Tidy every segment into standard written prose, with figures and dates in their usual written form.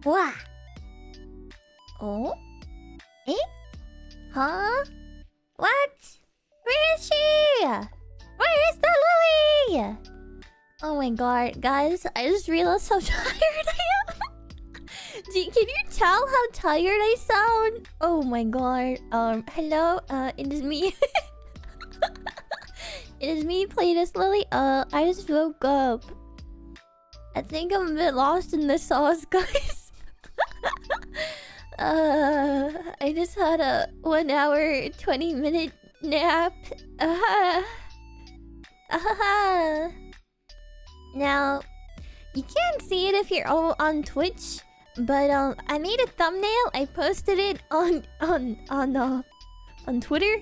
Wah. Oh? Eh? Huh? What? Where is she? Where is the Lillie? Oh my god, guys, I just realized how tired I am. Can you tell how tired I sound? Oh my god. Hello, it is me. It is me playing as Lillie. I just woke up. I think I'm a bit lost in the sauce, guys. I just had a 1 hour, 20-minute nap. Now, you can't see it if you're all on Twitch, but I made a thumbnail. I posted it on Twitter.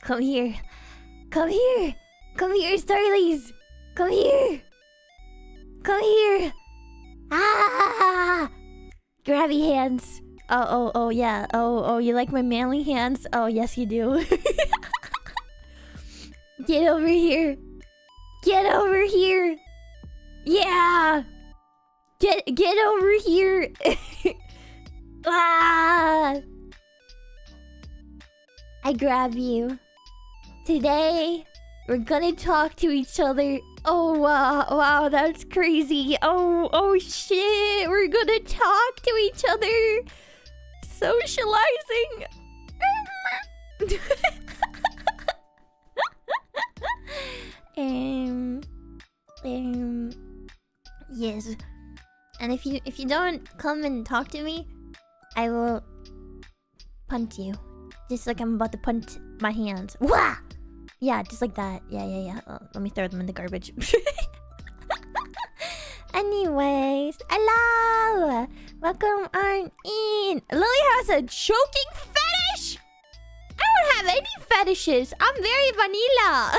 Come here. Come here. Come here, Starlies. Come here. Come here. Ah! Grabby hands. Oh, yeah. Oh, you like my manly hands? Oh, yes, you do. Get over here. Get over here. Yeah. Get over here. Ah! I grab you. Today, we're gonna talk to each other. Oh, wow, that's crazy. Oh, shit. We're gonna talk to each other. Socializing. Yes. And if you don't come and talk to me, I will punt you. Just like I'm about to punt my hands. Wah! Yeah, just like that. Yeah. Let me throw them in the garbage. Anyways, hello! Welcome on in. Lillie has a choking fetish! I don't have any fetishes. I'm very vanilla.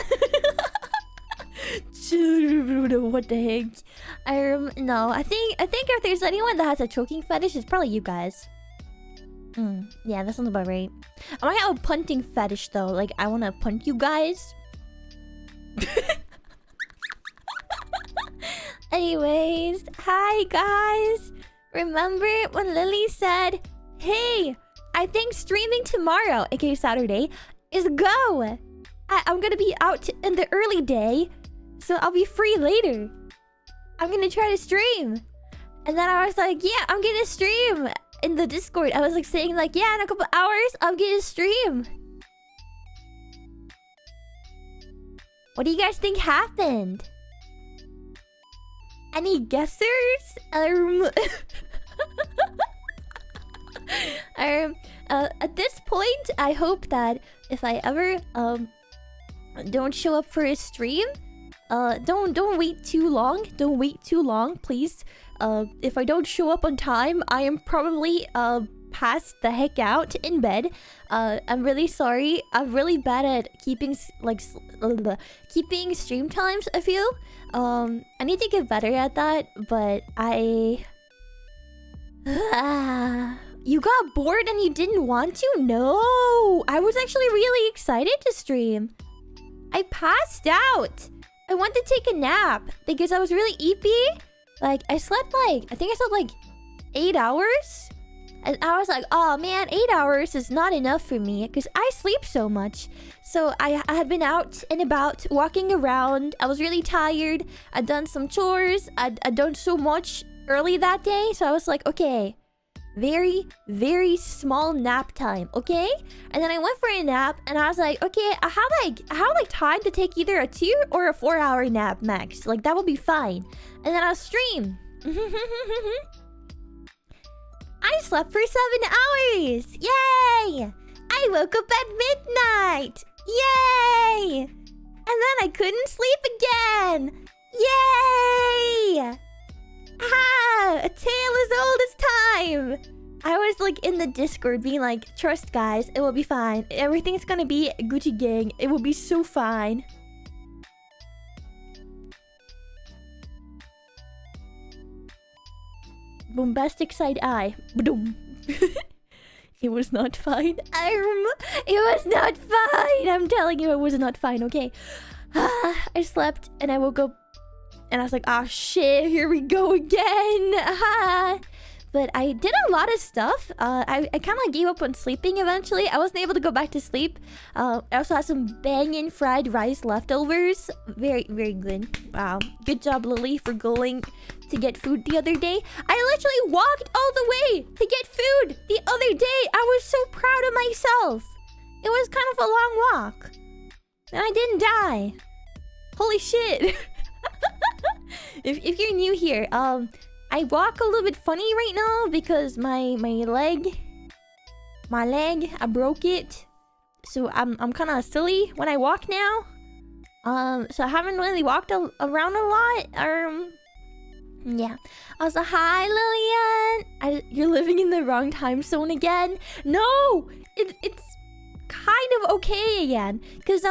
What the heck? No, I think if there's anyone that has a choking fetish, it's probably you guys. Yeah, that sounds about right. I might have a punting fetish though. Like, I want to punt you guys. Anyways, hi guys. Remember when Lillie said, "Hey, I think streaming tomorrow, aka Saturday, is go. I'm gonna be out in the early day, so I'll be free later. I'm gonna try to stream." And then I was like, "Yeah, I'm gonna stream." In the Discord, I was like saying like, "Yeah, in a couple hours, I'm gonna stream." What do you guys think happened? Any guessers? At this point, I hope that if I ever don't show up for a stream, don't wait too long. Don't wait too long, please. If I don't show up on time, I am probably passed the heck out in bed. I'm really sorry. I'm really bad at keeping keeping stream times, I feel. I need to get better at that, but you got bored and you didn't want to? No! I was actually really excited to stream. I passed out. I went to take a nap because I was really eepy. Like, I slept I think I slept like 8 hours. And I was like, oh man, 8 hours is not enough for me because I sleep so much. So I had been out and about, walking around. I was really tired. I'd done some chores. I'd done so much early that day. So I was like, okay, very, very small nap time, okay? And then I went for a nap and I was like, okay, I have time to take either a 2 or a 4-hour nap max. Like, that will be fine. And then I'll stream. I slept for 7 hours! Yay! I woke up at midnight! Yay! And then I couldn't sleep again! Yay! Ah! A tale as old as time! I was like in the Discord being like, trust guys, it will be fine. Everything's gonna be Gucci gang. It will be so fine. Bombastic side eye. Boom. It was not fine. It was not fine. I'm telling you, it was not fine. Okay. I slept and I woke up And I was like, oh shit, here we go again. But I did a lot of stuff. I kind of gave up on sleeping eventually. I wasn't able to go back to sleep. I also had some banging fried rice leftovers. Very, very good. Wow. Good job, Lillie, for going to get food the other day. I literally walked all the way to get food the other day. I was so proud of myself. It was kind of a long walk. And I didn't die. Holy shit. If you're new here, I walk a little bit funny right now because my leg, I broke it. So I'm kind of silly when I walk now. So I haven't really walked around a lot. Yeah. Also, hi, Lillian. You're living in the wrong time zone again. No, it's kind of okay again. Cause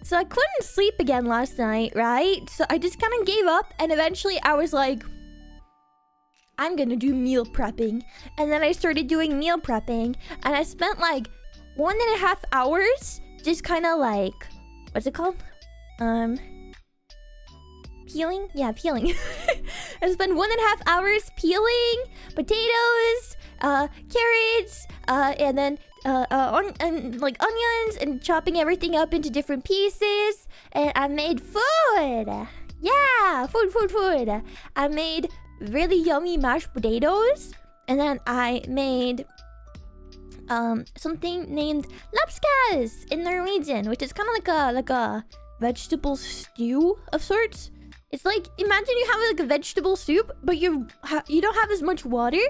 so I couldn't sleep again last night, right? So I just kind of gave up, and eventually I was like, I'm gonna do meal prepping. And then I started doing meal prepping, and I spent like 1.5 hours just kind of like, what's it called? Peeling? Yeah, peeling. I spent 1.5 hours peeling potatoes, carrots, and then like onions, and chopping everything up into different pieces. And I made food. Yeah, food. I made really yummy mashed potatoes, and then I made something named lapskaus in Norwegian, which is kind of like a vegetable stew of sorts. It's like, imagine you have like a vegetable soup, but you don't have as much water,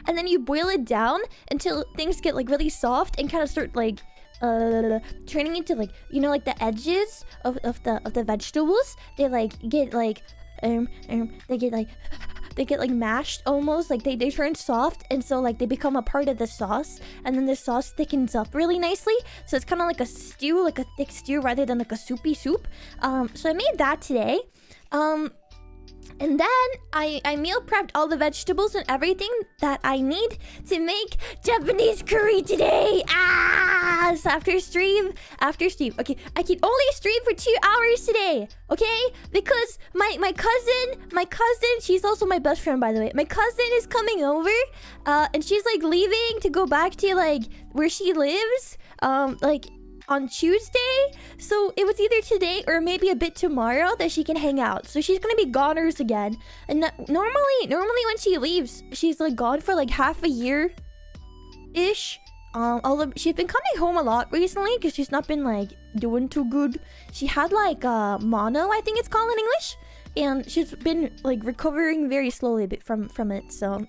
and then you boil it down until things get like really soft and kind of start like turning into like, you know, like the edges of the vegetables. They like get like they get like mashed almost, like they turn soft, and so like they become a part of the sauce, and then the sauce thickens up really nicely, so it's kind of like a stew, like a thick stew rather than like a soupy soup. So I made that today. And then I meal prepped all the vegetables and everything that I need to make Japanese curry today. So after stream, okay, I can only stream for 2 hours today, okay? Because my cousin, she's also my best friend, by the way. My cousin is coming over, and she's like leaving to go back to like where she lives, like on Tuesday. So it was either today or maybe a bit tomorrow that she can hang out. So she's gonna be goners again. And normally when she leaves, she's like gone for like half a year ish. Although she's been coming home a lot recently because she's not been like doing too good. She had like mono, I think it's called in English, and she's been like recovering very slowly a bit from it. So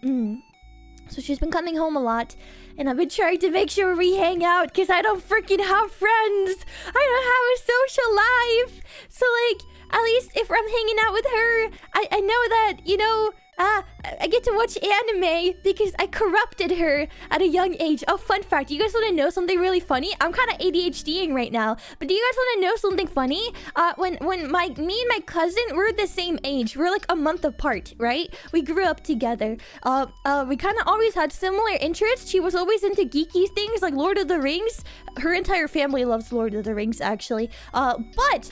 so she's been coming home a lot, and I've been trying to make sure we hang out because I don't freaking have friends. I don't have a social life. So like, at least if I'm hanging out with her, I know that, you know, I get to watch anime because I corrupted her at a young age. Oh, fun fact, you guys want to know something really funny? I'm kind of ADHDing right now, but do you guys want to know something funny? When me and my cousin, we're the same age. We're like a month apart, right? We grew up together. We kind of always had similar interests. She was always into geeky things like Lord of the Rings. Her entire family loves Lord of the Rings, actually. But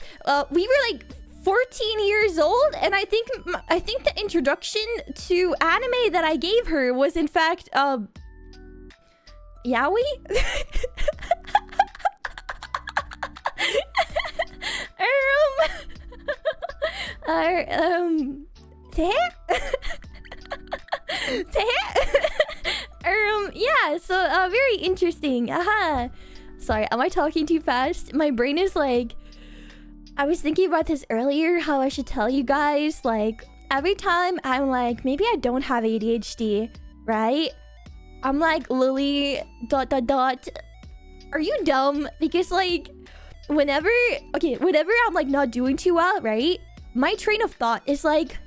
we were like 14 years old, and I think the introduction to anime that I gave her was in fact yaoi. Yeah, so very interesting. Sorry, am I talking too fast? My brain is like, I was thinking about this earlier, how I should tell you guys, like, every time I'm like, maybe I don't have ADHD, right? I'm like, Lillie, ... Are you dumb? Because, like, whenever I'm, like, not doing too well, right? My train of thought is like,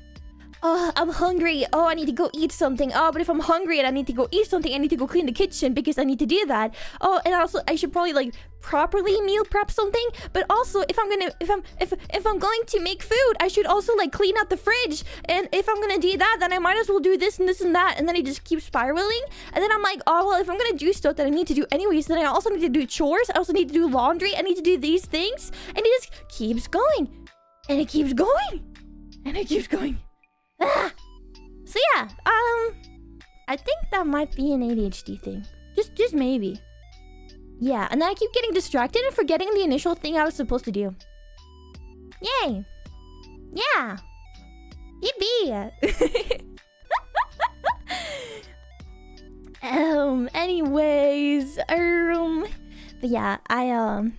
oh, I'm hungry. Oh, I need to go eat something. Oh, but if I'm hungry and I need to go eat something, I need to go clean the kitchen because I need to do that. Oh, and also I should probably like properly meal prep something. But also if I'm going to make food, I should also like clean out the fridge. And if I'm gonna do that, then I might as well do this and this and that. And then it just keeps spiraling. And then I'm like, oh well, if I'm gonna do stuff that I need to do anyways, then I also need to do chores. I also need to do laundry. I need to do these things. And it just keeps going. And it keeps going. And it keeps going. Ah! So yeah, I think that might be an ADHD thing. Just maybe. Yeah, and then I keep getting distracted and forgetting the initial thing I was supposed to do. Yay! Yeah! Yippee! Anyways, but yeah, I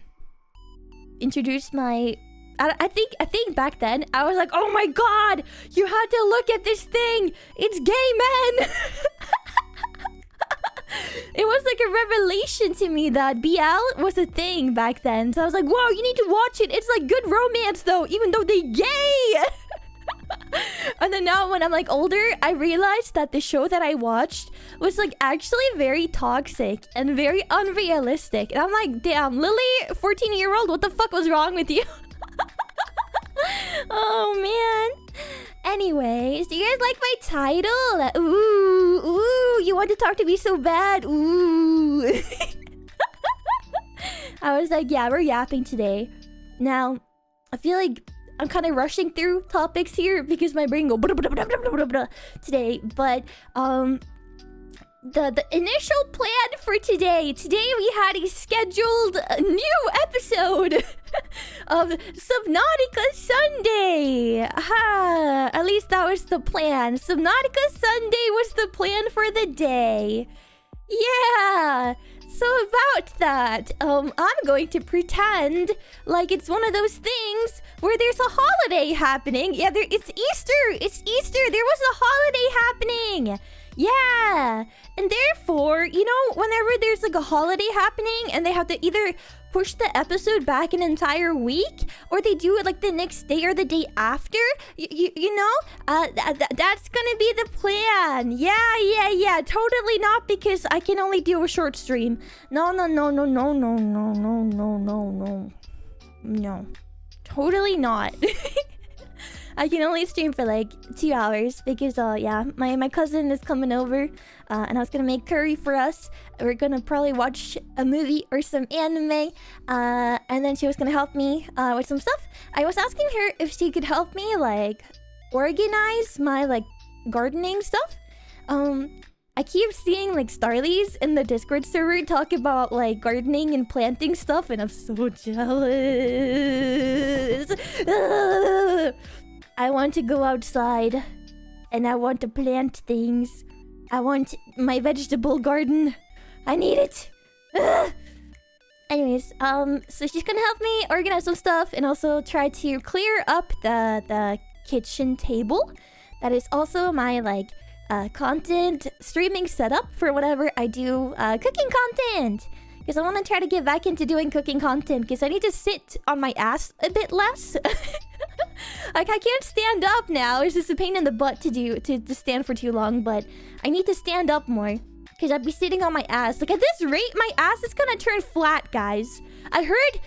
introduced my. I think back then I was like, oh my god, you had to look at this thing. It's gay men. It was like a revelation to me that BL was a thing back then. So I was like, whoa, you need to watch it. It's like good romance though, even though they're gay. And then now when I'm like older, I realized that the show that I watched was like actually very toxic and very unrealistic. And I'm like, damn, Lillie, 14-year-old, what the fuck was wrong with you? Oh man. Anyways, do you guys like my title? Ooh, you want to talk to me so bad? Ooh. I was like, yeah, we're yapping today. Now, I feel like I'm kind of rushing through topics here because my brain go today. But the initial plan for today we had a scheduled new episode of Subnautica Sunday. At least that was the plan. Subnautica Sunday was the plan for the day. Yeah. So about that, I'm going to pretend like it's one of those things where there's a holiday happening. Yeah, it's Easter. It's Easter. There was a holiday happening. Yeah. And therefore, you know, whenever there's like a holiday happening and they have to either push the episode back an entire week or they do it like the next day or the day after, you know, that's gonna be the plan. Yeah. Totally not because I can only do a short stream. No. Totally not. I can only stream for like 2 hours because yeah, my cousin is coming over and I was gonna make curry for us. We're gonna probably watch a movie or some anime and then she was gonna help me with some stuff. I was asking her if she could help me like organize my like gardening stuff. I keep seeing like Starlies in the Discord server talk about like gardening and planting stuff and I'm so jealous. I want to go outside and I want to plant things. I want my vegetable garden. I need it. Anyways, so she's gonna help me organize some stuff and also try to clear up the kitchen table. That is also my like content streaming setup for whenever I do cooking content. Because I want to try to get back into doing cooking content because I need to sit on my ass a bit less. Like I can't stand up now. It's just a pain in the butt to stand for too long, but I need to stand up more because I'd be sitting on my ass. Like at this rate, my ass is gonna turn flat, guys. I heard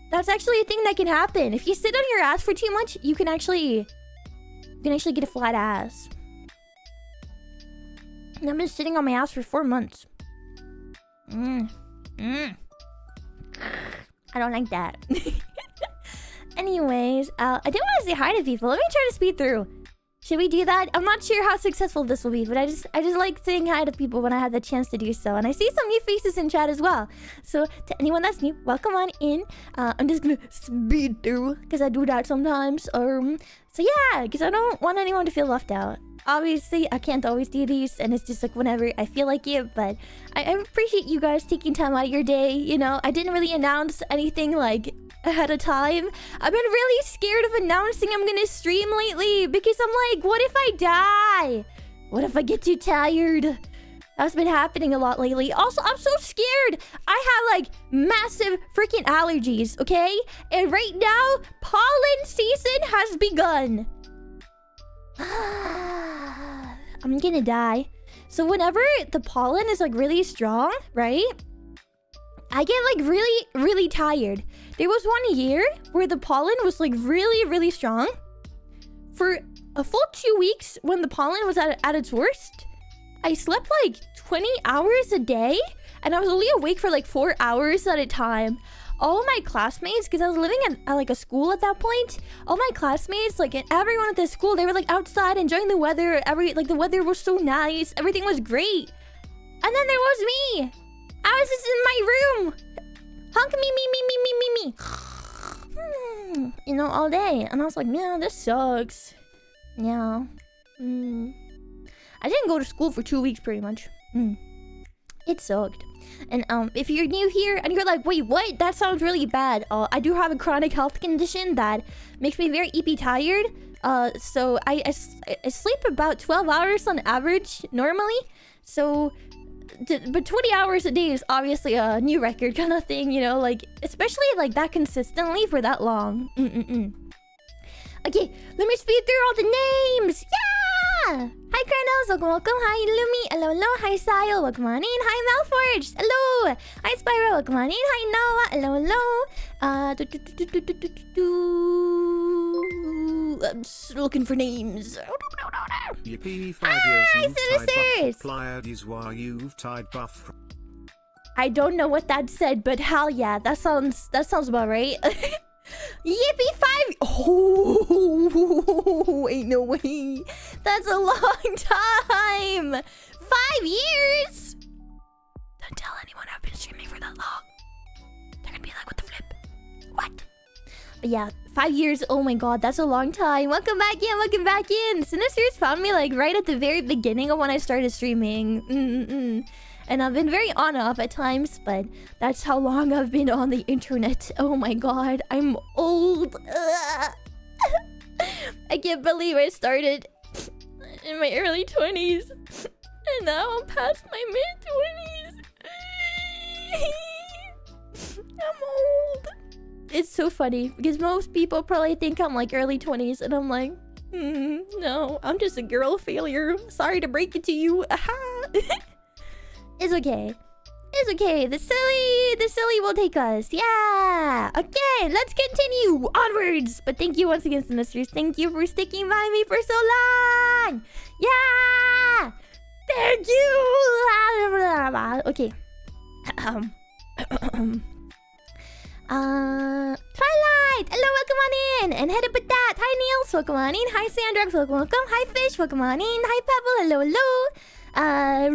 that's actually a thing that can happen. If you sit on your ass for too much, you can actually get a flat ass. And I've been sitting on my ass for 4 months. I don't like that. Anyways, I did want to say hi to people. Let me try to speed through. Should we do that? I'm not sure how successful this will be, but I just like saying hi to people when I have the chance to do so. And I see some new faces in chat as well. So to anyone that's new, welcome on in. I'm just gonna speed through because I do that sometimes. So yeah, because I don't want anyone to feel left out. Obviously, I can't always do these, and it's just like whenever I feel like it, but I appreciate you guys taking time out of your day, you know? I didn't really announce anything, like, ahead of time. I've been really scared of announcing I'm gonna stream lately, because I'm like, what if I die? What if I get too tired? That's been happening a lot lately. Also, I'm so scared. I have, like, massive freaking allergies, okay? And right now, pollen season has begun. I'm gonna die. So whenever the pollen is like really strong, right? I get like really tired. There was 1 year where the pollen was like really strong. For a full 2 weeks when the pollen was at its worst, I slept like 20 hours a day and I was only awake for like 4 hours at a time. all of my classmates, because I was living at like a school at that point, all my classmates, like everyone at the school, they were like outside enjoying the weather. The weather was so nice. Everything was great. And then there was me. I was just in my room. Honk me. You know, all day. And I was like, yeah, this sucks. Yeah. I didn't go to school for 2 weeks pretty much. It sucked. And if you're new here and you're like, wait, what? That sounds really bad. I do have a chronic health condition that makes me very EP tired. So I sleep about 12 hours on average normally. So, but 20 hours a day is obviously a new record kind of thing, you know, like, especially like that consistently for that long. Okay, let me speed through all the names. Yeah! Hi, Kranos. Welcome. Hi, Lumi. Hello. Hi, Sile. Welcome on in. Hi, Malforged. Hello. Hi, Spyro. Welcome on in. Hi, Noah. Hello. I'm just looking for names. Yippee, 5 years you've tied Sisters. buff Pleiad is why you've tied buff. I don't know what that said, but hell yeah, that sounds about right. Yippee 5! Oh, ain't no way. That's a long time. 5 years. Don't tell anyone I've been streaming for that long. They're gonna be like, what the flip? What? But yeah, 5 years. Oh my god, that's a long time. Welcome back in. Sinister's found me like right at the very beginning of when I started streaming. And I've been very on-off at times, but that's how long I've been on the internet. Oh my god, I'm old. I can't believe I started in my early 20s. And now I'm past my mid-20s. I'm old. It's so funny, because most people probably think I'm like early 20s, and I'm like, no, I'm just a girl failure. Sorry to break it to you. It's okay. It's okay. The silly will take us. Yeah. Okay, let's continue onwards. But thank you once again, Sinisters. Thank you for sticking by me for so long. Yeah. Thank you. Okay. Twilight. Hello, welcome on in. And head up with that. Hi, Niels. Welcome on in. Hi, Sandrox. Welcome. Hi, Fish. Welcome on in. Hi, Pebble. Hello. I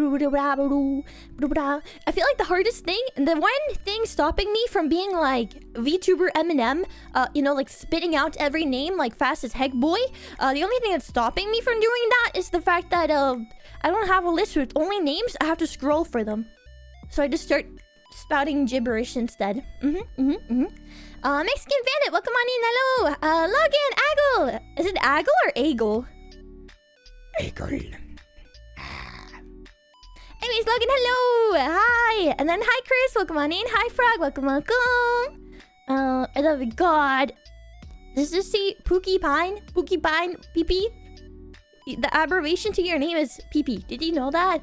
feel like the hardest thing, the one thing stopping me from being like VTuber Eminem, you know, like spitting out every name like fast as heck boy, the only thing that's stopping me from doing that is the fact that I don't have a list with only names. I have to scroll for them, so I just start spouting gibberish instead. Mexican Bandit, welcome on in. Hello. Logan, Aggle. Is it Aggle or Aggle? Aggle. Anyways, Logan, hello! Hi! And then hi, Chris, welcome on in. Hi, Frog, welcome. I love it. God. Does this say Pookie Pine? PP? The abbreviation to your name is PP. Did you know that?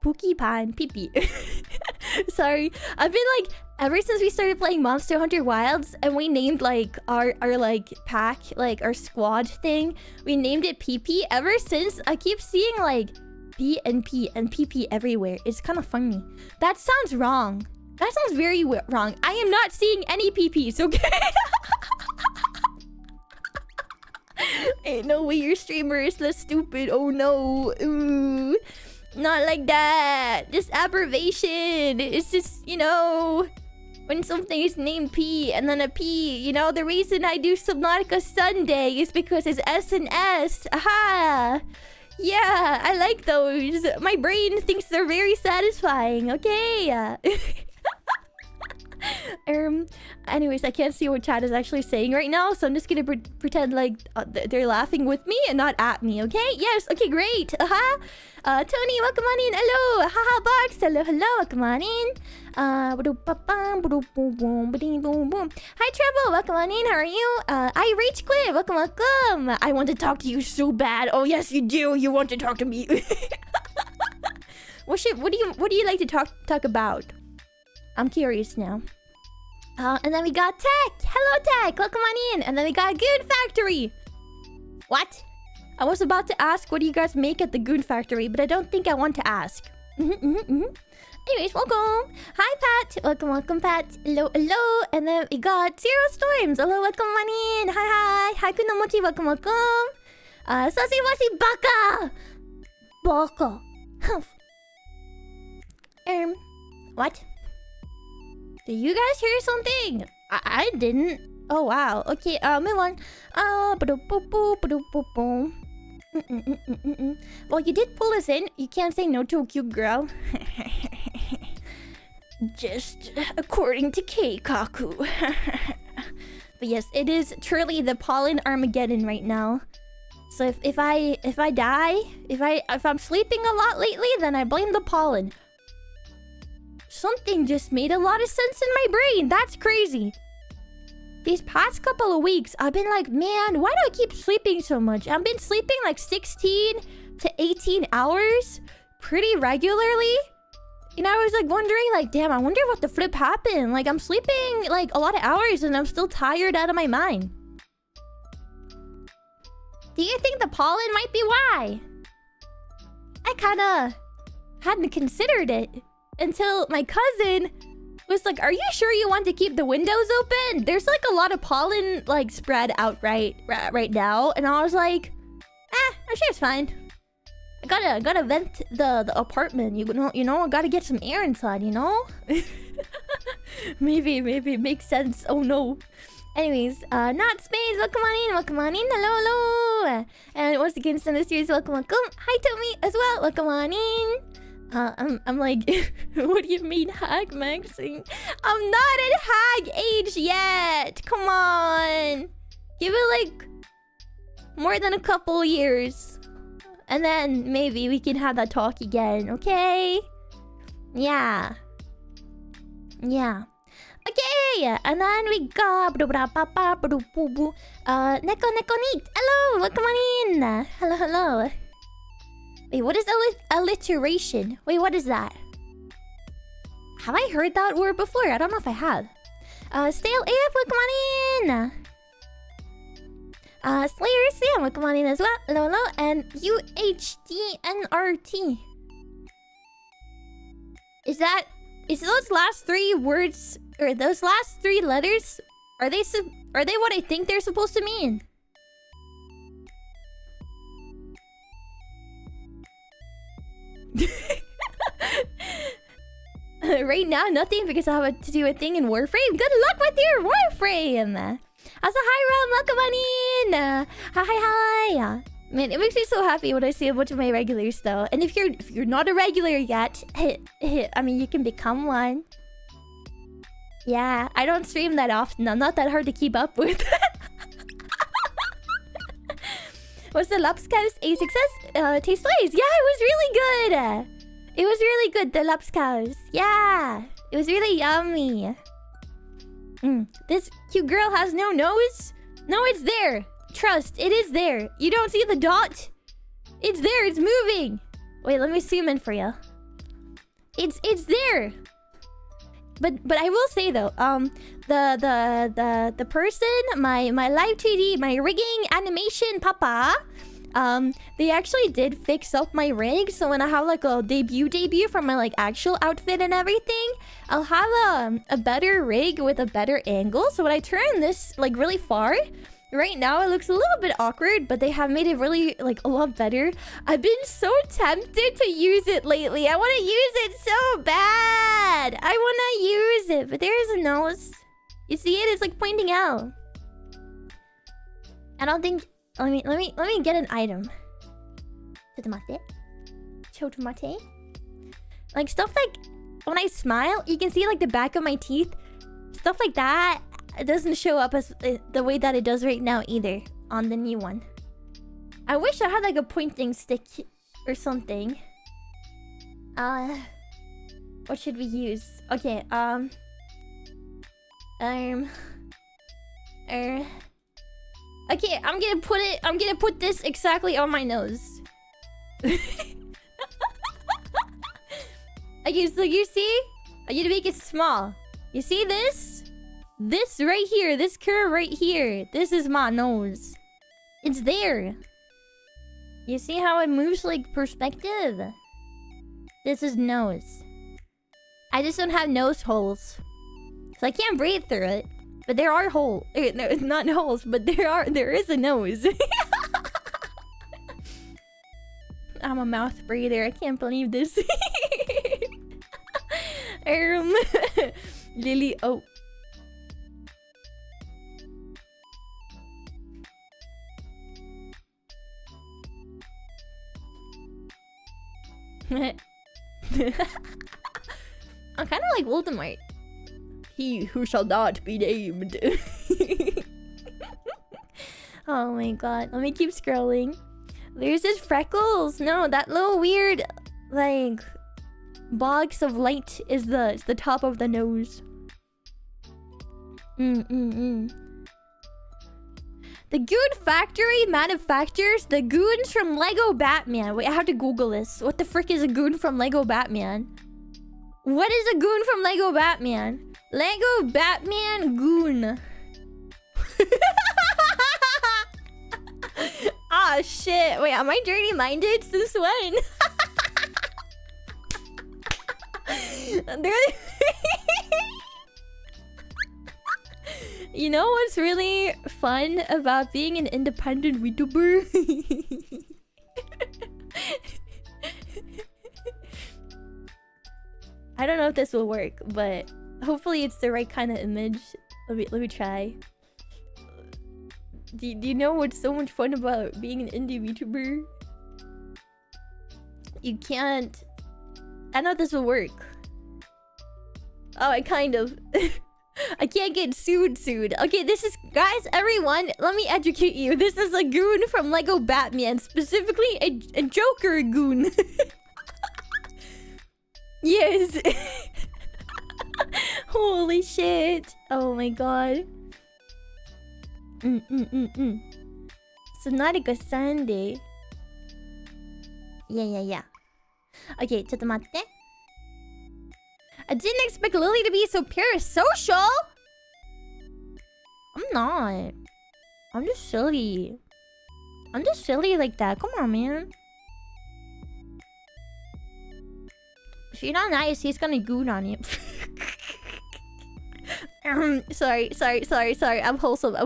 Pookie Pine, PP. Sorry. I've been like, ever since we started playing Monster Hunter Wilds, and we named like our like pack, like our squad thing, we named it PP. Ever since, I keep seeing like P and PP everywhere. It's kind of funny. That sounds wrong. That sounds very wrong. I am not seeing any PPs, okay? Ain't no way your streamer is less stupid. Oh no. Ooh. Not like that. This abbreviation. It's just, you know, when something is named P and then a P, you know, the reason I do Subnautica Sunday is because it's S and S. Aha. Yeah, I like those. My brain thinks they're very satisfying. Okay. Anyways, I can't see what chat is actually saying right now, so I'm just gonna pretend like they're laughing with me and not at me. Okay? Yes. Okay. Great. Tony, welcome on in. Hello. Haha, Box. Hello. Welcome on in. Hi, Treble. Welcome on in. How are you? I Rach Cliff. Welcome. I want to talk to you so bad. Oh yes, you do. You want to talk to me. What do you like to talk about? I'm curious now. And then we got Tech. Hello, Tech. Welcome on in. And then we got Goon Factory. What? I was about to ask, what do you guys make at the Goon Factory? But I don't think I want to ask. Anyways, welcome. Hi, Pat. Welcome, Pat. Hello. And then we got Zero Storms. Hello, welcome on in. Hi. Haiku no Mochi, welcome. Sashi washi baka. Baka. What? Did you guys hear something? I didn't. Oh, wow. Okay, move on. Well, you did pull us in. You can't say no to a cute girl. Just according to Keikaku. But yes, it is truly the pollen Armageddon right now. So if I die, if I'm sleeping a lot lately, then I blame the pollen. Something just made a lot of sense in my brain. That's crazy. These past couple of weeks, I've been like, man, why do I keep sleeping so much? I've been sleeping like 16 to 18 hours pretty regularly. And I was like wondering, like, damn, I wonder what the flip happened. Like, I'm sleeping like a lot of hours and I'm still tired out of my mind. Do you think the pollen might be why? I kinda hadn't considered it until my cousin was like, are you sure you want to keep the windows open? There's like a lot of pollen like spread out right now. And I was like, I'm sure it's fine. I gotta vent the apartment, you know, I gotta get some air inside, you know? maybe it makes sense. Oh no. Anyways, not space, welcome on in, hello. And once again, send this series, welcome. Hi Tommy as well, welcome on in. I'm like, what do you mean hag maxing? I'm not at hag age yet. Come on. Give it like more than a couple years. And then maybe we can have that talk again, okay? Yeah. Okay, and then we got Neko Neat. Hello, welcome on in. Hello. Wait, what is alliteration? Wait, what is that? Have I heard that word before? I don't know if I have. Stale AF, welcome on in. Slayer Sam, welcome on in as well. Hello. And UHDNRT. Is those last three words, or those last three letters, are they what I think they're supposed to mean? Right now, nothing because I have to do a thing in Warframe. Good luck with your Warframe! Also, hi Rom, welcome on in! Hi! Man, it makes me so happy when I see a bunch of my regulars though. And if you're not a regular yet, I mean, you can become one. Yeah, I don't stream that often. I'm not that hard to keep up with. Was the Lapskaus a success? Taste wise? Yeah, it was really good. It was really good, the Lapskaus. Yeah, it was really yummy. This cute girl has no nose? No, it's there. Trust, it is there. You don't see the dot? It's there, it's moving. Wait, let me zoom in for you. It's there. But I will say though, the person, my live 2D, my rigging animation papa, they actually did fix up my rig. So when I have like a debut for my like actual outfit and everything, I'll have a better rig with a better angle. So when I turn this like really far, right now it looks a little bit awkward, but they have made it really like a lot better. I've been so tempted to use it lately. I want to use it so bad. I want to use it, but there's a nose. You see it? It's like pointing out. I don't think. Let me get an item. Chotomate. Like stuff like when I smile, you can see like the back of my teeth. Stuff like that. It doesn't show up as the way that it does right now either on the new one. I wish I had like a pointing stick or something. What should we use? Okay, okay, I'm gonna put this exactly on my nose. Okay, so you see? I'm gonna make it small. You see this? This right here, this curve right here, this is my nose. It's there. You see how it moves like perspective? This is nose. I just don't have nose holes. So I can't breathe through it. But there are holes. No, not holes, but there is a nose. I'm a mouth breather. I can't believe this. Lillie, oh. I'm kind of like Voldemort. He who shall not be named. Oh my god. Let me keep scrolling. There's this freckles. No, that little weird, like, box of light is the top of the nose. The Goon Factory manufactures the goons from Lego Batman. Wait, I have to Google this. What the frick is a goon from Lego Batman? What is a goon from Lego Batman? Lego Batman goon. Ah, shit. Wait, am I dirty-minded? Since when? You know what's really fun about being an independent VTuber? I don't know if this will work, but hopefully it's the right kind of image. Let me try. Do you know what's so much fun about being an indie VTuber? You can't... I know if this will work. Oh, I kind of... I can't get sued. Okay, this is... Guys, everyone, let me educate you. This is a goon from Lego Batman. Specifically, a Joker goon. Yes. Holy shit. Oh my god. Sonarica Sunday. Yeah. Okay, ちょっと待って。I didn't expect Lillie to be so parasocial. I'm not. I'm just silly. I'm just silly like that. Come on, man. If you're not nice, he's gonna goon on you. Sorry. I'm wholesome.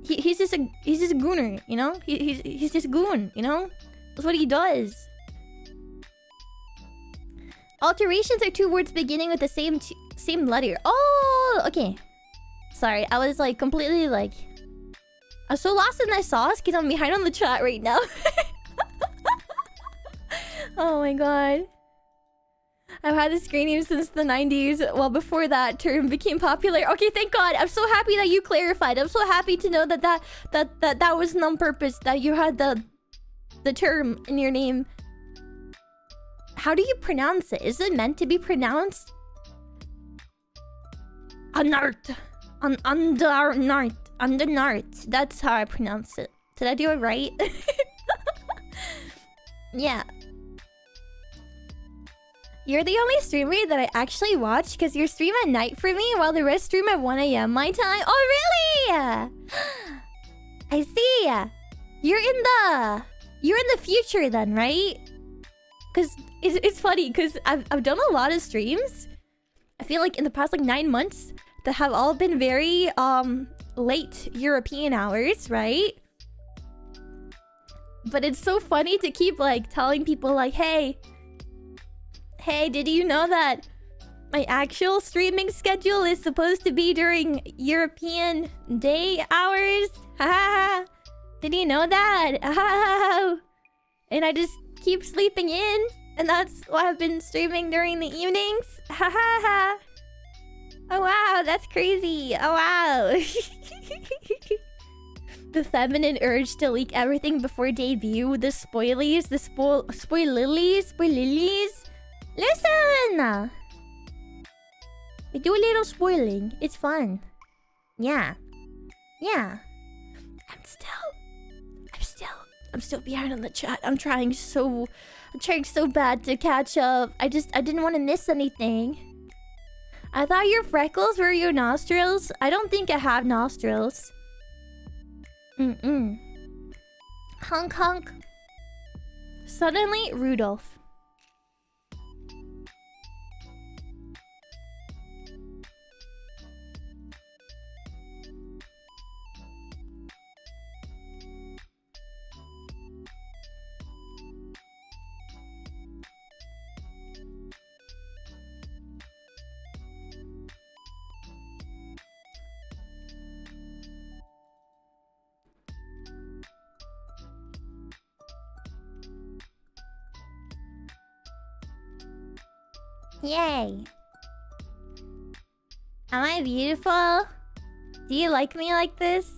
He's just a gooner, you know? He's just a goon, you know? That's what he does. Alterations are two words beginning with the same letter. Oh, okay. Sorry, I was like completely like... I'm so lost in my sauce because I'm behind on the chat right now. Oh my god. I've had this screen name since the 90s. Well, before that term became popular. Okay, thank god. I'm so happy that you clarified. I'm so happy to know that wasn't on purpose. That you had the term in your name. How do you pronounce it? Is it meant to be pronounced? Fanart. Undernart. That's how I pronounce it. Did I do it right? Yeah. You're the only streamer that I actually watch because you stream at night for me while the rest stream at 1 AM my time. Oh, really? I see. You're in the future then, right? Because it's funny because I've done a lot of streams. I feel like in the past like 9 months that have all been very late European hours, right? But it's so funny to keep like telling people like, hey, did you know that my actual streaming schedule is supposed to be during European day hours? Ha! Did you know that? And I just keep sleeping in, and that's why I've been streaming during the evenings. Ha! Oh wow, that's crazy. Oh wow. The feminine urge to leak everything before debut. The spoilies. The spoililies. Listen! We do a little spoiling. It's fun. Yeah. I'm still behind on the chat. I'm trying so bad to catch up. I didn't want to miss anything. I thought your freckles were your nostrils. I don't think I have nostrils. Honk. Suddenly, Rudolph. Yay. Am I beautiful? Do you like me like this?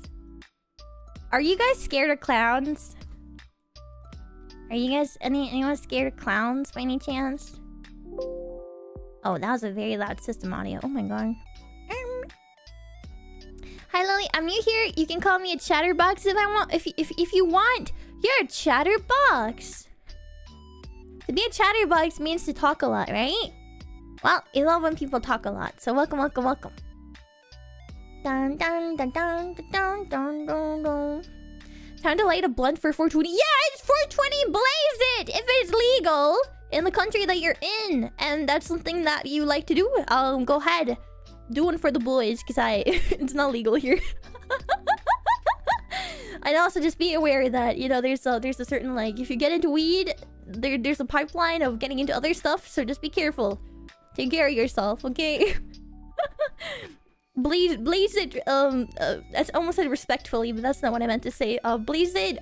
Are you guys scared of clowns? Are you guys anyone scared of clowns by any chance? Oh, that was a very loud system audio. Oh my god. Hi Lily, I'm new here. You can call me a chatterbox if I want. If you want, you're a chatterbox. To be a chatterbox means to talk a lot, right? Well, I love when people talk a lot. So welcome, welcome, welcome. Dun dun dun dun dun dun dun dun. Time to light a blunt for 420. Yeah, it's 420. Blaze it if it's legal in the country that you're in, and that's something that you like to do. Go ahead, do one for the boys, cause it's not legal here. And also just be aware that there's a certain like if you get into weed, there's a pipeline of getting into other stuff. So just be careful. Take care of yourself, okay? Blaze it, that's almost said respectfully, but that's not what I meant to say. Blaze it,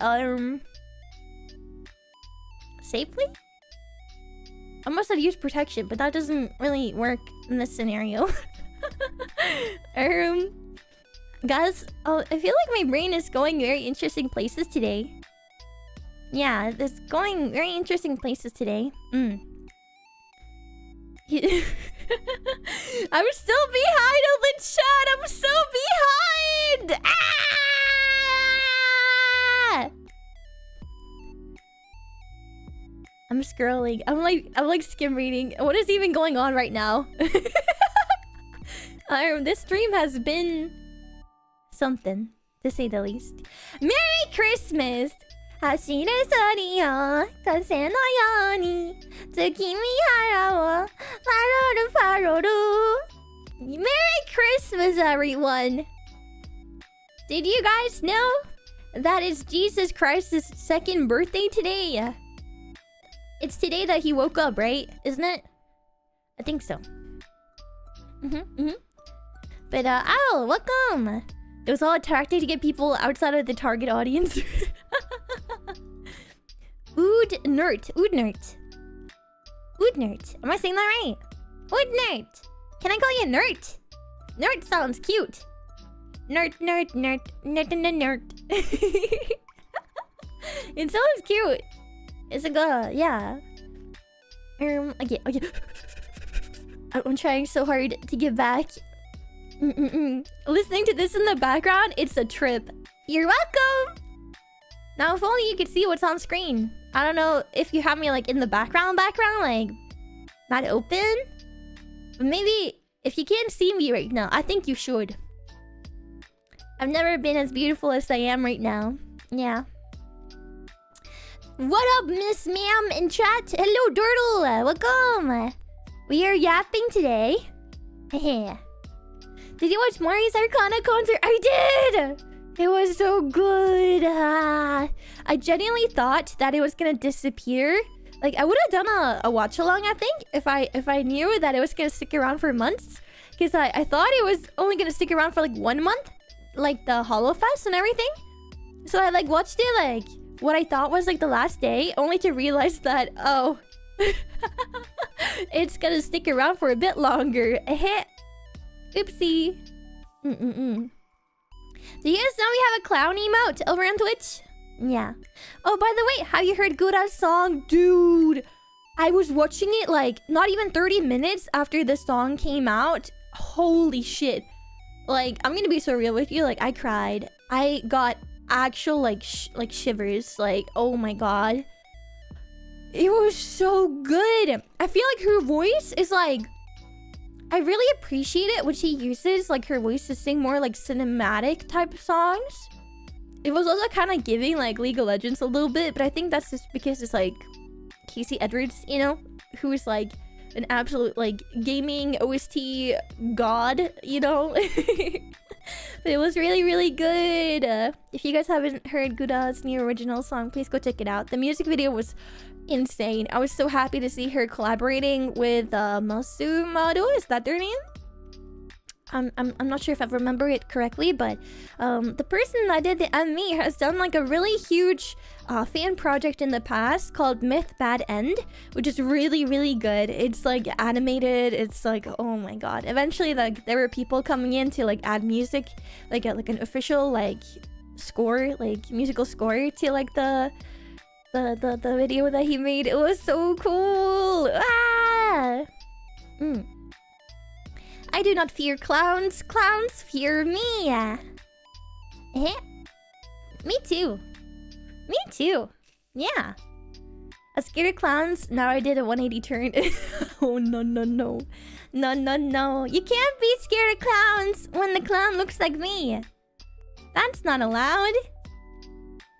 safely? I must have used protection, but that doesn't really work in this scenario. Guys, I feel like my brain is going very interesting places today. Yeah, it's going very interesting places today. I'm still behind on the chat. I'm so behind. Ah! I'm scrolling. I'm like skim reading. What is even going on right now? This stream has been something, to say the least. Merry Christmas. 走るソリよ風のように月見原をパロルパロル Merry Christmas, everyone! Did you guys know that it's Jesus Christ's second birthday today? It's today that he woke up, right? Isn't it? I think so. But, ow, welcome! It was all a tactic to get people outside of the target audience. Oodnert. Am I saying that right? Oodnert. Can I call you Nert? Nert sounds cute. Nert. It sounds cute. It's like yeah. Okay. I'm trying so hard to get back. Listening to this in the background, it's a trip. You're welcome. Now, if only you could see what's on screen. I don't know if you have me like in the background, like not open. But maybe if you can't see me right now, I think you should. I've never been as beautiful as I am right now. Yeah. What up, Miss Ma'am in chat? Hello, Dirtle. Welcome. We are yapping today. Did you watch Mari's Arcana concert? I did! It was so good. I genuinely thought that it was gonna disappear. Like, I would have done a watch along, I think, if I knew that it was gonna stick around for months. Because I thought it was only gonna stick around for like 1 month, like the HoloFest and everything. So I like watched it like what I thought was like the last day, only to realize that it's gonna stick around for a bit longer. Oopsie. Do you guys know we have a clown emote over on Twitch? Yeah. Oh, by the way, have you heard Gura's song? Dude, I was watching it like not even 30 minutes after the song came out. Holy shit. Like, I'm gonna be so real with you. Like, I cried. I got actual like shivers. Like, oh my god. It was so good. I feel like her voice is like... I really appreciate it when she uses like her voice to sing more like cinematic type songs. It was also kind of giving like League of Legends a little bit, but I think that's just because it's like Casey Edwards, you know, who is like an absolute like gaming OST god, you know. But it was really, really good. If you guys haven't heard Guda's new original song, please go check it out. The music video was insane. I was so happy to see her collaborating with Masumado. Is that their name? I'm not sure if I remember it correctly, but the person that did the ME has done like a really huge fan project in the past called Myth Bad End, which is really, really good. It's like animated. It's like, oh my god. Eventually, like there were people coming in to like add music, like an official like score, like musical score to like the video that he made. It was so cool. Ah! I do not fear clowns. Clowns fear me. Me too. Me too. Yeah. I scared of clowns. Now I did a 180 turn. Oh, no, no, no. No, no, no. You can't be scared of clowns when the clown looks like me. That's not allowed.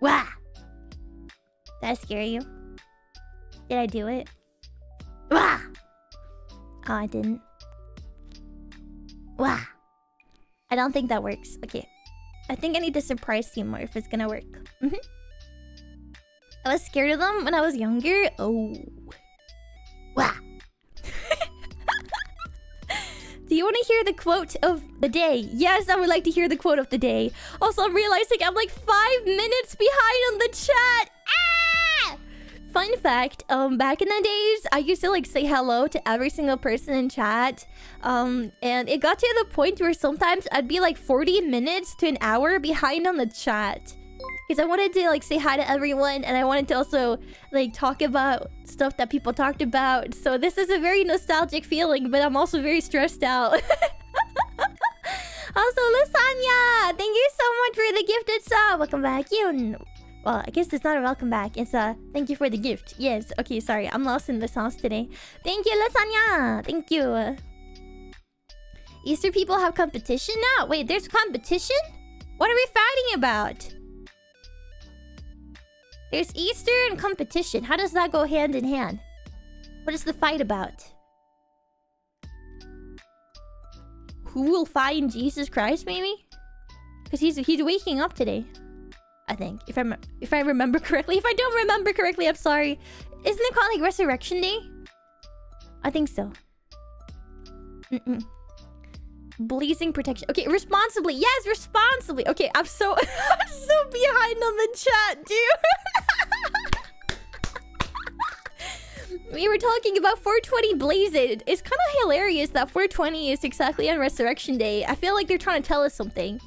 Wah! Did I scare you? Did I do it? Wah! Oh, I didn't. Wah! I don't think that works. Okay. I think I need to surprise you more if it's gonna work. I was scared of them when I was younger. Oh. Wah! Do you want to hear the quote of the day? Yes, I would like to hear the quote of the day. Also, I'm realizing I'm like 5 minutes behind on the chat. Ah! Fun fact, back in the days, I used to like say hello to every single person in chat. And it got to the point where sometimes I'd be like 40 minutes to an hour behind on the chat. Because I wanted to like say hi to everyone, and I wanted to also like talk about stuff that people talked about. So this is a very nostalgic feeling, but I'm also very stressed out. Also, Lasagna! Thank you so much for the gifted sub! Welcome back. Well, I guess it's not a welcome back. It's a thank you for the gift. Yes. Okay, sorry. I'm lost in the sauce today. Thank you, Lasagna! Thank you. Easter people have competition now? Wait, there's competition? What are we fighting about? There's Easter and competition. How does that go hand in hand? What is the fight about? Who will find Jesus Christ, maybe? Because he's waking up today. I think. If I remember correctly. If I don't remember correctly, I'm sorry. Isn't it called like Resurrection Day? I think so. Blazing protection. Okay, responsibly. Yes, responsibly. Okay, I'm so I'm so behind on the chat, dude. We were talking about 420 Blazed. It's kind of hilarious that 420 is exactly on Resurrection Day. I feel like they're trying to tell us something.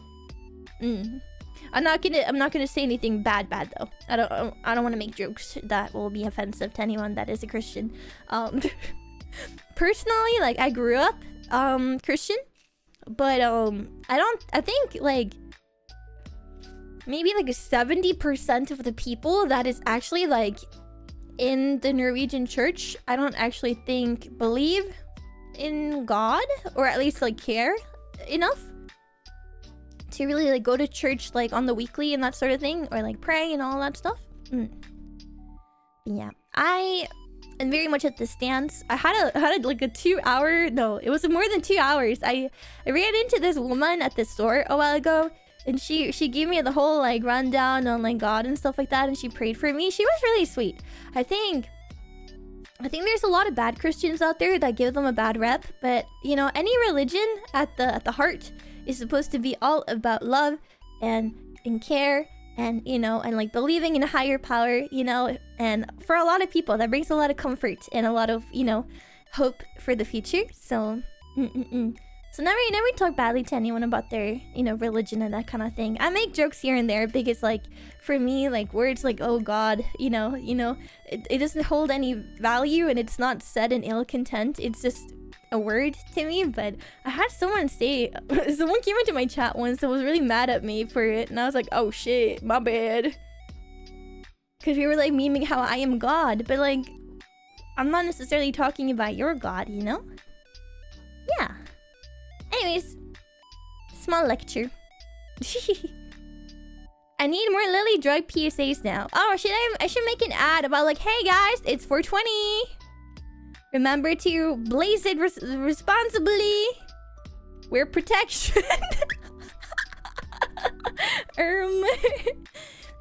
I'm not gonna say anything bad though. I don't want to make jokes that will be offensive to anyone that is a Christian. Personally, like I grew up Christian. But I think like maybe like 70% of the people that is actually like in the Norwegian church, I don't actually think believe in God, or at least like care enough to really like go to church like on the weekly and that sort of thing, or like pray and all that stuff. Yeah, I am very much at the stance. I had like a 2-hour, no, it was more than 2 hours. I ran into this woman at the store a while ago, and she gave me the whole like rundown on like God and stuff like that, and she prayed for me. She was really sweet. I think there's a lot of bad Christians out there that give them a bad rep, but you know, any religion at the heart is supposed to be all about love and care, and you know, and like believing in a higher power, you know. And for a lot of people that brings a lot of comfort and a lot of, you know, hope for the future. So so never talk badly to anyone about their, you know, religion and that kind of thing. I make jokes here and there because like for me, like words like oh God, you know, it doesn't hold any value, and it's not said in ill content. It's just a word to me. But I had someone say, someone came into my chat once and was really mad at me for it, and I was like, oh shit, my bad. Because we were like memeing how I am God, but like I'm not necessarily talking about your God, you know? Yeah. Anyways, small lecture. I need more Lillie drug PSAs now. Oh, I should make an ad about like, hey guys, it's 420. Remember to blaze it responsibly. Wear protection.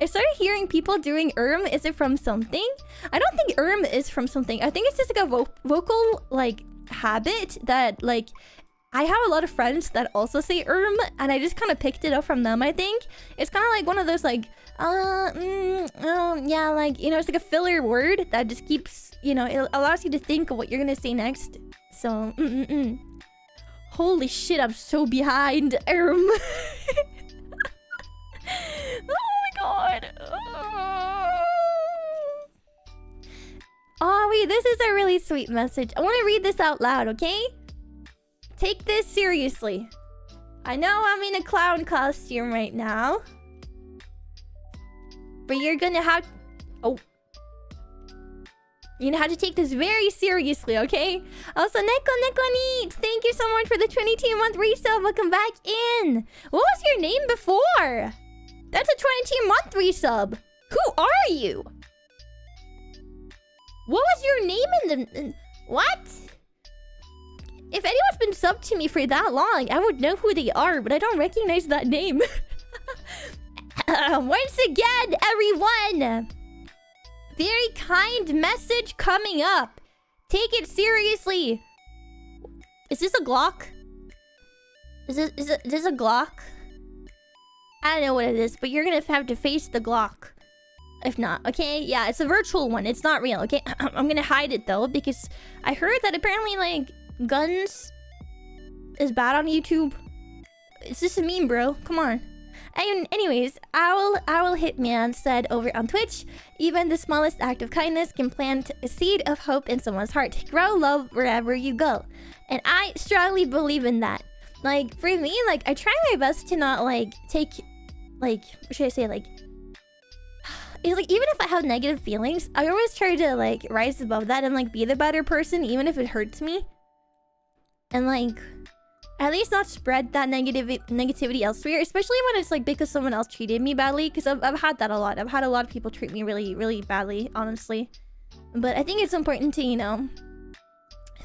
I started hearing people doing Is it from something? I don't think is from something. I think it's just like a vocal like habit that like I have a lot of friends that also say and I just kind of picked it up from them, I think. It's kind of like one of those like, yeah, like, you know, it's like a filler word that just keeps, you know, it allows you to think of what you're gonna say next. So, Holy shit, I'm so behind. Oh my god. Oh, wait, this is a really sweet message. I want to read this out loud, okay? Take this seriously. I know I'm in a clown costume right now. But you're gonna have... Oh. You know how to take this very seriously, okay? Also, Neko Neat, thank you so much for the 22-month resub. Welcome back in. What was your name before? That's a 22-month resub. Who are you? What was your name in the... What? If anyone's been subbed to me for that long, I would know who they are, but I don't recognize that name. Once again, everyone! Very kind message coming up. Take it seriously. Is this a Glock? Is this a Glock? I don't know what it is, but you're gonna have to face the Glock. If not, okay? Yeah, it's a virtual one. It's not real, okay? I'm gonna hide it, though, because I heard that apparently, like, guns is bad on YouTube. It's just a meme, bro. Come on. And anyways, Owl Hitman said over on Twitch, even the smallest act of kindness can plant a seed of hope in someone's heart. Grow love wherever you go. And I strongly believe in that. Like, for me, like, I try my best to not, like, take, like, what should I say, like... It's like, even if I have negative feelings, I always try to, like, rise above that and, like, be the better person, even if it hurts me. And, like... At least not spread that negativity elsewhere, especially when it's like because someone else treated me badly, because I've had that a lot. I've had a lot of people treat me really, really badly, honestly. But I think it's important to, you know,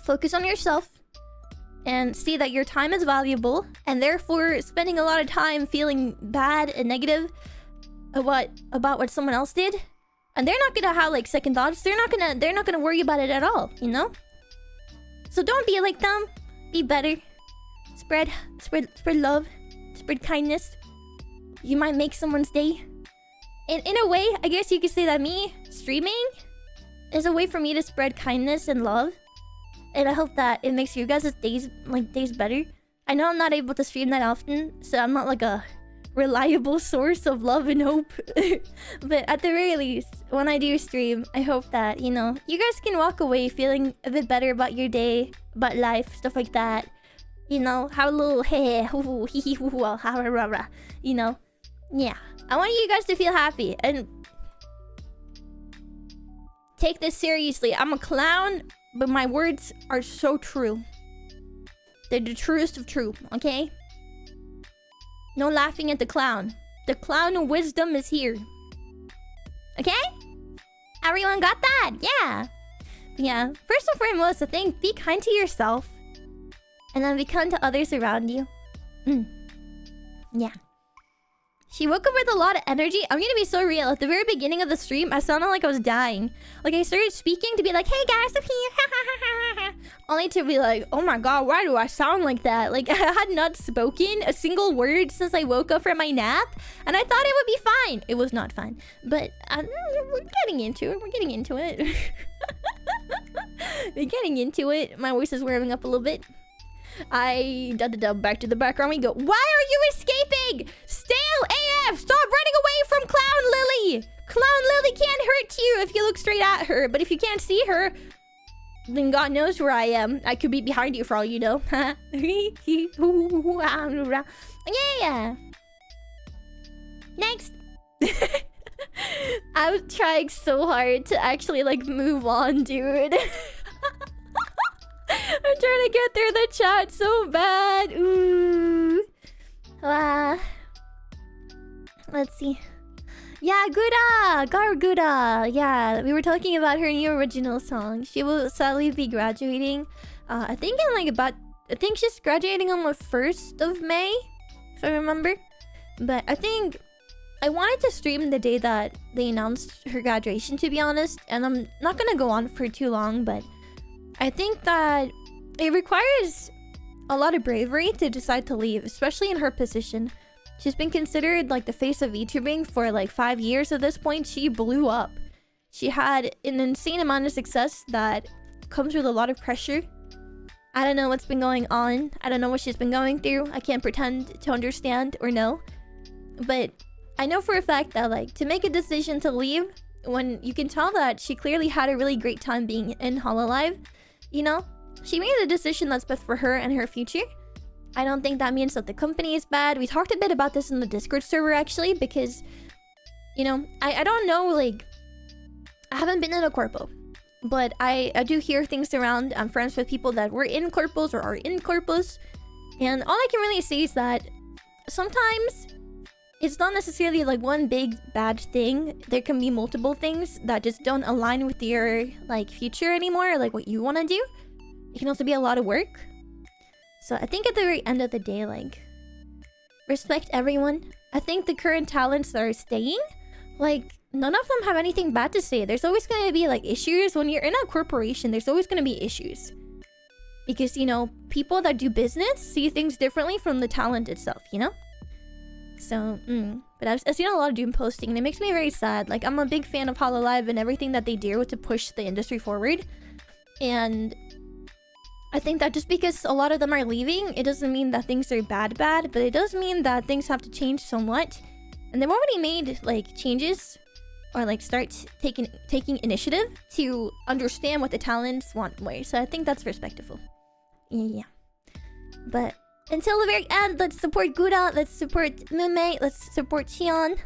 focus on yourself and see that your time is valuable, and therefore spending a lot of time feeling bad and negative about what someone else did, and they're not gonna have like second thoughts. They're not gonna worry about it at all, you know? So don't be like them. Be better. Spread love, spread kindness. You might make someone's day. And in a way, I guess you could say that me streaming is a way for me to spread kindness and love. And I hope that it makes you guys' days better. I know I'm not able to stream that often, so I'm not like a reliable source of love and hope. But at the very least, when I do stream, I hope that, you know, you guys can walk away feeling a bit better about your day, about life, stuff like that. You know, have a little hey, hoo, hee hee, hoo, ha, rah, rah. You know, yeah. I want you guys to feel happy and take this seriously. I'm a clown, but my words are so true. They're the truest of true, okay? No laughing at the clown. The clown of wisdom is here. Okay? Everyone got that? Yeah. Yeah. First and foremost, I think be kind to yourself. And then be kind to others around you. Yeah. She woke up with a lot of energy. I'm gonna be so real. At the very beginning of the stream, I sounded like I was dying. Like, I started speaking to be like, hey guys, I'm here. Only to be like, oh my god, why do I sound like that? Like, I had not spoken a single word since I woke up from my nap. And I thought it would be fine. It was not fine. But we're getting into it. We're getting into it. We're getting into it. My voice is warming up a little bit. Back to the background we go. Why are you escaping? Stale AF! Stop running away from Clown Lillie! Clown Lillie can't hurt you if you look straight at her. But if you can't see her, then God knows where I am. I could be behind you for all you know. Yeah. Next. I was trying so hard to actually like move on, dude. I'm trying to get through the chat so bad. Ooh. Let's see. Yeah, Guda! Garguda! Yeah, we were talking about her new original song. She will sadly be graduating. I think she's graduating on the 1st of May, if I remember. But I think I wanted to stream the day that they announced her graduation, to be honest. And I'm not gonna go on for too long, but I think that it requires a lot of bravery to decide to leave, especially in her position. She's been considered like the face of VTubing for like 5 years at this point. She blew up. She had an insane amount of success that comes with a lot of pressure. I don't know what's been going on. I don't know what she's been going through. I can't pretend to understand or know. But I know for a fact that like to make a decision to leave when you can tell that she clearly had a really great time being in HoloLive, you know, she made a decision that's best for her and her future. I don't think that means that the company is bad. We talked a bit about this in the Discord server actually, because, you know, I don't know, like, I haven't been in a corpo, but I do hear things around. I'm friends with people that were in corpos or are in corpos, and all I can really say is that sometimes it's not necessarily like one big bad thing. There can be multiple things that just don't align with your like future anymore, or like what you want to do. It can also be a lot of work. So I think at the very end of the day, like, respect everyone. I think the current talents that are staying, like, none of them have anything bad to say. There's always going to be like issues when you're in a corporation. There's always going to be issues because, you know, people that do business see things differently from the talent itself, you know. So but I've seen a lot of doom posting, and it makes me very sad. Like, I'm a big fan of HoloLive and everything that they do to push the industry forward, and I think that just because a lot of them are leaving, it doesn't mean that things are bad, but it does mean that things have to change somewhat. And they've already made like changes, or like start taking initiative to understand what the talents want more. So I think that's respectful. Yeah. But until the very end, let's support Gura, let's support Mume, let's support Xion.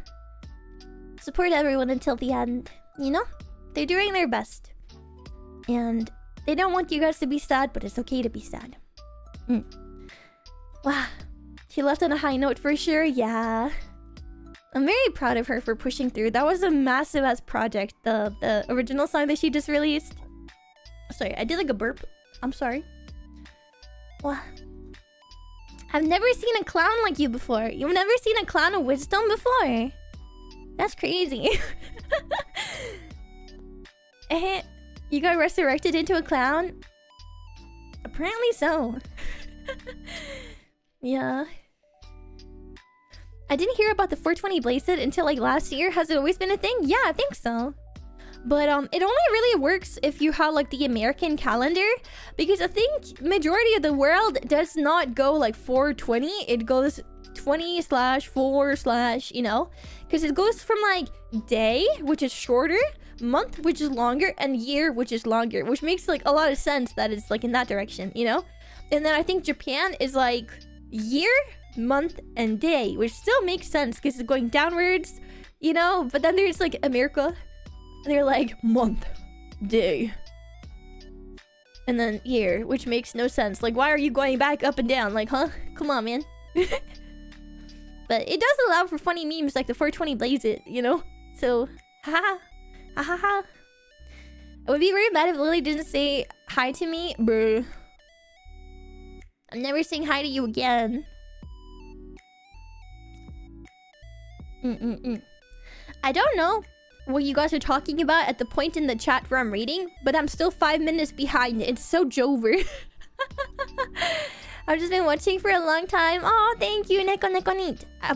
Support everyone until the end. You know? They're doing their best. And they don't want you guys to be sad, but it's okay to be sad. Wow. She left on a high note for sure, yeah. I'm very proud of her for pushing through. That was a massive-ass project, the original song that she just released. Sorry, I did like a burp. I'm sorry. Wow. I've never seen a clown like you before. You've never seen a clown of wisdom before. That's crazy. You got resurrected into a clown? Apparently so. Yeah. I didn't hear about the 420 Blazed until like last year. Has it always been a thing? Yeah, I think so. But it only really works if you have like the American calendar, because I think majority of the world does not go like 420. It goes 20/4/ you know, because it goes from like day, which is shorter, month, which is longer, and year, which is longer, which makes like a lot of sense that it's like in that direction, you know. And then I think Japan is like year, month, and day, which still makes sense because it's going downwards, you know. But then there's like America, they're like month, day, and then year, which makes no sense. Like, why are you going back up and down? Like, huh? Come on, man. But it does allow for funny memes like the 420 Blaze It, you know. So haha, haha. I would be very mad if Lillie didn't say hi to me, bruh. I'm never saying hi to you again. I don't know what you guys are talking about at the point in the chat where I'm reading, but I'm still 5 minutes behind. It's so jover. I've just been watching for a long time. Oh, thank you, Neko Neko Neat. I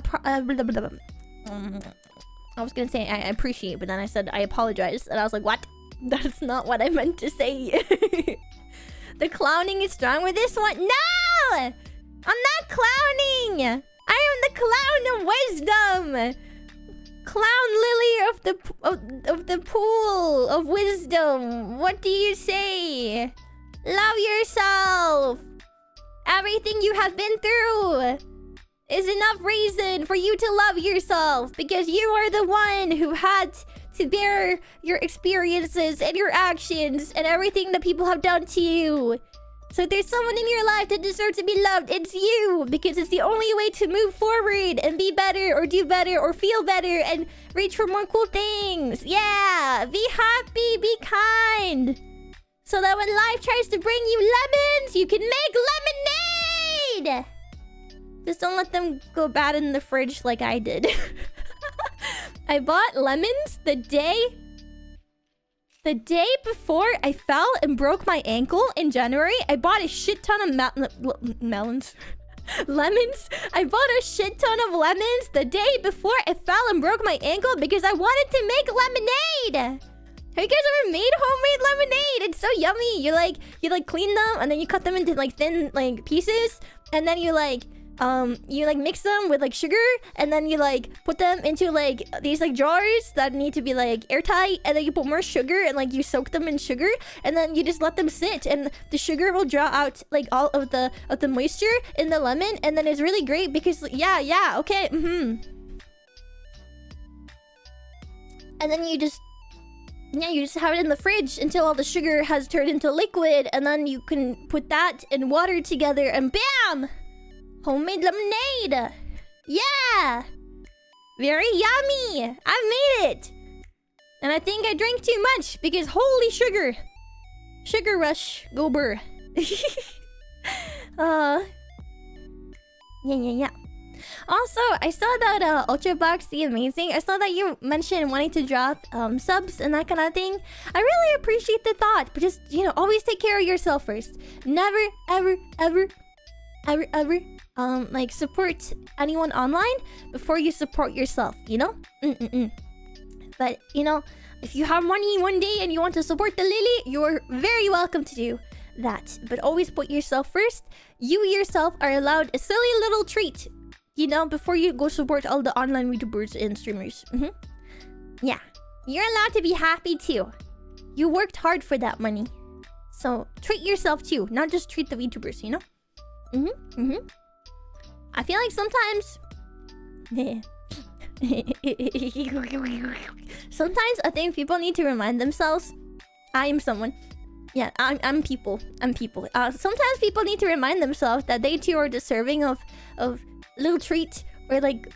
was gonna say I appreciate, but then I said I apologize, and I was like, what? That's not what I meant to say. The clowning is strong with this one. No! I'm not clowning! I am the clown of wisdom! Clown Lillie of the pool of wisdom. What do you say? Love yourself! Everything you have been through is enough reason for you to love yourself, because you are the one who had to bear your experiences and your actions and everything that people have done to you. So if there's someone in your life that deserves to be loved, it's you, because it's the only way to move forward and be better or do better or feel better and reach for more cool things. Yeah, be happy, be kind, so that when life tries to bring you lemons, you can make lemonade. Just don't let them go bad in the fridge like I did. I bought lemons the day The day before I fell and broke my ankle in January, I bought a shit ton of melons. Lemons. I bought a shit ton of lemons the day before I fell and broke my ankle because I wanted to make lemonade. Have you guys ever made homemade lemonade? It's so yummy. You clean them and then you cut them into like thin like pieces, and then you mix them with like sugar, and then you like put them into like these like jars that need to be like airtight, and then you put more sugar and like you soak them in sugar, and then you just let them sit, and the sugar will draw out like all of the moisture in the lemon, and then it's really great because okay. And then you just have it in the fridge until all the sugar has turned into liquid, and then you can put that and water together, and bam! Homemade lemonade! Yeah! Very yummy! I made it! And I think I drank too much because holy sugar! Sugar rush, go burr. Yeah. Also, I saw that Ultrabox the Amazing. I saw that you mentioned wanting to drop subs and that kind of thing. I really appreciate the thought, but just, always take care of yourself first. Never, ever like support anyone online before you support yourself, But if you have money one day and you want to support the Lillie, you're very welcome to do that. But always put yourself first. You yourself are allowed a silly little treat, before you go support all the online YouTubers and streamers. Yeah, you're allowed to be happy too. You worked hard for that money, so treat yourself too, not just treat the YouTubers, I feel like sometimes I think people need to remind themselves I am someone. Yeah, I'm people. Sometimes people need to remind themselves that they too are deserving of little treat or like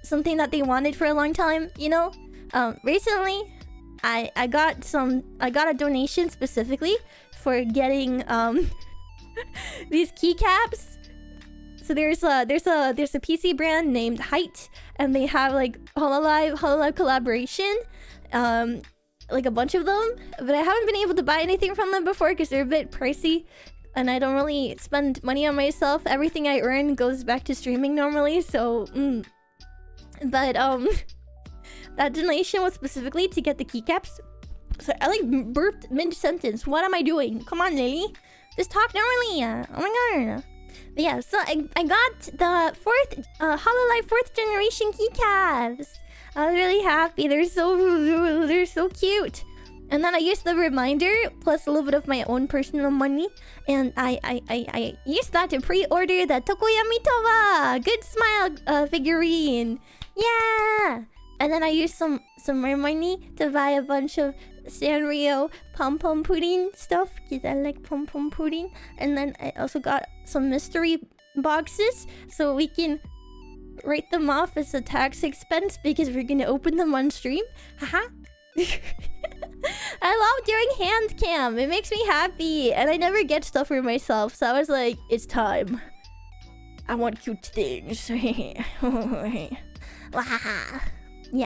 something that they wanted for a long time, Recently I got a donation specifically for getting these keycaps. So there's a PC brand named Height, and they have like Hololive collaboration, like a bunch of them, but I haven't been able to buy anything from them before because they're a bit pricey, and I don't really spend money on myself. Everything I earn goes back to streaming normally, so but that donation was specifically to get the keycaps. So I like burped mid-sentence. What am I doing? Come on, Lillie. Just talk normally. Oh my god. But yeah, so I got the Hololive 4th generation keycaps. I was really happy. They're so cute. And then I used the reminder plus a little bit of my own personal money, and I used that to pre-order the Tokoyami Toba Good Smile figurine. Yeah. And then I used some more money to buy a bunch of Sanrio pom pom pudding stuff because I like pom pom pudding. And then I also got some mystery boxes so we can write them off as a tax expense because we're gonna open them on stream. Haha. I love doing hand cam. It makes me happy, and I never get stuff for myself, so I was like, it's time. I want cute things. Yeah,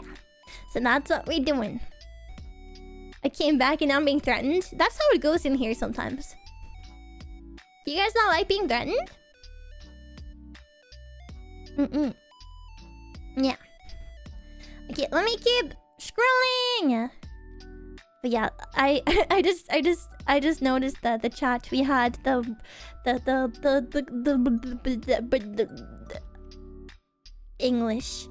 so that's what we're doing. I came back and now I'm being threatened. That's how it goes in here sometimes. Do you guys not like being threatened? Yeah. Okay, let me keep scrolling. But yeah, I just noticed that the chat we had the English.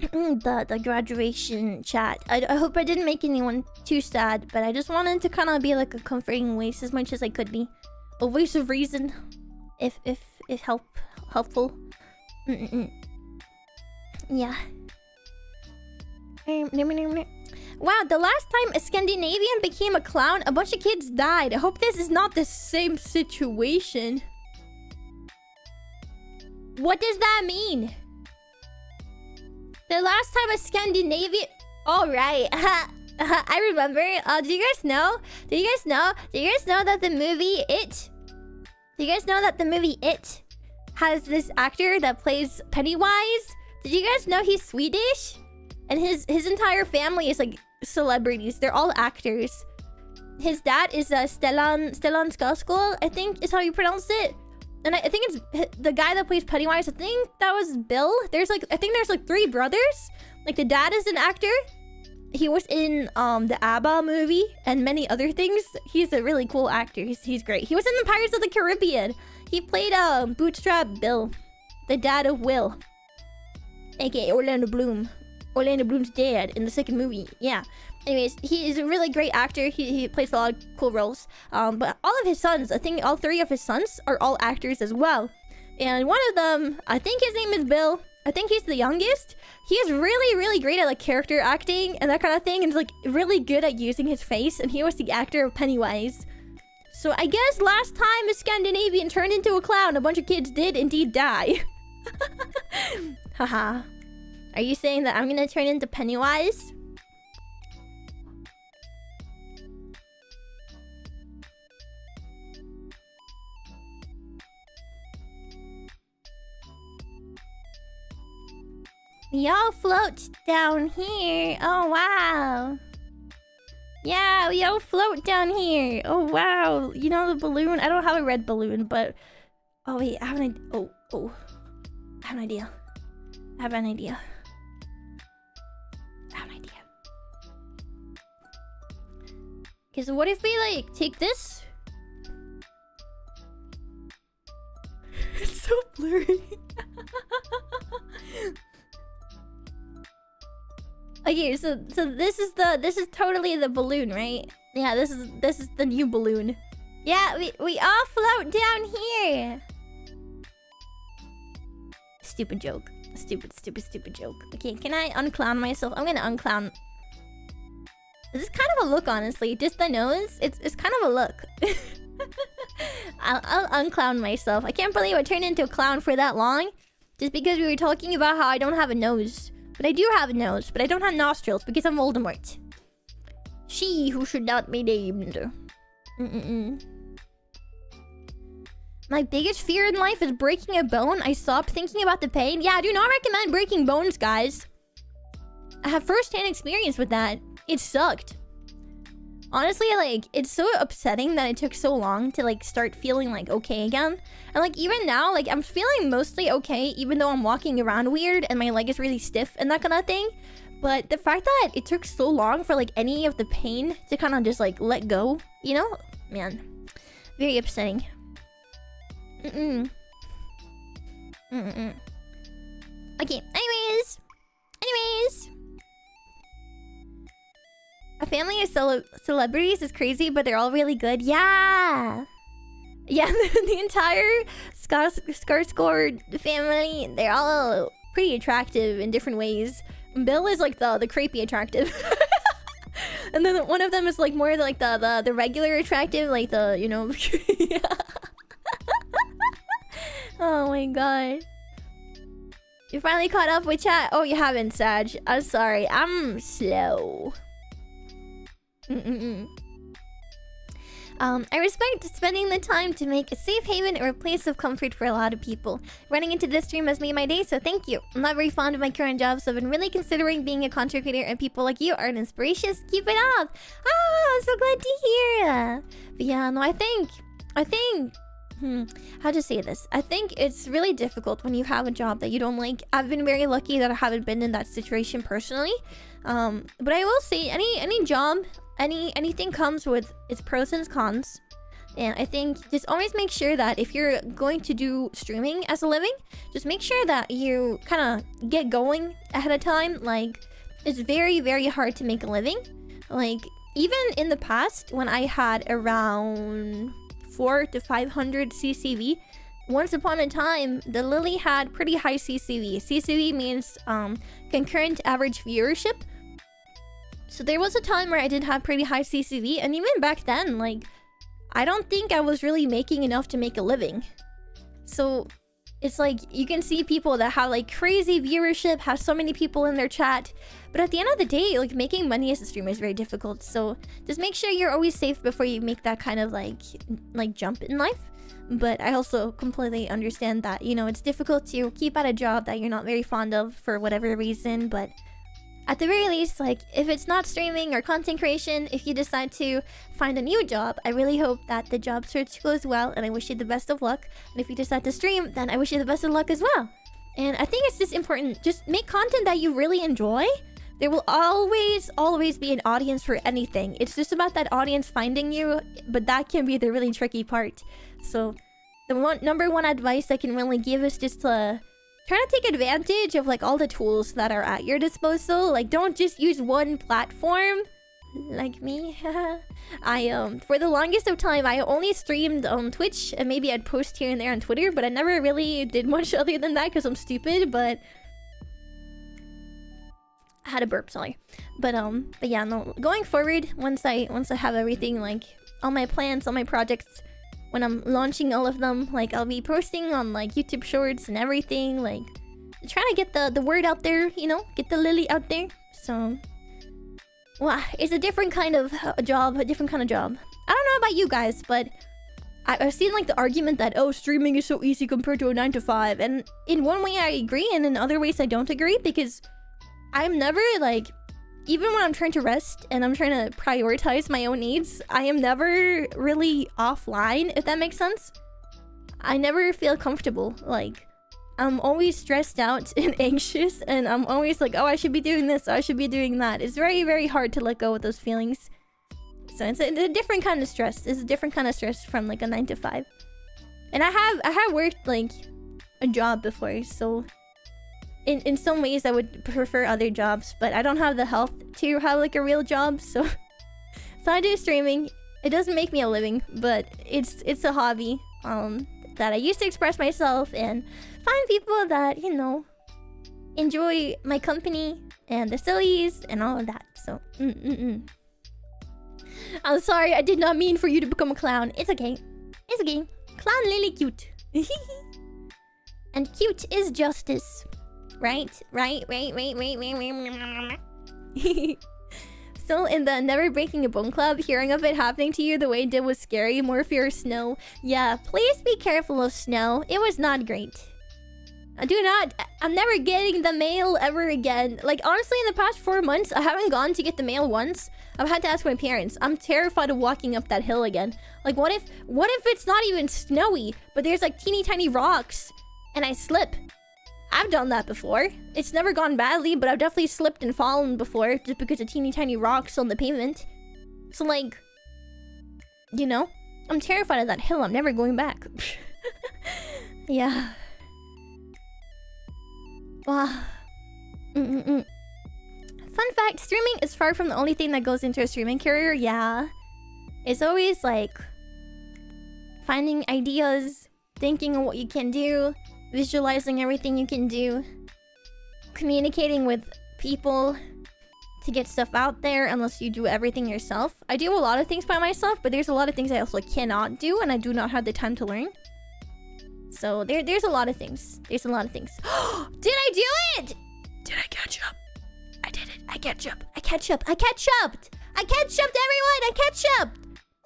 The graduation chat. I hope I didn't make anyone too sad, but I just wanted to kind of be like a comforting voice as much as I could be. A voice of reason, if helpful. Yeah. Wow, the last time a Scandinavian became a clown, a bunch of kids died. I hope this is not the same situation. What does that mean? The last time a Scandinavian... Alright. I remember. Do you guys know? Do you guys know that the movie It... Do you guys know that the movie It has this actor that plays Pennywise? Did you guys know he's Swedish? And his entire family is like celebrities. They're all actors. His dad is Stellan Skarsgård, I think is how you pronounce it. And I think it's the guy that plays Pennywise. I think that was Bill. I think there's like 3 brothers. Like the dad is an actor. He was in the ABBA movie and many other things. He's a really cool actor. He's great. He was in the Pirates of the Caribbean. He played Bootstrap Bill, the dad of Will, aka Orlando Bloom. Orlando Bloom's dad in the second movie. Yeah. Anyways, he is a really great actor. He plays a lot of cool roles. But all of his sons, I think all 3 of his sons are all actors as well. And one of them, I think his name is Bill. I think he's the youngest. He is really, really great at like character acting and that kind of thing. And is like really good at using his face. And he was the actor of Pennywise. So I guess last time a Scandinavian turned into a clown, a bunch of kids did indeed die. Haha. Are you saying that I'm gonna turn into Pennywise? We all float down here. Oh, wow. Yeah, we all float down here. Oh, wow. You know the balloon? I don't have a red balloon, but... Oh, wait. I have an idea. Oh. I have an idea. I have an idea. Okay, so what if we, like, take this? It's so blurry. Okay, so this is totally the balloon, right? Yeah, this is the new balloon. Yeah, we all float down here. Stupid joke. Stupid joke. Okay, can I unclown myself? I'm gonna unclown. This is kind of a look, honestly. Just the nose. It's kind of a look. I'll unclown myself. I can't believe I turned into a clown for that long. Just because we were talking about how I don't have a nose. But I do have a nose, but I don't have nostrils because I'm Voldemort. She who should not be named. My biggest fear in life is breaking a bone. I stopped thinking about the pain. Yeah, I do not recommend breaking bones, guys. I have first-hand experience with that. It sucked. Honestly, like, it's so upsetting that it took so long to, like, start feeling, like, okay again. And, like, even now, like, I'm feeling mostly okay, even though I'm walking around weird and my leg is really stiff and that kind of thing. But the fact that it took so long for, like, any of the pain to kind of just, like, let go, you know? Man, very upsetting. Okay, anyways. A family of celebrities is crazy, but they're all really good. Yeah, the entire Skarsgård family, they're all pretty attractive in different ways. Bill is like the creepy attractive. And then one of them is like more like the regular attractive, like the, you know. Yeah. Oh my god. You finally caught up with chat? Oh, you haven't, Sag. I'm sorry. I'm slow. I respect spending the time to make a safe haven or a place of comfort for a lot of people. Running into this stream has made my day, so thank you. I'm not very fond of my current job, so I've been really considering being a content creator, and people like you are an inspiration. Keep it up! Oh, I'm so glad to hear. But yeah, no, I think... how to say this? I think it's really difficult when you have a job that you don't like. I've been very lucky that I haven't been in that situation personally. But I will say any job, anything comes with its pros and cons. And I think just always make sure that if you're going to do streaming as a living, just make sure that you kind of get going ahead of time. Like, it's very, very hard to make a living. Like, even in the past when I had around 400 to 500 CCV. Once upon a time, the Lillie had pretty high CCV. CCV means concurrent average viewership. So there was a time where I did have pretty high CCV, and even back then, like, I don't think I was really making enough to make a living. So it's like, you can see people that have like crazy viewership, have so many people in their chat, but at the end of the day, like, making money as a streamer is very difficult. So just make sure you're always safe before you make that kind of like jump in life. But I also completely understand that, you know, it's difficult to keep at a job that you're not very fond of for whatever reason. But at the very least, like, if it's not streaming or content creation, if you decide to find a new job, I really hope that the job search goes well, and I wish you the best of luck. And if you decide to stream, then I wish you the best of luck as well. And I think it's just important, just make content that you really enjoy. There will always be an audience for anything. It's just about that audience finding you, but that can be the really tricky part. So, the number one advice I can really give is just to try to take advantage of like all the tools that are at your disposal. Like, don't just use one platform like me. For the longest of time, I only streamed on Twitch, and maybe I'd post here and there on Twitter, but I never really did much other than that because I'm stupid. But I had a burp, sorry. But yeah, no, going forward, once I have everything, like all my plans, all my projects, when I'm launching all of them, like I'll be posting on like YouTube Shorts and everything, like trying to get the word out there, you know, get the Lillie out there. So, well, it's a different kind of job, I don't know about you guys, but I've seen like the argument that, oh, streaming is so easy compared to a 9 to 5, and in one way I agree, and in other ways I don't agree, because I'm never like, even when I'm trying to rest and I'm trying to prioritize my own needs, I am never really offline, if that makes sense. I never feel comfortable. Like, I'm always stressed out and anxious, and I'm always like, oh, I should be doing this, or I should be doing that. It's very, very hard to let go of those feelings. So it's a different kind of stress. It's a different kind of stress from like a 9 to 5. And I have worked like a job before, so in some ways I would prefer other jobs, but I don't have the health to have like a real job, so I do streaming. It doesn't make me a living, but it's a hobby that I use to express myself and find people that, you know, enjoy my company and the sillies and all of that. So I'm sorry, I did not mean for you to become a clown. It's okay. It's okay. Clown Lillie cute. And cute is justice. Right. So in the Never Breaking a Bone Club, hearing of it happening to you the way it did was scary. More fear of snow. Yeah, please be careful of snow. It was not great. I'm never getting the mail ever again. Like, honestly, in the past 4 months, I haven't gone to get the mail once. I've had to ask my parents. I'm terrified of walking up that hill again. Like, what if it's not even snowy, but there's like teeny tiny rocks and I slip? I've done that before. It's never gone badly, but I've definitely slipped and fallen before just because of teeny tiny rocks on the pavement. So like, you know, I'm terrified of that hill. I'm never going back. Yeah. Wow. Fun fact, streaming is far from the only thing that goes into a streaming career. Yeah. It's always like finding ideas, thinking of what you can do, visualizing everything you can do, communicating with people to get stuff out there unless you do everything yourself. I do a lot of things by myself, but there's a lot of things I also cannot do, and I do not have the time to learn. So there's a lot of things. There's a lot of things. Did I do it? Did I catch up? I did it. I catch up. I catch up. I catch up. I catch up, everyone. I catch up.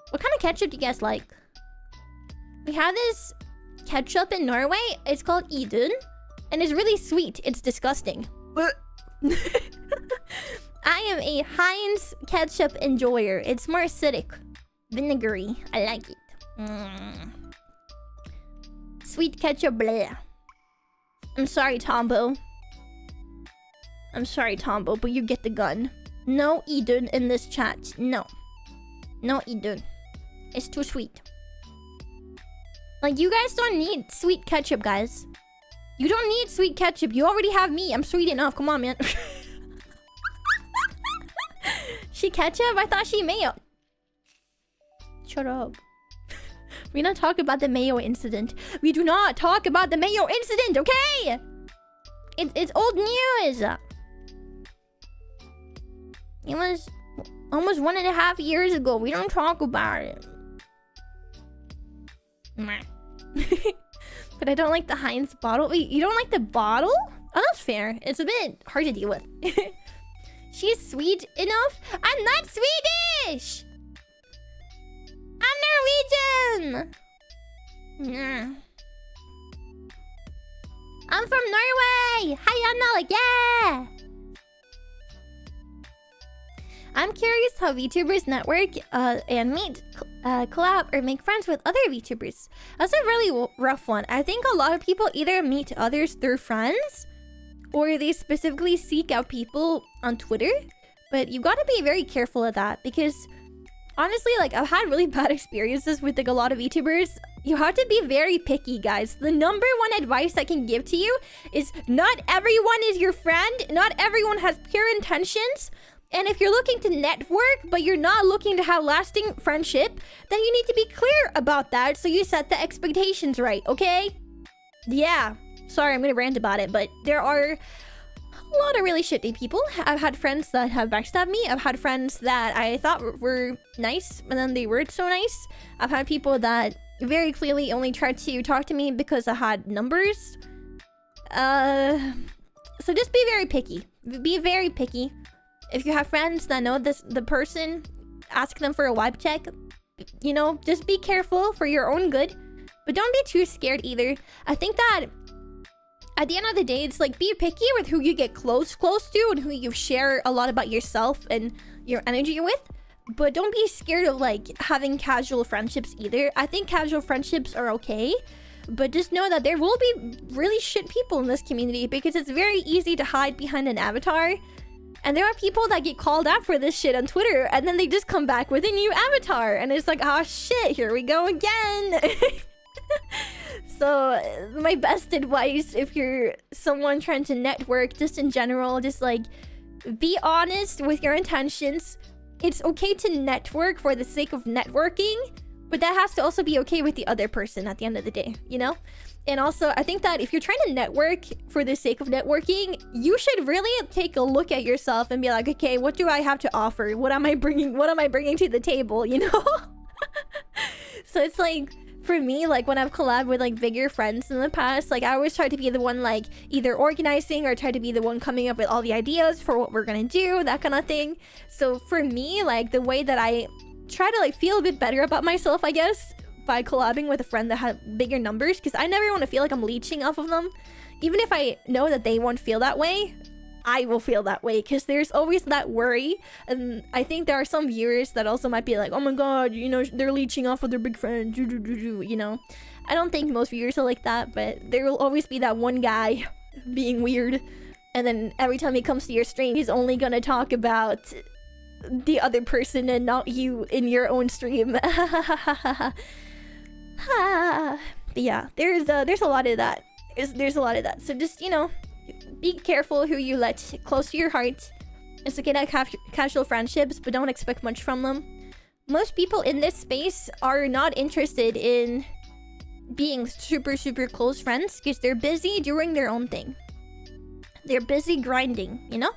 What kind of ketchup do you guys like? We have this ketchup in Norway. It's called Idun, and it's really sweet. It's disgusting. I am a Heinz ketchup enjoyer. It's more acidic, vinegary. I like it. Sweet ketchup, bleh. I'm sorry, Tombo. I'm sorry, Tombo, but you get the gun. No Idun in this chat. No. No Idun. It's too sweet. Like, you guys don't need sweet ketchup, guys. You don't need sweet ketchup. You already have me. I'm sweet enough. Come on, man. She ketchup? I thought she mayo. Shut up. We don't talk about the mayo incident. We do not talk about the mayo incident, okay? It's old news. It was almost 1.5 years ago. We don't talk about it. But I don't like the Heinz bottle. Wait, you don't like the bottle? Oh, that's fair. It's a bit hard to deal with. She's sweet enough? I'm not Swedish! I'm Norwegian! I'm from Norway! Hi, Anna! Yeah! I'm curious how VTubers network and meet, collab, or make friends with other VTubers. That's a really rough one. I think a lot of people either meet others through friends, or they specifically seek out people on Twitter. But you gotta be very careful of that, because honestly, like, I've had really bad experiences with like a lot of VTubers. You have to be very picky, guys. The number one advice I can give to you is not everyone is your friend. Not everyone has pure intentions. And if you're looking to network, but you're not looking to have lasting friendship, then you need to be clear about that so you set the expectations right, okay? Yeah. Sorry, I'm gonna rant about it, but there are a lot of really shitty people. I've had friends that have backstabbed me. I've had friends that I thought were nice, and then they weren't so nice. I've had people that very clearly only tried to talk to me because I had numbers. So just be very picky. Be very picky. If you have friends that know the person, ask them for a vibe check. You know, just be careful for your own good. But don't be too scared either. I think that at the end of the day, it's like, be picky with who you get close to and who you share a lot about yourself and your energy with. But don't be scared of like having casual friendships either. I think casual friendships are okay, but just know that there will be really shit people in this community, because it's very easy to hide behind an avatar. And there are people that get called out for this shit on Twitter, and then they just come back with a new avatar, and it's like, oh shit, here we go again. So my best advice, if you're someone trying to network, just in general, just like, be honest with your intentions. It's okay to network for the sake of networking, but that has to also be okay with the other person at the end of the day, you know? And also, I think that if you're trying to network for the sake of networking, you should really take a look at yourself and be like, okay, what do I have to offer? What am I bringing to the table, you know? So it's like, for me, like when I've collabed with like bigger friends in the past, like I always try to be the one like either organizing or try to be the one coming up with all the ideas for what we're gonna do, that kind of thing. So for me, like the way that I try to like feel a bit better about myself, I guess, by collabing with a friend that had bigger numbers, because I never want to feel like I'm leeching off of them. Even if I know that they won't feel that way, I will feel that way, because there's always that worry. And I think there are some viewers that also might be like, oh my god, you know, they're leeching off of their big friends, you know. I don't think most viewers are like that, but there will always be that one guy being weird, and then every time he comes to your stream, he's only gonna talk about the other person and not you in your own stream. But yeah, there's a lot of that. There's a lot of that. So just, you know, be careful who you let close to your heart. It's okay to have casual friendships, but don't expect much from them. Most people in this space are not interested in being super close friends, because they're busy doing their own thing. They're busy grinding, you know?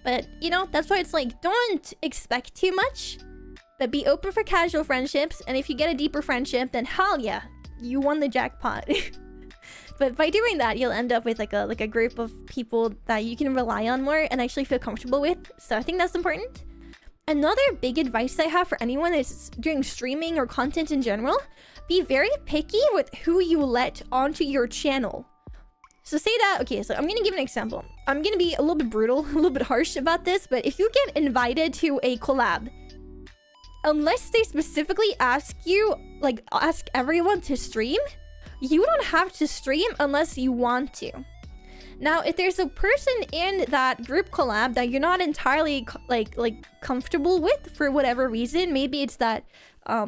But, you know, that's why it's like, don't expect too much, but be open for casual friendships. And if you get a deeper friendship, then hell yeah, you won the jackpot. But by doing that, you'll end up with like a group of people that you can rely on more and actually feel comfortable with. So I think that's important. Another big advice I have for anyone that's doing streaming or content in general, be very picky with who you let onto your channel. So say that, okay, so I'm gonna give an example. I'm gonna be a little bit brutal, a little bit harsh about this, but if you get invited to a collab, unless they specifically ask you, like ask everyone to stream, you don't have to stream unless you want to. Now, if there's a person in that group collab that you're not entirely like comfortable with for whatever reason, maybe it's that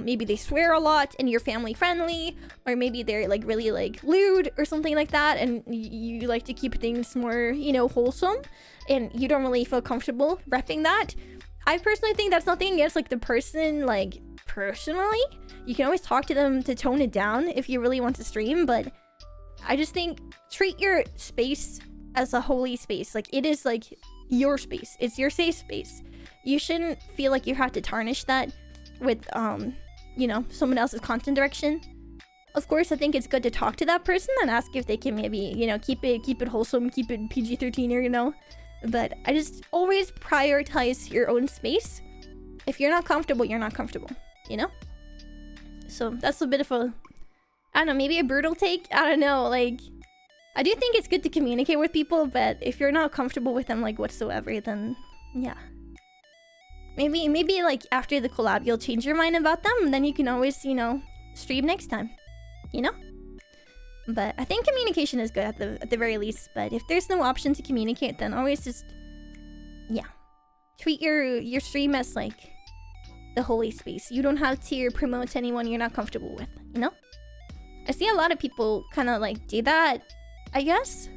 maybe they swear a lot and you're family friendly, or maybe they're like really like lewd or something like that, and you like to keep things more, you know, wholesome, and you don't really feel comfortable repping that. I personally think that's nothing against like the person, like personally. You can always talk to them to tone it down if you really want to stream, but I just think treat your space as a holy space. Like, it is like your space. It's your safe space. You shouldn't feel like you have to tarnish that with, you know, someone else's content direction. Of course, I think it's good to talk to that person and ask if they can maybe, you know, keep it wholesome, keep it PG-13, or, you know. But I just always prioritize your own space. If you're not comfortable, you're not comfortable, you know? So that's a bit of a, I don't know, maybe a brutal take. I don't know, like, I do think it's good to communicate with people, but if you're not comfortable with them like whatsoever, then yeah. Maybe like after the collab, you'll change your mind about them, and then you can always, you know, stream next time. You know? But I think communication is good at the very least. But if there's no option to communicate, then always just, yeah, treat your stream as like the holy space. You don't have to promote anyone you're not comfortable with, you know? I see a lot of people kind of like do that, I guess.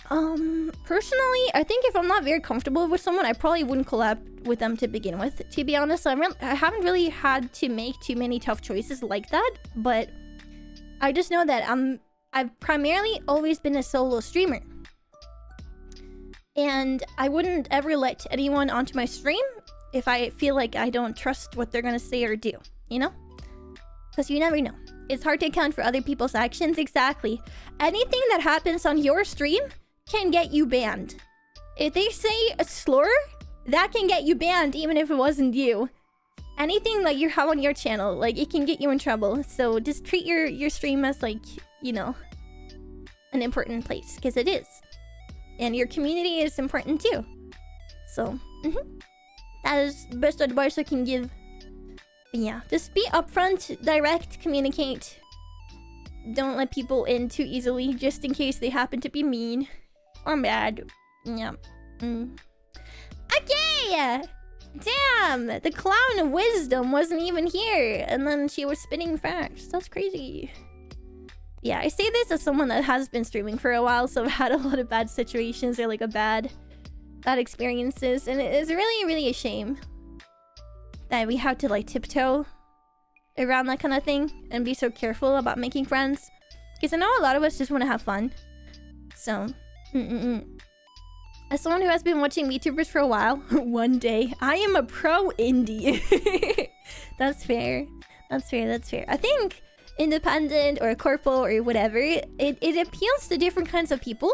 Personally, I think if I'm not very comfortable with someone, I probably wouldn't collab with them to begin with. To be honest, I haven't really had to make too many tough choices like that, but I just know that I've primarily always been a solo streamer. And I wouldn't ever let anyone onto my stream if I feel like I don't trust what they're gonna say or do, you know? Because you never know. It's hard to account for other people's actions. Exactly. Anything that happens on your stream can get you banned. If they say a slur, that can get you banned even if it wasn't you. Anything that you have on your channel, like, it can get you in trouble. So just treat your stream as, like, you know, an important place, because it is. And your community is important too. So, that is the best advice I can give. But yeah, just be upfront, direct, communicate. Don't let people in too easily, just in case they happen to be mean or mad. Yeah. Okay! Damn! The clown of wisdom wasn't even here, and then she was spitting facts. That's crazy. Yeah, I say this as someone that has been streaming for a while, so I've had a lot of bad situations or like bad experiences, and it is really, really a shame that we have to like tiptoe around that kind of thing and be so careful about making friends. Because I know a lot of us just want to have fun. So, as someone who has been watching VTubers for a while, one day, I am a pro indie. That's fair. That's fair, that's fair. I think independent or corpo or whatever, it appeals to different kinds of people.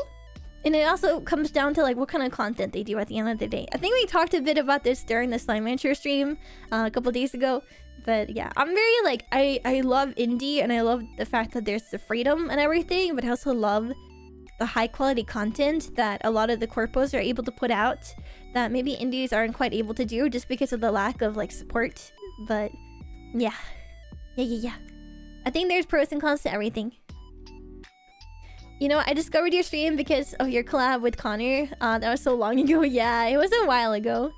And it also comes down to like what kind of content they do at the end of the day. I think we talked a bit about this during the Slime Rancher stream a couple days ago. But yeah, I'm very like, I love indie and I love the fact that there's the freedom and everything. But I also love the high quality content that a lot of the corpos are able to put out that maybe indies aren't quite able to do just because of the lack of like support. But yeah. Yeah. I think there's pros and cons to everything. You know, I discovered your stream because of your collab with Connor. That was so long ago. Yeah, it was a while ago.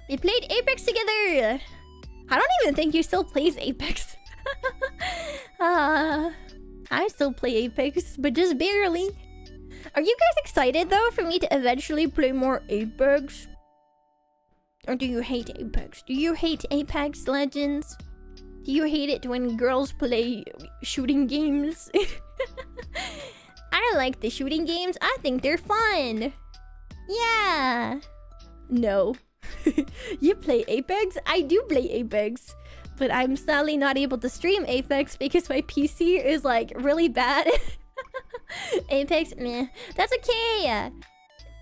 We played Apex together. I don't even think you still plays Apex. I still play Apex, but just barely. Are you guys excited though for me to eventually play more Apex? Or do you hate Apex? Do you hate Apex Legends? Do you hate it when girls play shooting games? I like the shooting games. I think they're fun. Yeah. No. You play Apex? I do play Apex. But I'm sadly not able to stream Apex because my PC is like really bad. Apex, meh. That's okay.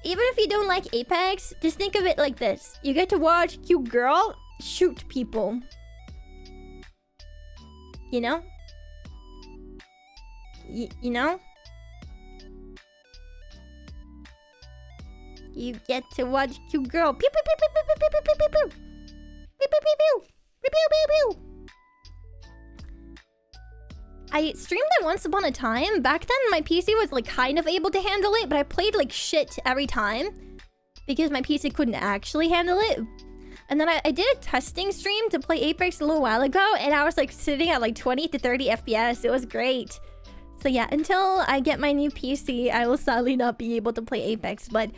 Even if you don't like Apex, just think of it like this. You get to watch cute girl shoot people. You know? You know? You get to watch cute girl. Pew pew pew pew pew pew pew pew pew pew. Pew pew pew pew. Pew pew pew pew. I streamed it once upon a time. Back then my PC was like kind of able to handle it, but I played like shit every time because my PC couldn't actually handle it. And then I did a testing stream to play Apex a little while ago, and I was like sitting at like 20 to 30 FPS. It was great. So yeah, until I get my new PC, I will sadly not be able to play Apex. But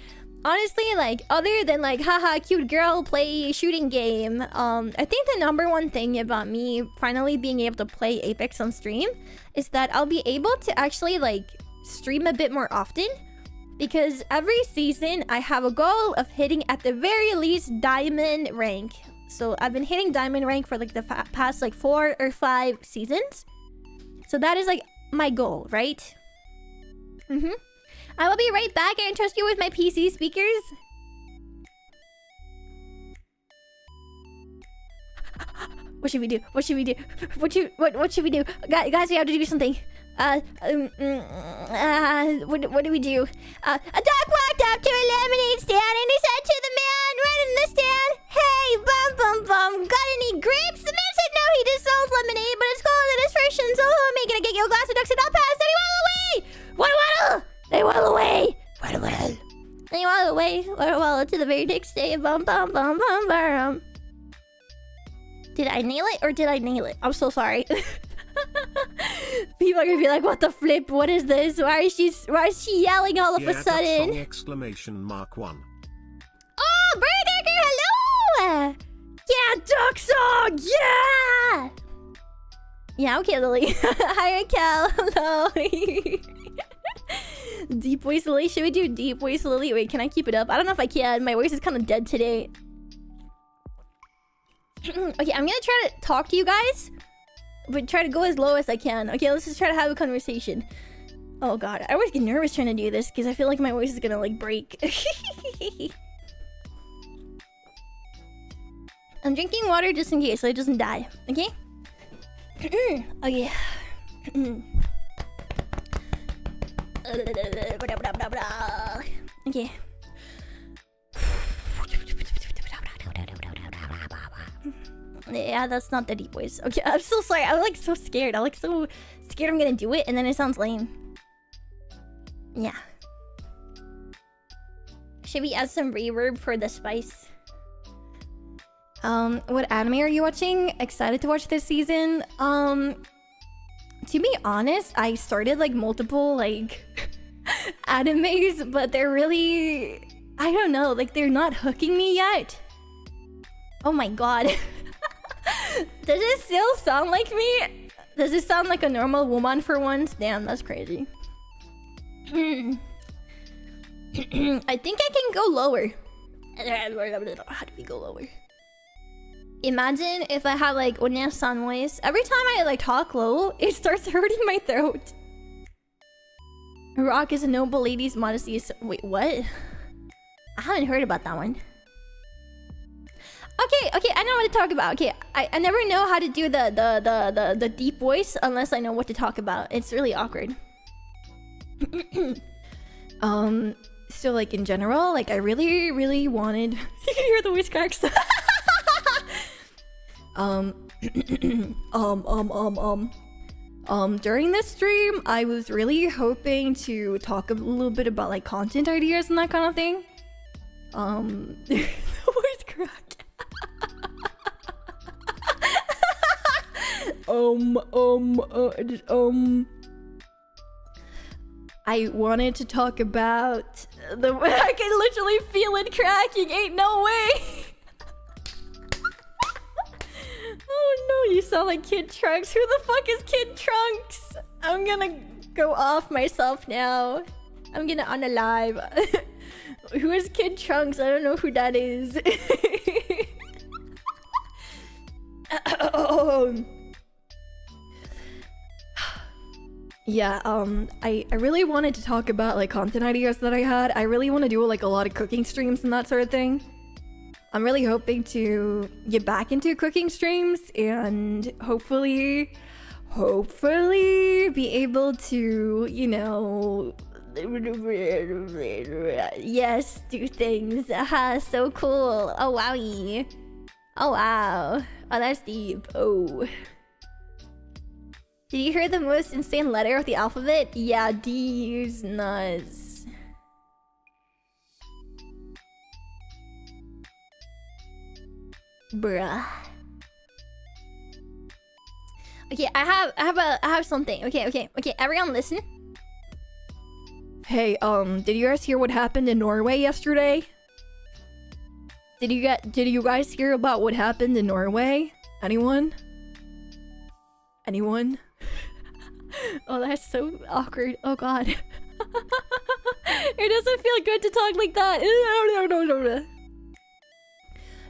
honestly, like, other than like, haha, cute girl, play shooting game, I think the #1 thing about me finally being able to play Apex on stream is that I'll be able to actually like stream a bit more often. Because every season, I have a goal of hitting at the very least diamond rank. So I've been hitting diamond rank for like the past like 4 or 5 seasons. So that is like my goal, right? I will be right back. I trust you with my PC speakers. What should we do? What should we do? What should we do? Guys, we have to do something. What do we do? A dog walked up to a lemonade stand and he said to the man running farewell to the very next day. Bum bum bum bum bum. Did I nail it or did I nail it? I'm so sorry. People are gonna be like, "What the flip? What is this? Why is she yelling all of a sudden?" Exclamation mark 1. Oh, Burger, hello! Yeah, Duck Song, yeah! Yeah, okay, Lily. Hi, Raquel. Hello. Deep voice Lily. Should we do deep voice Lily? Wait, can I keep it up? I don't know if I can. My voice is kind of dead today. Okay, I'm gonna try to talk to you guys, but try to go as low as I can. Okay, let's just try to have a conversation. Oh god, I always get nervous trying to do this because I feel like my voice is gonna like break. I'm drinking water just in case so it doesn't die. Okay? Okay. Okay. Yeah, that's not the deep voice. Okay, I'm so sorry. I'm like so scared. I'm like so scared I'm gonna do it and then it sounds lame. Yeah. Should we add some reverb for the spice? What anime are you watching? Excited to watch this season? To be honest, I started like multiple like animes, but they're really, I don't know, like they're not hooking me yet. Oh my god. Does it still sound like me? Does it sound like a normal woman for once? Damn, that's crazy. I think I can go lower. How do we go lower? Imagine if I had like Onya-san voice. Every time I like talk low, it starts hurting my throat. Rock is a noble lady's modesty is... Wait, what? I haven't heard about that one. Okay, I know what to talk about. Okay, I never know how to do the deep voice unless I know what to talk about. It's really awkward. So like in general, like I really wanted... You can hear the voice cracks. During this stream, I was really hoping to talk a little bit about like content ideas and that kind of thing. The voice crack. I wanted to talk about the... I can literally feel it cracking, ain't no way! Oh no, you sound like Kid Trunks. Who the fuck is Kid Trunks? I'm gonna go off myself now. I'm gonna unalive. Who is Kid Trunks? I don't know who that is. Yeah, I really wanted to talk about like content ideas that I had. I really want to do like a lot of cooking streams and that sort of thing. I'm really hoping to get back into cooking streams and hopefully be able to, you know, yes, do things. Aha, so cool. Oh wowie. Oh wow. Oh, that's deep. Oh. Did you hear the most insane letter of the alphabet? Yeah, D is nuts. Bruh. Okay, I have something. Okay, everyone listen. Hey, did you guys hear what happened in Norway yesterday? Did you guys hear about what happened in Norway? Anyone? Oh, that's so awkward. Oh god. It doesn't feel good to talk like that.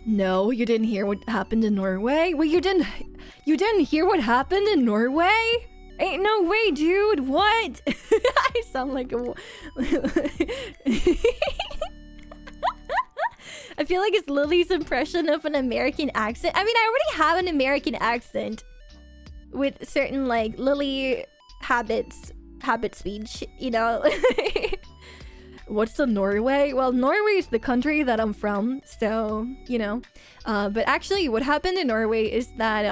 No, you didn't hear what happened in Norway? Wait, you didn't hear what happened in Norway? Ain't no way, dude. What? I sound like a... I feel like it's Lily's impression of an American accent. I mean, I already have an American accent with certain like Lily habit speech, you know. What's the Norway? Well, Norway is the country that I'm from, so, you know. But actually, what happened in Norway is that,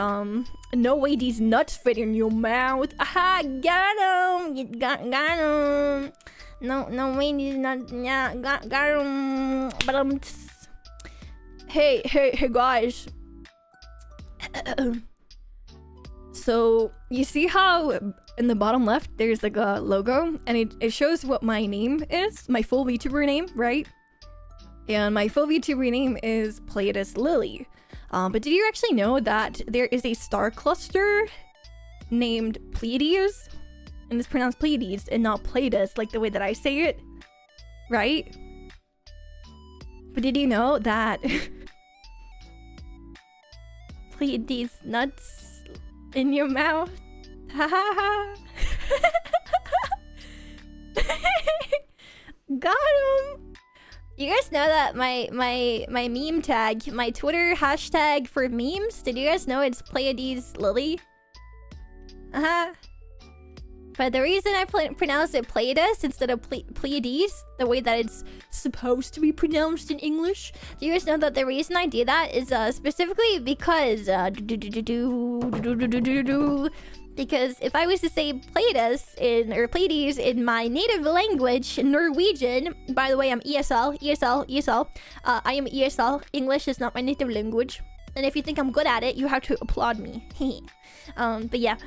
no way these nuts fit in your mouth. Aha, got him! You got him! No, wait, not. Yeah, got but Hey, guys. So you see how in the bottom left there's like a logo, and it shows what my name is, my full VTuber name, right? And my full VTuber name is Pleiad Lillie. But did you actually know that there is a star cluster named Pleiades? And it's pronounced Pleiades and not Pleiades, like the way that I say it, right? But did you know that Pleiades nuts in your mouth? Ha ha ha. Got him. You guys know that my meme tag, my Twitter hashtag for memes, did you guys know it's Pleiades Lillie? But the reason I pronounce it Pleiades instead of Pleiades, the way that it's supposed to be pronounced in English, do you guys know that the reason I do that is specifically because because if I was to say Pleiades in my native language, Norwegian, by the way, I'm ESL. I am ESL. English is not my native language. And if you think I'm good at it, you have to applaud me. But yeah,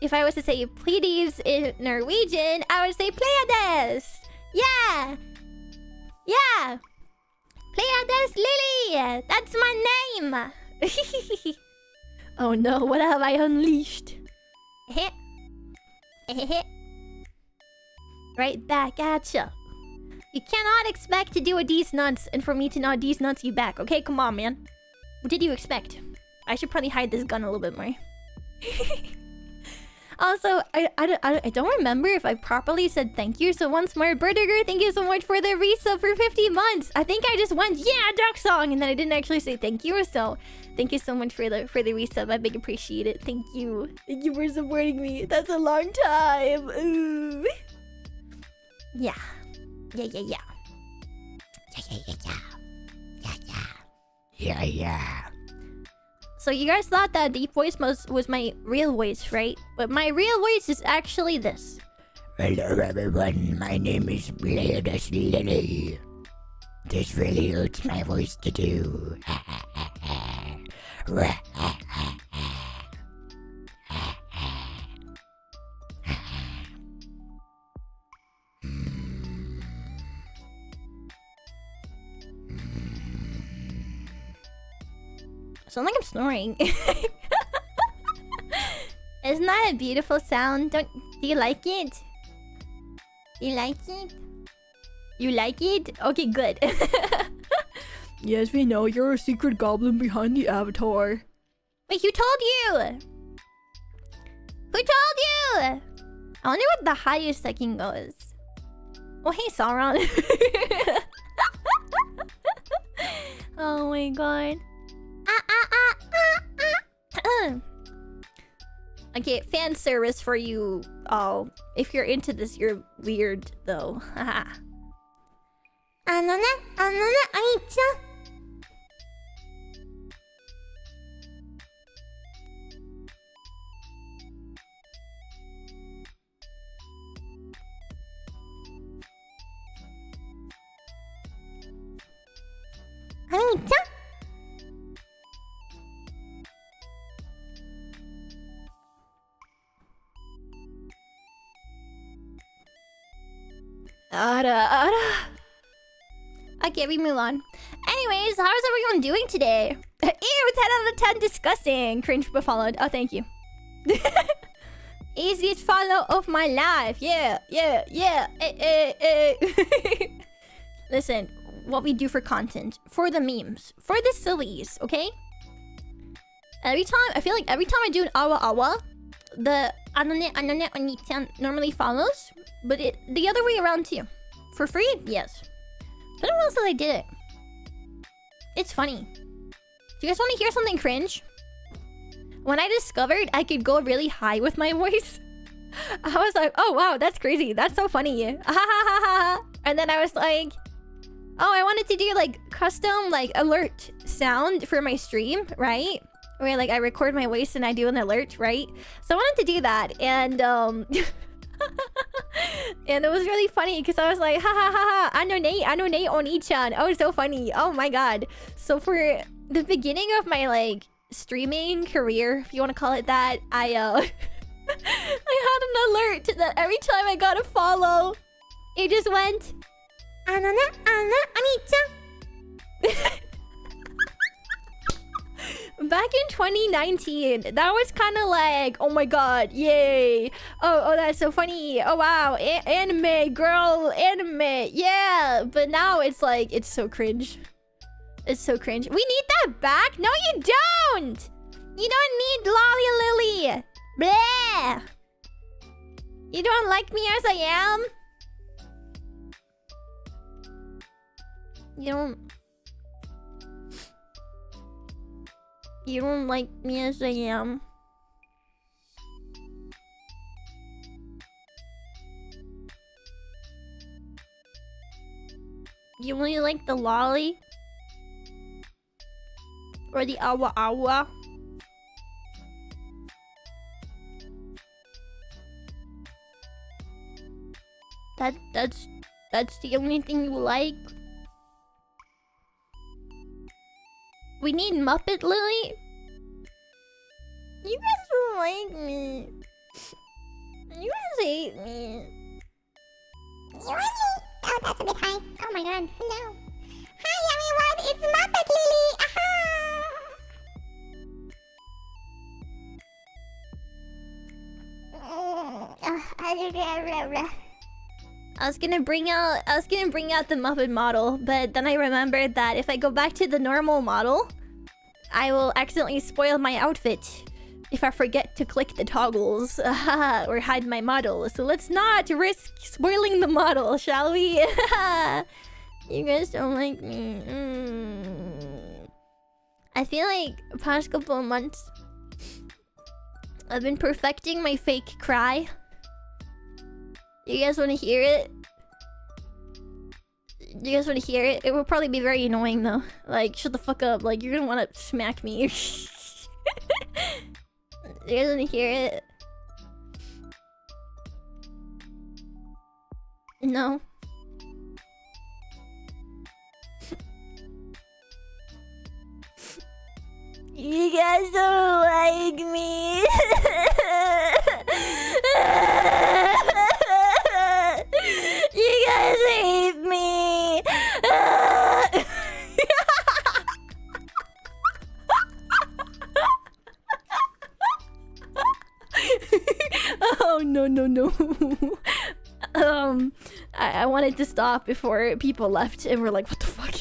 if I was to say Pleiades in Norwegian, I would say Pleiades. Yeah. Pleiades Lillie. That's my name. Oh no, what have I unleashed? Right back at ya. You cannot expect to do a D's nuts and for me to not D's nuts you back. Okay, come on, man. What did you expect? I should probably hide this gun a little bit more. Also, I don't remember if I properly said thank you. So once more, Birdiger, thank you so much for the resub for 50 months. I think I just went, yeah, Duck Song, and then I didn't actually say thank you. So thank you so much for the resub. I big appreciate it. Thank you. Thank you for supporting me. That's a long time. Ooh. Yeah. So you guys thought that deep voice was my real voice, right? But my real voice is actually this. Hello everyone, my name is Pleiad Lillie. This really hurts my voice to do. Sound like I'm snoring. Isn't that a beautiful sound? Do you like it? You like it? You like it? Okay, good. Yes, we know you're a secret goblin behind the avatar. Wait, who told you? Who told you? I wonder what the highest I can go is. Oh, hey, Sauron. Oh my god. Okay, fan service for you all. If you're into this, you're weird though. Haha. Okay, we move on. Anyways, how's everyone doing today? Ew, 10 out of 10 disgusting. Cringe but followed. Oh, thank you. Easiest follow of my life. Yeah. Listen, what we do for content, for the memes, for the sillies, okay? Every time I do an awa, the anone normally follows, but the other way around too. For free? Yes. But when else did I did it? It's funny. Do you guys want to hear something cringe? When I discovered I could go really high with my voice, I was like, oh wow, that's crazy. That's so funny. And then I was like, oh, I wanted to do like custom like alert sound for my stream, right? Where like I record my voice and I do an alert, right? So I wanted to do that, and And it was really funny because I was like, ha ha ha ha, Anone Oni-chan. Oh, so funny. Oh my god. So for the beginning of my like streaming career, if you want to call it that, I I had an alert that every time I got a follow, it just went Anone Oni-chan. Back in 2019, that was kind of like, oh my god, yay. Oh, that's so funny. Oh wow, anime, girl, anime, yeah. But now it's like, it's so cringe. It's so cringe. We need that back? No, you don't. You don't need Lillie. Bleh. You don't like me as I am? You don't like me as I am. You only like the lolly? Or the awa awa? That's the only thing you like? We need Muppet Lillie? You guys don't like me. You guys hate me. You want me? Oh, that's a bit high. Oh my god, no. Hi everyone, it's Muppet Lillie! Aha! I was gonna bring out the Muppet model, but then I remembered that if I go back to the normal model, I will accidentally spoil my outfit if I forget to click the toggles or hide my model. So let's not risk spoiling the model, shall we? You guys don't like me. I feel like the past couple of months I've been perfecting my fake cry. You guys want to hear it? You guys want to hear it? It will probably be very annoying though. Like, shut the fuck up. Like, you're gonna want to smack me. You guys want to hear it? No. You guys don't like me. You guys hate me. Oh no. I wanted to stop before people left and were like, what the fuck?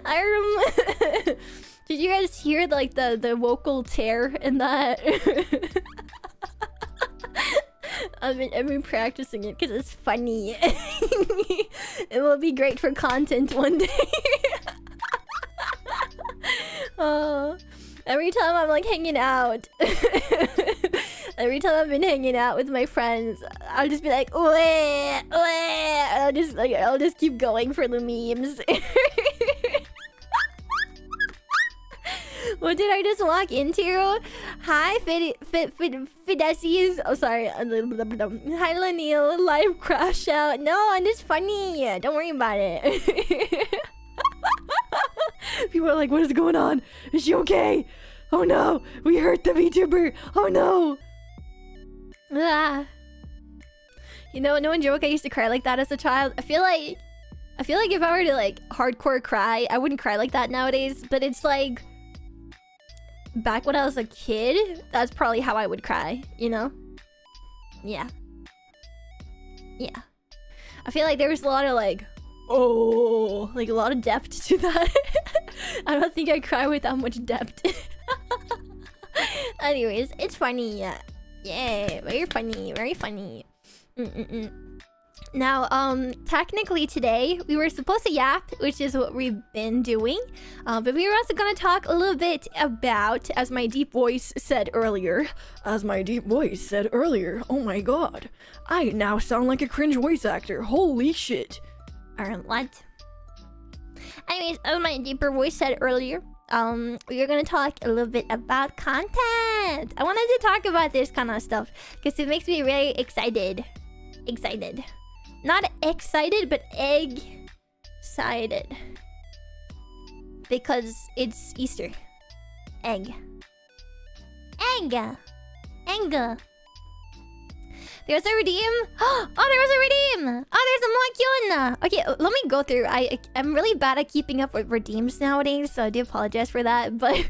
I remember. Did you guys hear like the vocal tear in that? I've been practicing it because it's funny. It will be great for content one day. Every time I'm like hanging out, every time I've been hanging out with my friends, I'll just be like, "Ueh, ueh." I'll just keep going for the memes. What did I just walk into? Hi, Fidesies. Oh, sorry. Hi, Lanil. Live crash out. No, I'm just funny. Don't worry about it. People are like, what is going on? Is she okay? Oh no, we hurt the VTuber. Oh no. Ah. You know, no one joke. I used to cry like that as a child. I feel like if I were to like hardcore cry, I wouldn't cry like that nowadays. But it's like, back when I was a kid, that's probably how I would cry, you know? Yeah. I feel like there was a lot of like, oh, like a lot of depth to that. I don't think I cry with that much depth. Anyways, it's funny, yeah. Yeah, very funny. Now, technically today, we were supposed to yap, which is what we've been doing. But we were also gonna talk a little bit about, as my deep voice said earlier. Oh my god. I now sound like a cringe voice actor. Holy shit. What? Anyways, as my deeper voice said earlier, we are gonna talk a little bit about content. I wanted to talk about this kind of stuff, because it makes me very excited. Excited. Not excited, but egg-sided. Because it's Easter. Egg. Egg! Egg! There's a redeem. Oh, there was a redeem. Oh, there's a Mokyun. Okay, let me go through. I'm really bad at keeping up with redeems nowadays, so I do apologize for that. But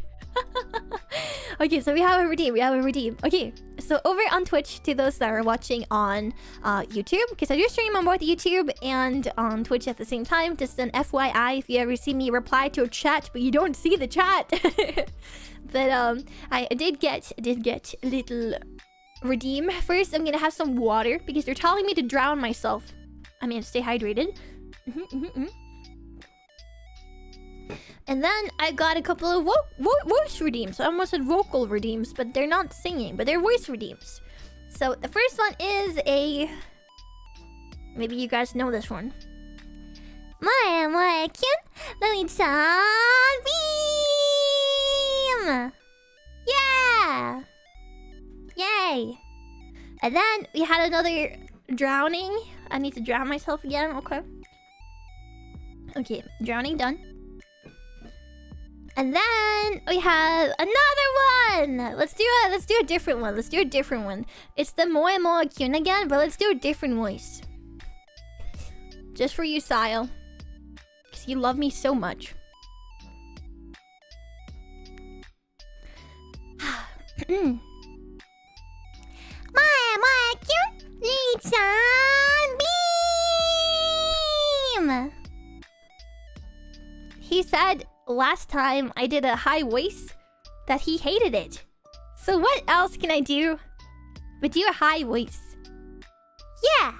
okay, so we have a redeem. Okay, so over on Twitch, to those that are watching on YouTube, because I do stream on both YouTube and on Twitch at the same time. Just an FYI, if you ever see me reply to a chat, but you don't see the chat. But I did get a little redeem. First, I'm gonna have some water because they're telling me to drown myself. I mean, stay hydrated. And then I got a couple of voice redeems. I almost said vocal redeems, but they're not singing, but they're voice redeems. So the first one is a... Maybe you guys know this one. My cute Lillie-chan beam! Yeah! Yay! And then we had another drowning. I need to drown myself again. Okay, drowning done. And then we have another one. Let's do a different one. It's the Moe Moe Kyun again, but let's do a different voice. Just for you, Sile. Because you love me so much. My cute Lillie-chan beam. He said last time I did a high voice that he hated it. So what else can I do but do a high voice? Yeah.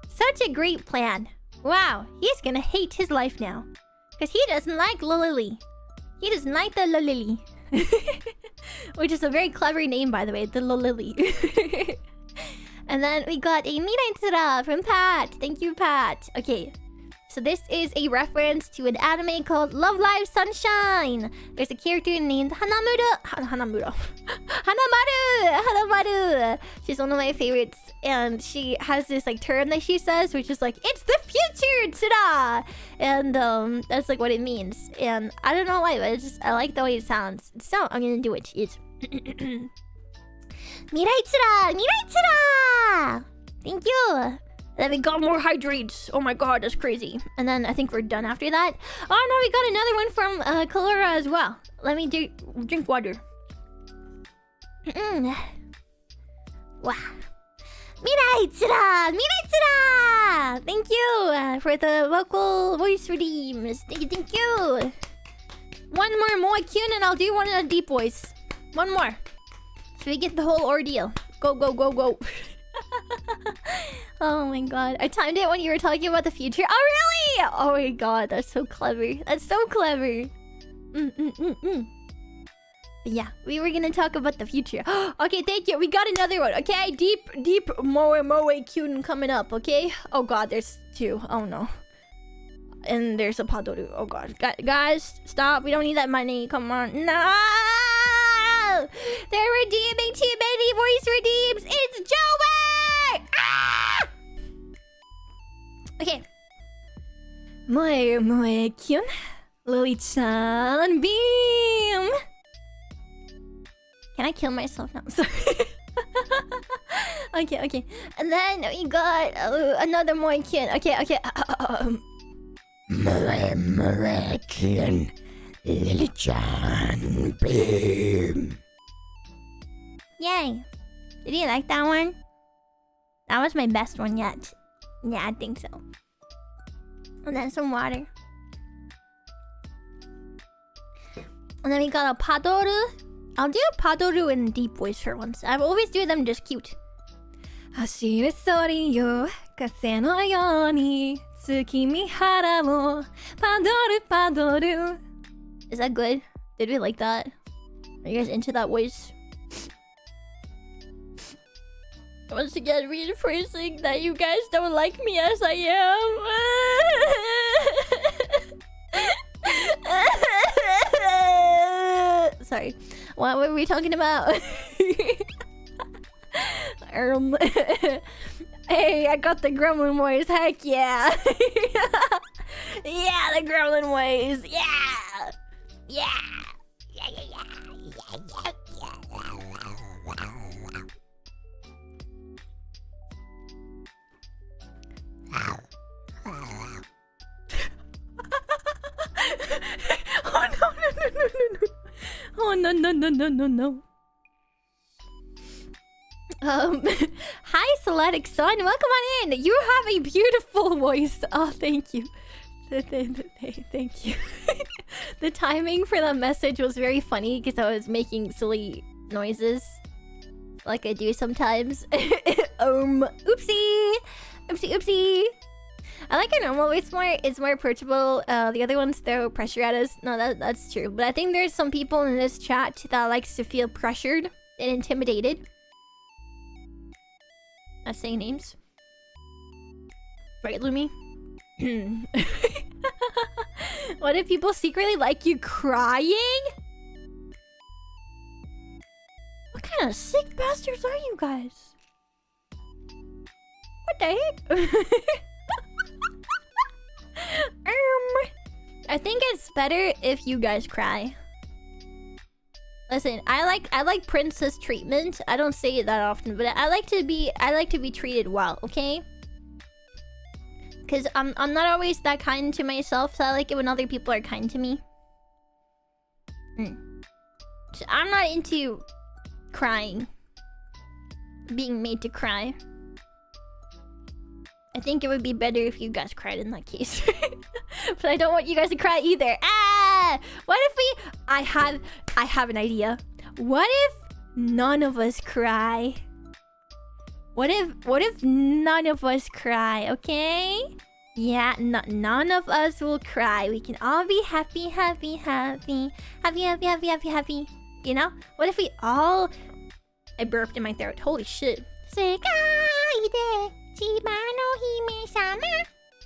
Such a great plan. Wow, he's gonna hate his life now. Because he doesn't like Lillie. He doesn't like the Lillie. Which is a very clever name, by the way, the Lillie. And then we got a Miraitsura from Pat. Thank you, Pat. Okay, so this is a reference to an anime called Love Live Sunshine. There's a character named Hanamaru. She's one of my favorites, and she has this like term that she says, which is like, "It's the future, ta-da!" And that's like what it means. And I don't know why, but I like the way it sounds. So I'm gonna do it. It's Miraitsura! Thank you! Then we got more hydrates. Oh my god, that's crazy. And then I think we're done after that. Oh no, we got another one from Kalora as well. Let me drink water. Wow. Miraitsura! Thank you for the vocal voice redeems. Thank you. One more Moe-kyun and I'll do one in a deep voice. One more. So we get the whole ordeal. Go. Oh my god. I timed it when you were talking about the future. Oh really? Oh my god, that's so clever. But yeah, we were gonna talk about the future. Okay, thank you. We got another one. Okay, deep Moe-kyun coming up, okay? Oh god, there's two. Oh no. And there's a Padoru. Oh god. Guys, stop. We don't need that money. Come on. No! They're redeeming too many voice redeems. It's Joey! Ah! Okay. Moe-kyun. Lillie-chan beam. Can I kill myself now? Sorry. Okay. And then we got another Moe-kyun. Okay. Moe-kyun. Lillie-chan beam. Yay. Did you like that one? That was my best one yet. Yeah, I think so. And then some water. And then we got a Padoru. I'll do a Padoru in deep voice for once. I always do them just cute. Hashiru sori yo, kase no yoni, tsukimihara mo, padoru. Is that good? Did we like that? Are you guys into that voice? Once again, reinforcing that you guys don't like me as I am. Sorry. What were we talking about? I Hey, I got the gremlin voice. Heck yeah. Yeah, the gremlin voice. Yeah. Yeah. Yeah, yeah, yeah. Oh no no no no no no. Oh no no no no no no. Hi Celtic Sun, welcome on in. You have a beautiful voice. Oh, thank you. Thank you. The timing for that message was very funny because I was making silly noises, like I do sometimes. Oopsie, oopsie, oopsie. I like a normal voice more. It's more approachable. The other ones throw pressure at us. No, that's true. But I think there's some people in this chat that likes to feel pressured and intimidated. Not saying names. Right, Lumi? What if people secretly like you crying? What kind of sick bastards are you guys? What the heck? I think it's better if you guys cry. Listen, I like princess treatment. I don't say it that often, but I like to be treated well, okay? Cause I'm not always that kind to myself, so I like it when other people are kind to me. So I'm not into crying. Being made to cry. I think it would be better if you guys cried in that case. But I don't want you guys to cry either. Ah! What if we... I have an idea. What if none of us cry? What if none of us cry, okay? Yeah, none of us will cry. We can all be happy, happy, happy. Happy, happy, happy, happy, happy. You know? What if we all... I burped in my throat. Holy shit.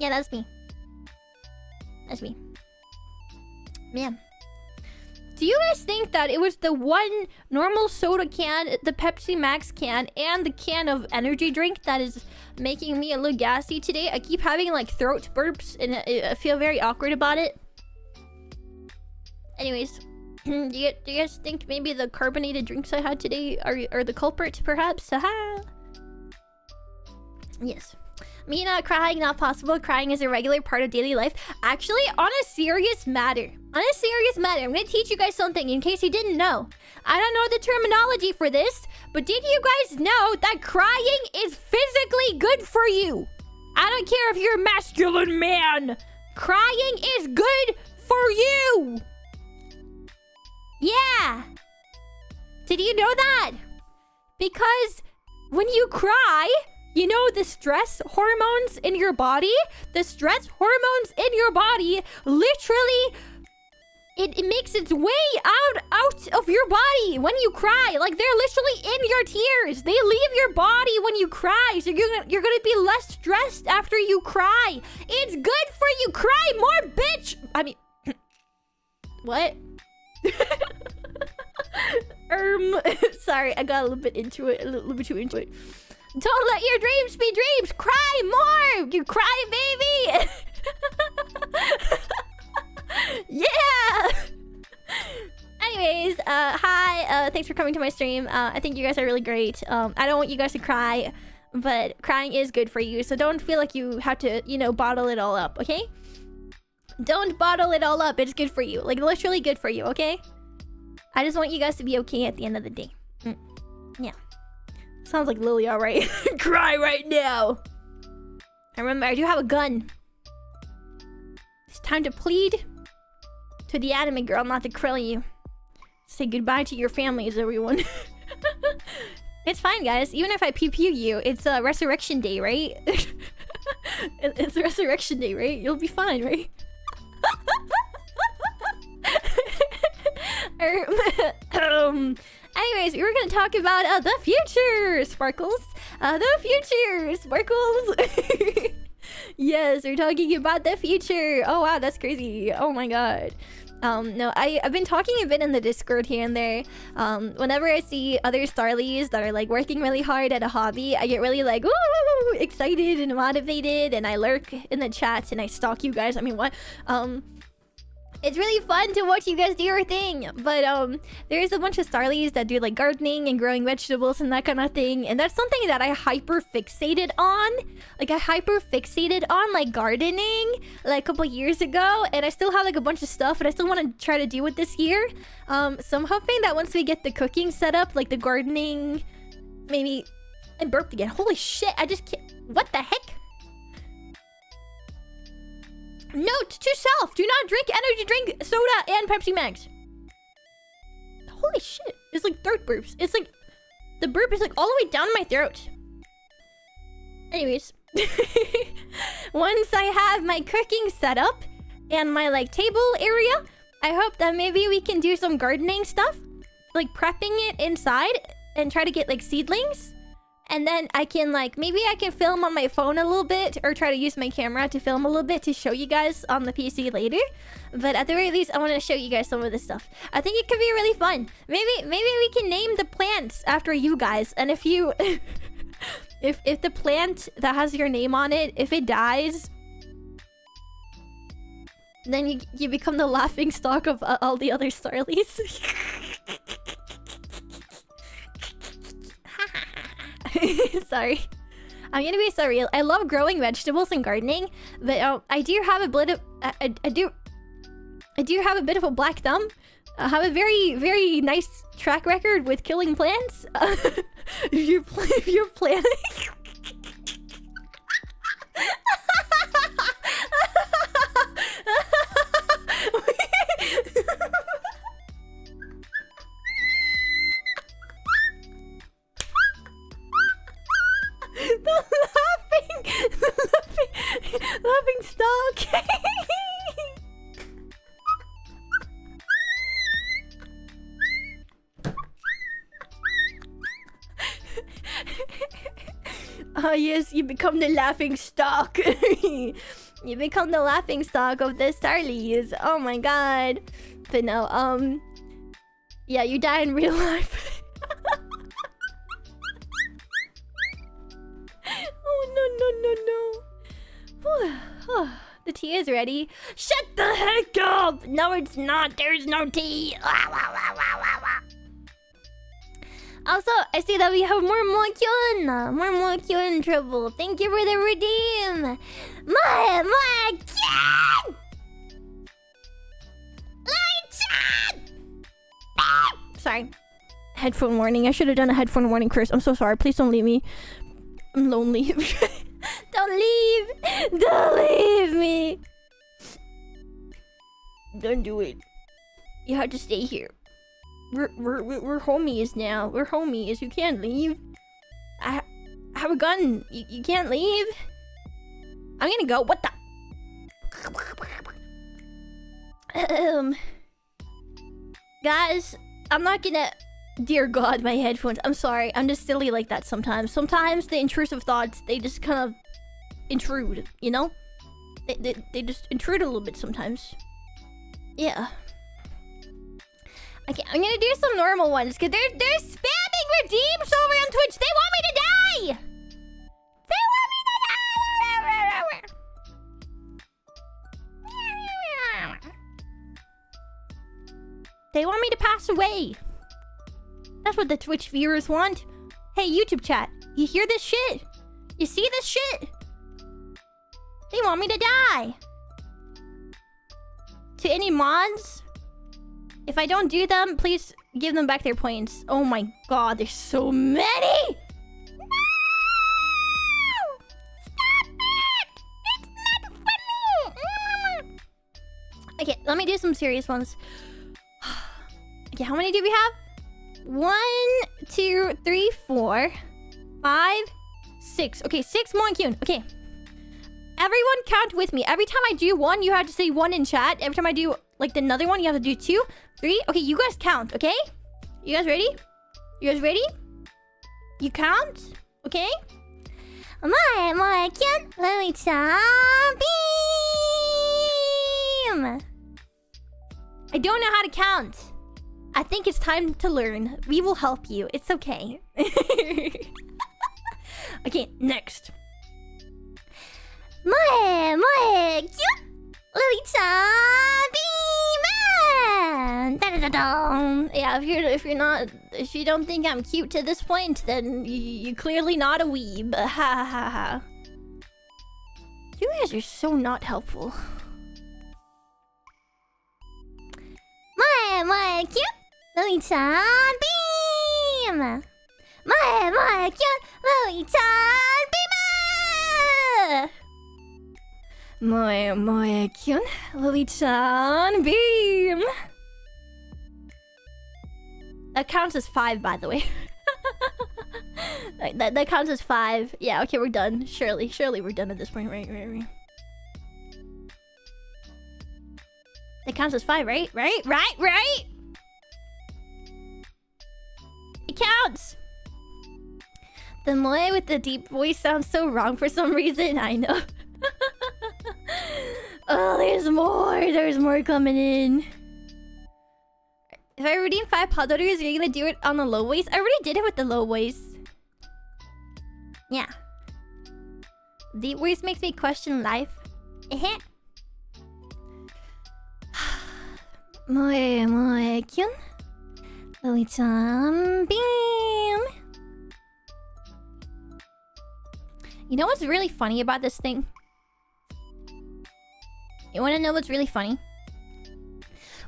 Yeah, that's me. That's me. Man. Do you guys think that it was the one normal soda can, the Pepsi Max can, and the can of energy drink that is making me a little gassy today? I keep having like throat burps and I feel very awkward about it. Anyways, do you guys think maybe the carbonated drinks I had today are the culprit, perhaps? Haha. Yes. Me not crying, not possible. Crying is a regular part of daily life. Actually, on a serious matter. I'm gonna teach you guys something in case you didn't know. I don't know the terminology for this, but did you guys know that crying is physically good for you? I don't care if you're a masculine man. Crying is good for you. Yeah. Did you know that? Because when you cry... You know the stress hormones in your body? The stress hormones in your body literally... It makes its way out of your body when you cry. Like, they're literally in your tears. They leave your body when you cry. So you're gonna be less stressed after you cry. It's good for you. Cry more, bitch! I mean... What? Sorry, I got a little bit into it. A little bit too into it. Don't let your dreams be dreams. Cry more. You cry, baby. Yeah. Anyways, hi. Thanks for coming to my stream. I think you guys are really great. I don't want you guys to cry, but crying is good for you. So don't feel like you have to, you know, bottle it all up, okay? Don't bottle it all up. It's good for you. Like, literally good for you, okay? I just want you guys to be okay at the end of the day. Yeah. Sounds like Lillie, alright. Cry right now. I remember, I do have a gun. It's time to plead to the anime girl not to krill you. Say goodbye to your families, everyone. It's fine, guys. Even if I pew-pew you, it's Resurrection Day, right? It's Resurrection Day, right? You'll be fine, right? Anyways, we were gonna talk about the future, Sparkles. The future, Sparkles. Yes, we're talking about the future. Oh wow, that's crazy. Oh my god. No, I've been talking a bit in the Discord here and there. Whenever I see other Starlies that are like working really hard at a hobby, I get really like ooh, excited and motivated, and I lurk in the chats and I stalk you guys. I mean, what? It's really fun to watch you guys do your thing. But there's a bunch of Starlies that do like gardening and growing vegetables and that kind of thing, and that's something that I hyper fixated on. Like I hyper fixated on like gardening like a couple years ago, and I still have like a bunch of stuff and I still want to try to do it this year. So I'm hoping that once we get the cooking set up, like the gardening, maybe... I burped again. Holy shit, I just can't... What the heck? Note to self, do not drink energy drink, soda, and Pepsi Max. Holy shit. It's like throat burps. It's like... The burp is like all the way down my throat. Anyways. Once I have my cooking set up and my like table area, I hope that maybe we can do some gardening stuff. Like prepping it inside and try to get like seedlings. And then I can like, maybe I can film on my phone a little bit or try to use my camera to film a little bit to show you guys on the PC later. But at the very least, I want to show you guys some of this stuff. I think it could be really fun. Maybe we can name the plants after you guys. And if you, if the plant that has your name on it, if it dies, then you become the laughing stock of all the other Starlies. Sorry. I'm gonna be so real. I love growing vegetables and gardening, but I do have a bit of I do have a bit of a black thumb. I have a very nice track record with killing plants. If you're planning. Laughing stock. Oh yes, you become the laughing stock. You become the laughing stock of the Starlies. Oh my god. But no, yeah, you die in real life. Oh no. The tea is ready. Shut the heck up! No, it's not. There's no tea. Also, I see that we have more Mokyun trouble. Thank you for the redeem. Sorry. Headphone warning. I should have done a headphone warning first. I'm so sorry. Please don't leave me. I'm lonely. Don't leave! Don't leave me! Don't do it. You have to stay here. We're homies now. We're homies. You can't leave. I have a gun. You can't leave. I'm gonna go. What the? Guys, I'm not gonna... Dear God, my headphones. I'm sorry. I'm just silly like that sometimes. Sometimes the intrusive thoughts, they just kind of intrude, you know? They just intrude a little bit sometimes. Yeah. Okay, I'm gonna do some normal ones because they're spamming redeems over on Twitch. They want me to die. They want me to die. They want me to pass away. That's what the Twitch viewers want. Hey, YouTube chat, you hear this shit? You see this shit? They want me to die. To any mods, if I don't do them, please give them back their points. Oh my god, there's so many! No! Stop it! It's not funny! Okay, let me do some serious ones. Okay, how many do we have? 1, 2, 3, 4, 5, 6. Okay, 6 Monkyun. Okay. Everyone count with me. Every time I do one, you have to say 1 in chat. Every time I do like another one, you have to do 2, 3. Okay, you guys count, okay? You guys ready? You guys ready? You count? Okay? My cute Lillie-chan beam! I don't know how to count. I think it's time to learn. We will help you. It's okay. Okay, next. My cute Lillie-chan beam! Da-da-da-dum. Yeah, if you don't think I'm cute to this point, then you're clearly not a weeb. Ha ha ha ha. You guys are so not helpful. My cute Lillie-chan beam! My cute Lillie-chan beam! My cute Lillie-chan beam! That counts as 5, by the way. that counts as 5. Yeah, okay, we're done. Surely we're done at this point, right? That counts as 5, right? Right? It counts! The Moe with the deep voice sounds so wrong for some reason. I know. Oh, there's more coming in. If I redeem 5 powders, are you gonna do it on the low waist? I already did it with the low waist. Yeah. Deep waist makes me question life. My cute Lillie-chan beam. You know what's really funny about this thing? You wanna know what's really funny?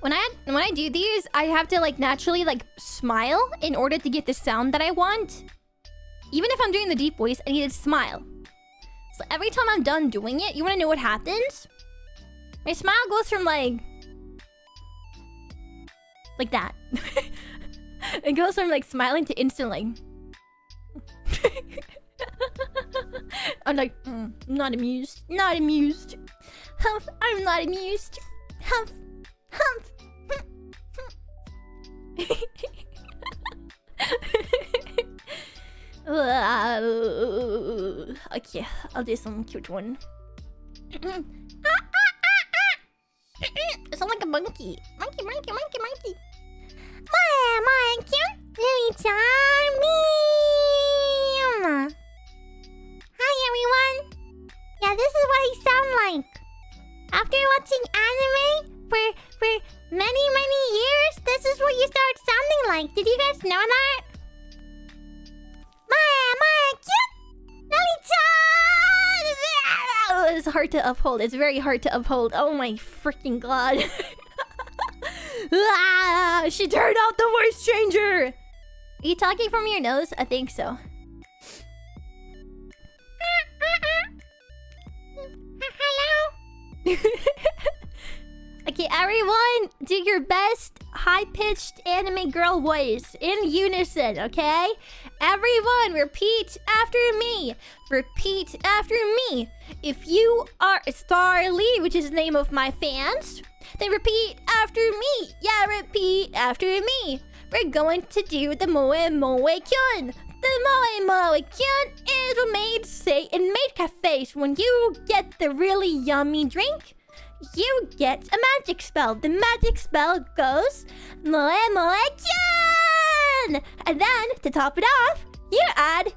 When I do these, I have to like naturally like smile in order to get the sound that I want. Even if I'm doing the deep voice, I need to smile. So every time I'm done doing it, you wanna know what happens? My smile goes from like that. It goes from like smiling to instant like I'm like, not amused. Not amused. Humph, I'm not amused. Humph. Humph. Okay, I'll do some cute one. I sound like a monkey. Monkey. My cute Lillie-chan beam. Hi everyone. Yeah, this is what he sound like. After watching anime for many years, this is what you start sounding like. Did you guys know that? My cute Lillie-chan! Oh, it's hard to uphold. It's very hard to uphold. Oh my freaking god. She turned off the voice changer! Are you talking from your nose? I think so. Hello? Okay, everyone, do your best high-pitched anime girl voice in unison, okay? Everyone, repeat after me. Repeat after me. If you are Starly, which is the name of my fans, then repeat after me. Yeah, repeat after me. We're going to do the Moe Kyun. The Moe Kyun is what maids say in maid cafes. When you get the really yummy drink, you get a magic spell. The magic spell goes Moe Kyun! And then, to top it off, you add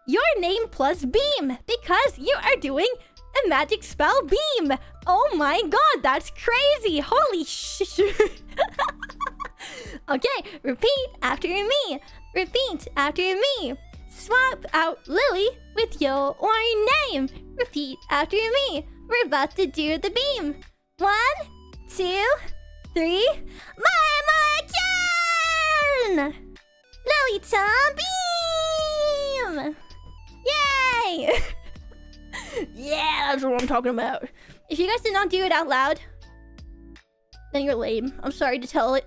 your name plus beam, because you are doing a magic spell beam. Oh my god, that's crazy. Holy shit. Okay, repeat after me. Repeat after me. Swap out Lillie with your name. Repeat after me. We're about to do the beam. 1, 2, 3. My Kyun! Lillie-chan beam! Yay! Yeah, that's what I'm talking about. If you guys did not do it out loud, then you're lame. I'm sorry to tell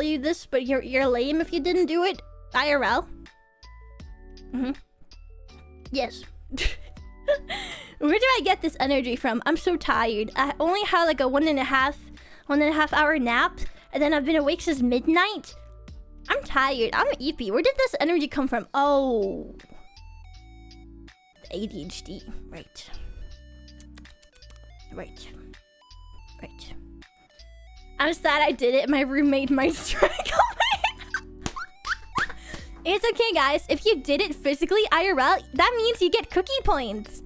you this, but you're lame if you didn't do it IRL. Yes. Where do I get this energy from? I'm so tired. I only had like a 1.5 hour nap, and then I've been awake since midnight. I'm tired. I'm eepy. Where did this energy come from? Oh. ADHD. Right. I'm sad I did it. My roommate might strike on me. It's okay, guys. If you did it physically IRL, that means you get cookie points.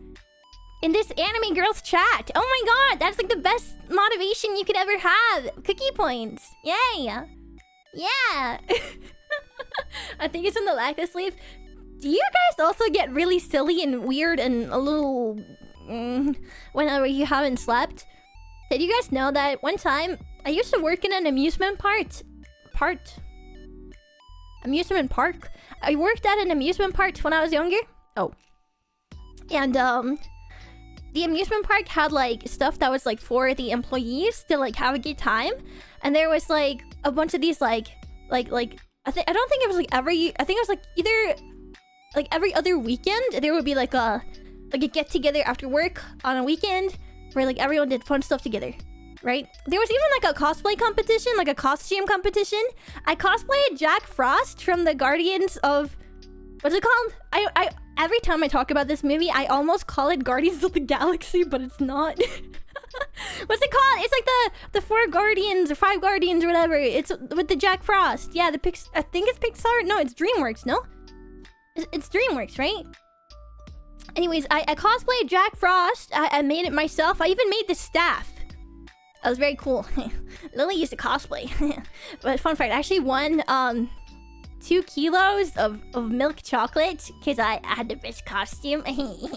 In this anime girls chat. Oh my god, that's like the best motivation you could ever have. Cookie points. Yay. Yeah. I think it's in the lactose sleeve. Do you guys also get really silly and weird and a little... whenever you haven't slept? Did you guys know that one time I used to work in an amusement park? Amusement park? I worked at an amusement park when I was younger. Oh. And, the amusement park had, like, stuff that was, like, for the employees to, like, have a good time. And there was, like, a bunch of these, like... I don't think it was, like, I think it was, like, either... Like, every other weekend, there would be, like a get-together after work on a weekend where, like, everyone did fun stuff together, right? There was even, like, a cosplay competition, like a costume competition. I cosplayed Jack Frost from the Guardians of... What's it called? I every time I talk about this movie, I almost call it Guardians of the Galaxy, but it's not. What's it called? It's like the 4 Guardians or 5 Guardians or whatever. It's with the Jack Frost. Yeah, I think it's Pixar. No, it's DreamWorks, no? It's DreamWorks, right? Anyways, I cosplayed Jack Frost. I made it myself. I even made the staff. That was very cool. Lillie used to cosplay. But fun fact, I actually won 2 kilos of milk chocolate because I had the best costume. Anyways,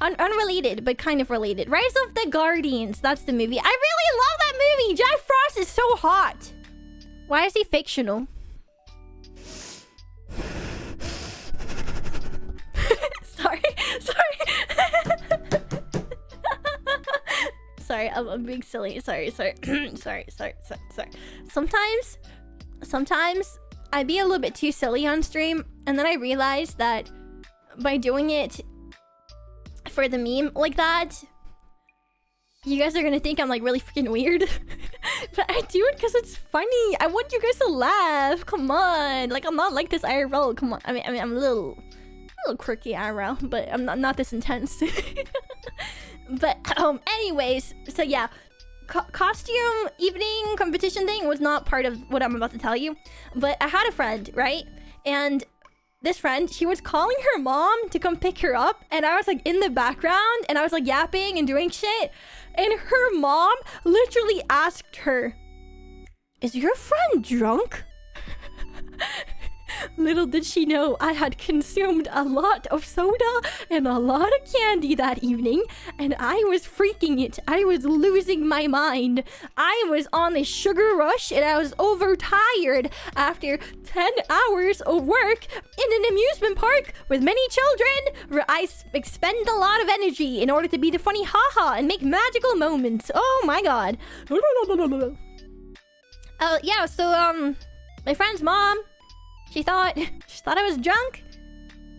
unrelated, but kind of related. Rise of the Guardians. That's the movie. I really love that movie. Jack Frost is so hot. Why is he fictional? Sorry, I'm being silly. Sorry. Sometimes I be a little bit too silly on stream, and then I realize that by doing it for the meme like that, you guys are gonna think I'm like really freaking weird. But I do it because it's funny. I want you guys to laugh. Come on, like I'm not like this IRL. Come on. I mean I'm a little quirky IRL, but I'm not this intense. But anyways, so yeah, costume evening competition thing was not part of what I'm about to tell you. But I had a friend, right? And this friend, she was calling her mom to come pick her up, and I was like in the background, and I was like yapping and doing shit, and her mom literally asked her, "Is your friend drunk?" Little did she know I had consumed a lot of soda and a lot of candy that evening, and I was freaking it. I was losing my mind. I was on a sugar rush, and I was overtired after 10 hours of work in an amusement park with many children where I expend a lot of energy in order to be the funny haha and make magical moments. Oh my god. Yeah, so my friend's mom, she thought I was drunk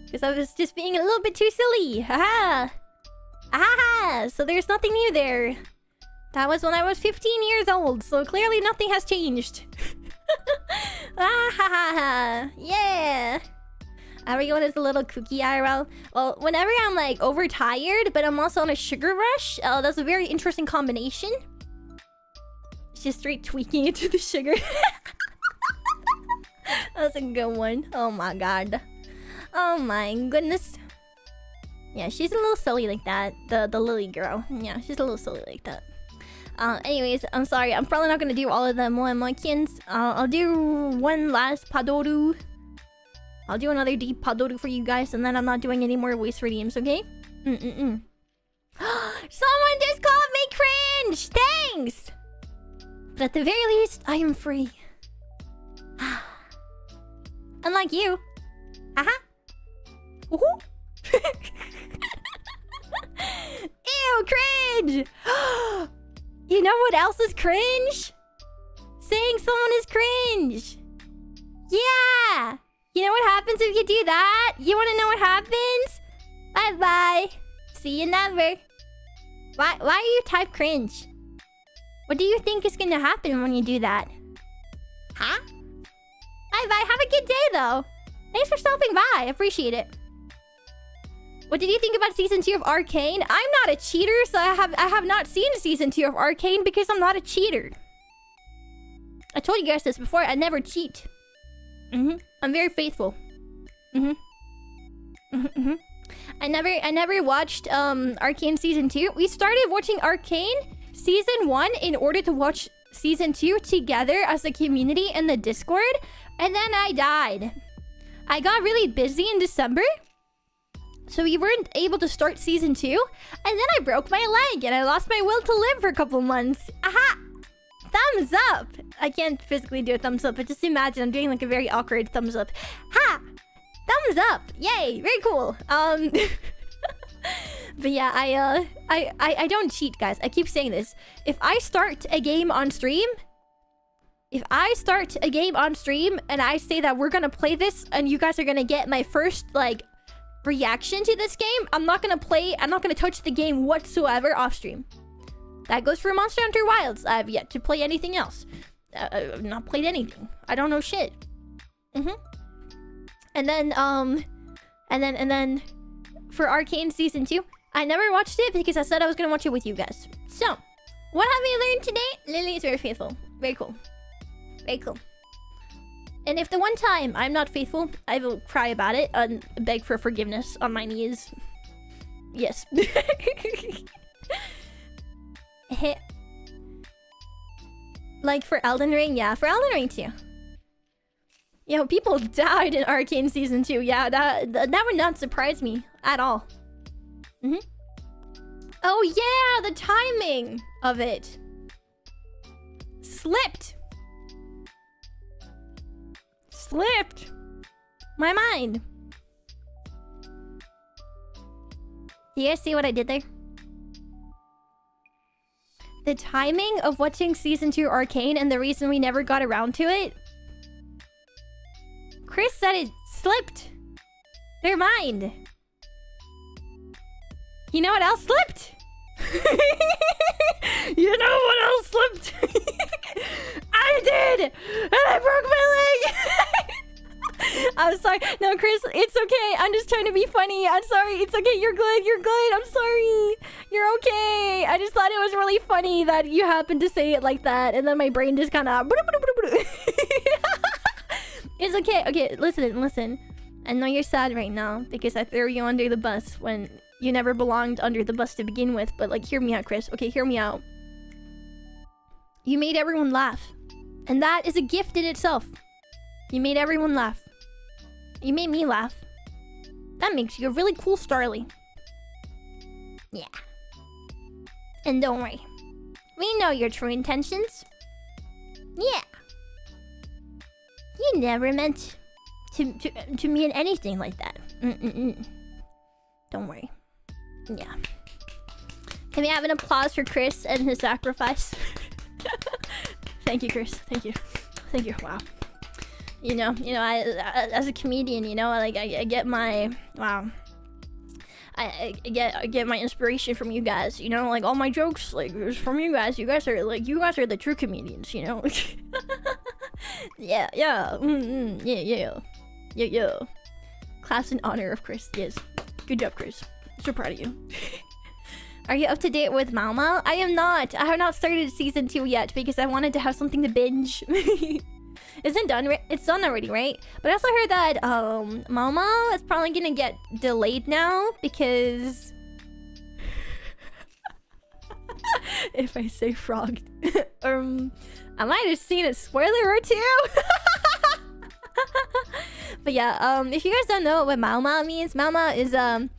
because I was just being a little bit too silly. Haha. Aha. So there's nothing new there. That was when I was 15 years old, so clearly nothing has changed. Ah, yeah. Everyone is a little kooky IRL. Well, whenever I'm like overtired, but I'm also on a sugar rush, that's a very interesting combination. It's just straight tweaking into the sugar. That's a good one. Oh my god. Oh my goodness. Yeah, she's a little silly like that. The Lillie girl. Yeah, she's a little silly like that. Anyways, I'm sorry. I'm probably not gonna do all of them Moemoikins. I'll do one last Padoru. I'll do another deep Padoru for you guys, and then I'm not doing any more waste redeems, okay? Someone just called me cringe! Thanks! But at the very least, I am free. Unlike you. Haha. Woohoo! Ew, cringe! You know what else is cringe? Saying someone is cringe. Yeah! You know what happens if you do that? You wanna know what happens? Bye-bye. See you never. Why do you type cringe? What do you think is gonna happen when you do that? Huh? Bye-bye. Have a good day, though. Thanks for stopping by. I appreciate it. What did you think about season 2 of Arcane? I'm not a cheater, so I have not seen season 2 of Arcane because I'm not a cheater. I told you guys this before. I never cheat. I'm very faithful. I never watched Arcane season 2. We started watching Arcane season 1 in order to watch season 2 together as a community in the Discord, and then I died. I got really busy in December, so we weren't able to start season 2, and then I broke my leg and I lost my will to live for a couple months. Aha! Thumbs up! I can't physically do a thumbs up, but just imagine I'm doing like a very awkward thumbs up. Ha! Thumbs up! Yay! Very cool. But yeah, I don't cheat, guys. I keep saying this. If I start a game on stream, and I say that we're gonna play this and you guys are gonna get my first like reaction to this game, I'm not gonna touch the game whatsoever off stream. That goes for Monster Hunter Wilds. I've yet to play anything else. I've not played anything. I don't know shit. And then for Arcane season 2, I never watched it because I said I was gonna watch it with you guys. So, what have we learned today? Lily is very faithful. Very cool. Very cool. And if the one time I'm not faithful, I will cry about it and beg for forgiveness on my knees. Yes. Like for Elden Ring? Yeah, for Elden Ring too. Yo, people died in Arcane season 2. Yeah, that would not surprise me at all. Oh yeah, the timing of it. Slipped. My mind. Do you guys see what I did there? The timing of watching season 2 Arcane and the reason we never got around to it. Chris said it slipped their mind. You know what else slipped? You know what else slipped? I did! And I broke my leg! I'm sorry. No, Chris, it's okay. I'm just trying to be funny. I'm sorry. It's okay. You're good. You're good. I'm sorry. You're okay. I just thought it was really funny that you happened to say it like that. And then my brain just kind of... It's okay. Okay, listen. I know you're sad right now because I threw you under the bus when you never belonged under the bus to begin with. But, like, hear me out, Chris. Okay, hear me out. You made everyone laugh. And that is a gift in itself. You made everyone laugh. You made me laugh. That makes you a really cool Starly. Yeah. And don't worry. We know your true intentions. Yeah. You never meant to mean anything like that. Don't worry. Yeah. Can we have an applause for Chris and his sacrifice? Thank you, Chris. Thank you. Wow. You know, I as a comedian, you know, like I get my I get my inspiration from you guys, you know, like all my jokes like is from you guys. You guys are the true comedians, you know. Yeah. Class in honor of Chris. Yes. Good job, Chris. So proud of you. Are you up to date with Malma? I am not. I have not started season 2 yet because I wanted to have something to binge. Isn't done? It's done already, right? But I also heard that Malma is probably gonna get delayed now because if I say frogged, I might have seen a spoiler or two. But yeah, if you guys don't know what Malma means, Malma is the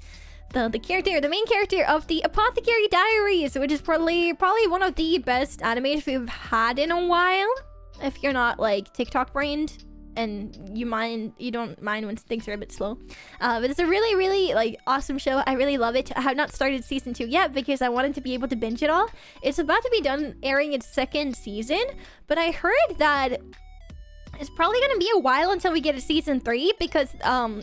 main character of the Apothecary Diaries, which is probably one of the best animes we've had in a while. If you're not like TikTok brained and you don't mind when things are a bit slow. But it's a really like awesome show. I really love it. I have not started season 2 yet because I wanted to be able to binge it all. It's about to be done airing its 2nd season, but I heard that it's probably gonna be a while until we get a season 3 because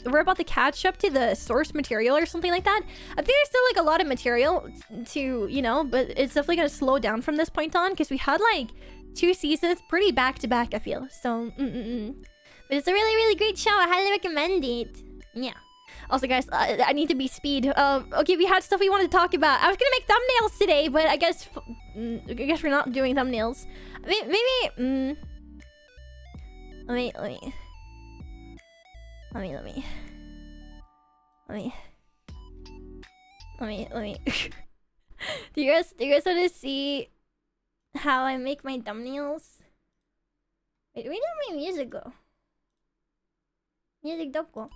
we're about to catch up to the source material or something like that. I think there's still like a lot of material to, you know, but it's definitely gonna slow down from this point on because we had like 2 seasons pretty back to back, I feel. So, but it's a really great show. I highly recommend it. Yeah. Also, guys, I need to be speed. Okay, we had stuff we wanted to talk about. I was gonna make thumbnails today, but I guess we're not doing thumbnails. Maybe. Let me. Do you guys want to see how I make my thumbnails? Wait, where did my music go? Music don't go.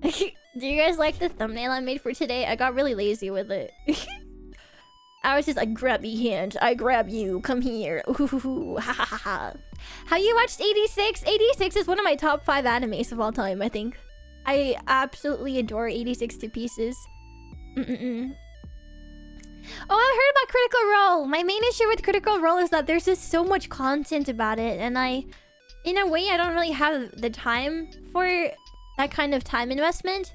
Do you guys like the thumbnail I made for today? I got really lazy with it. I was just like, grab me hand, I grab you, come here. Ooh, ha ha ha ha. Have you watched 86? 86 is one of my top 5 animes of all time, I think. I absolutely adore 86 to pieces. Oh, I've heard about Critical Role. My main issue with Critical Role is that there's just so much content about it, and in a way, I don't really have the time for that kind of time investment.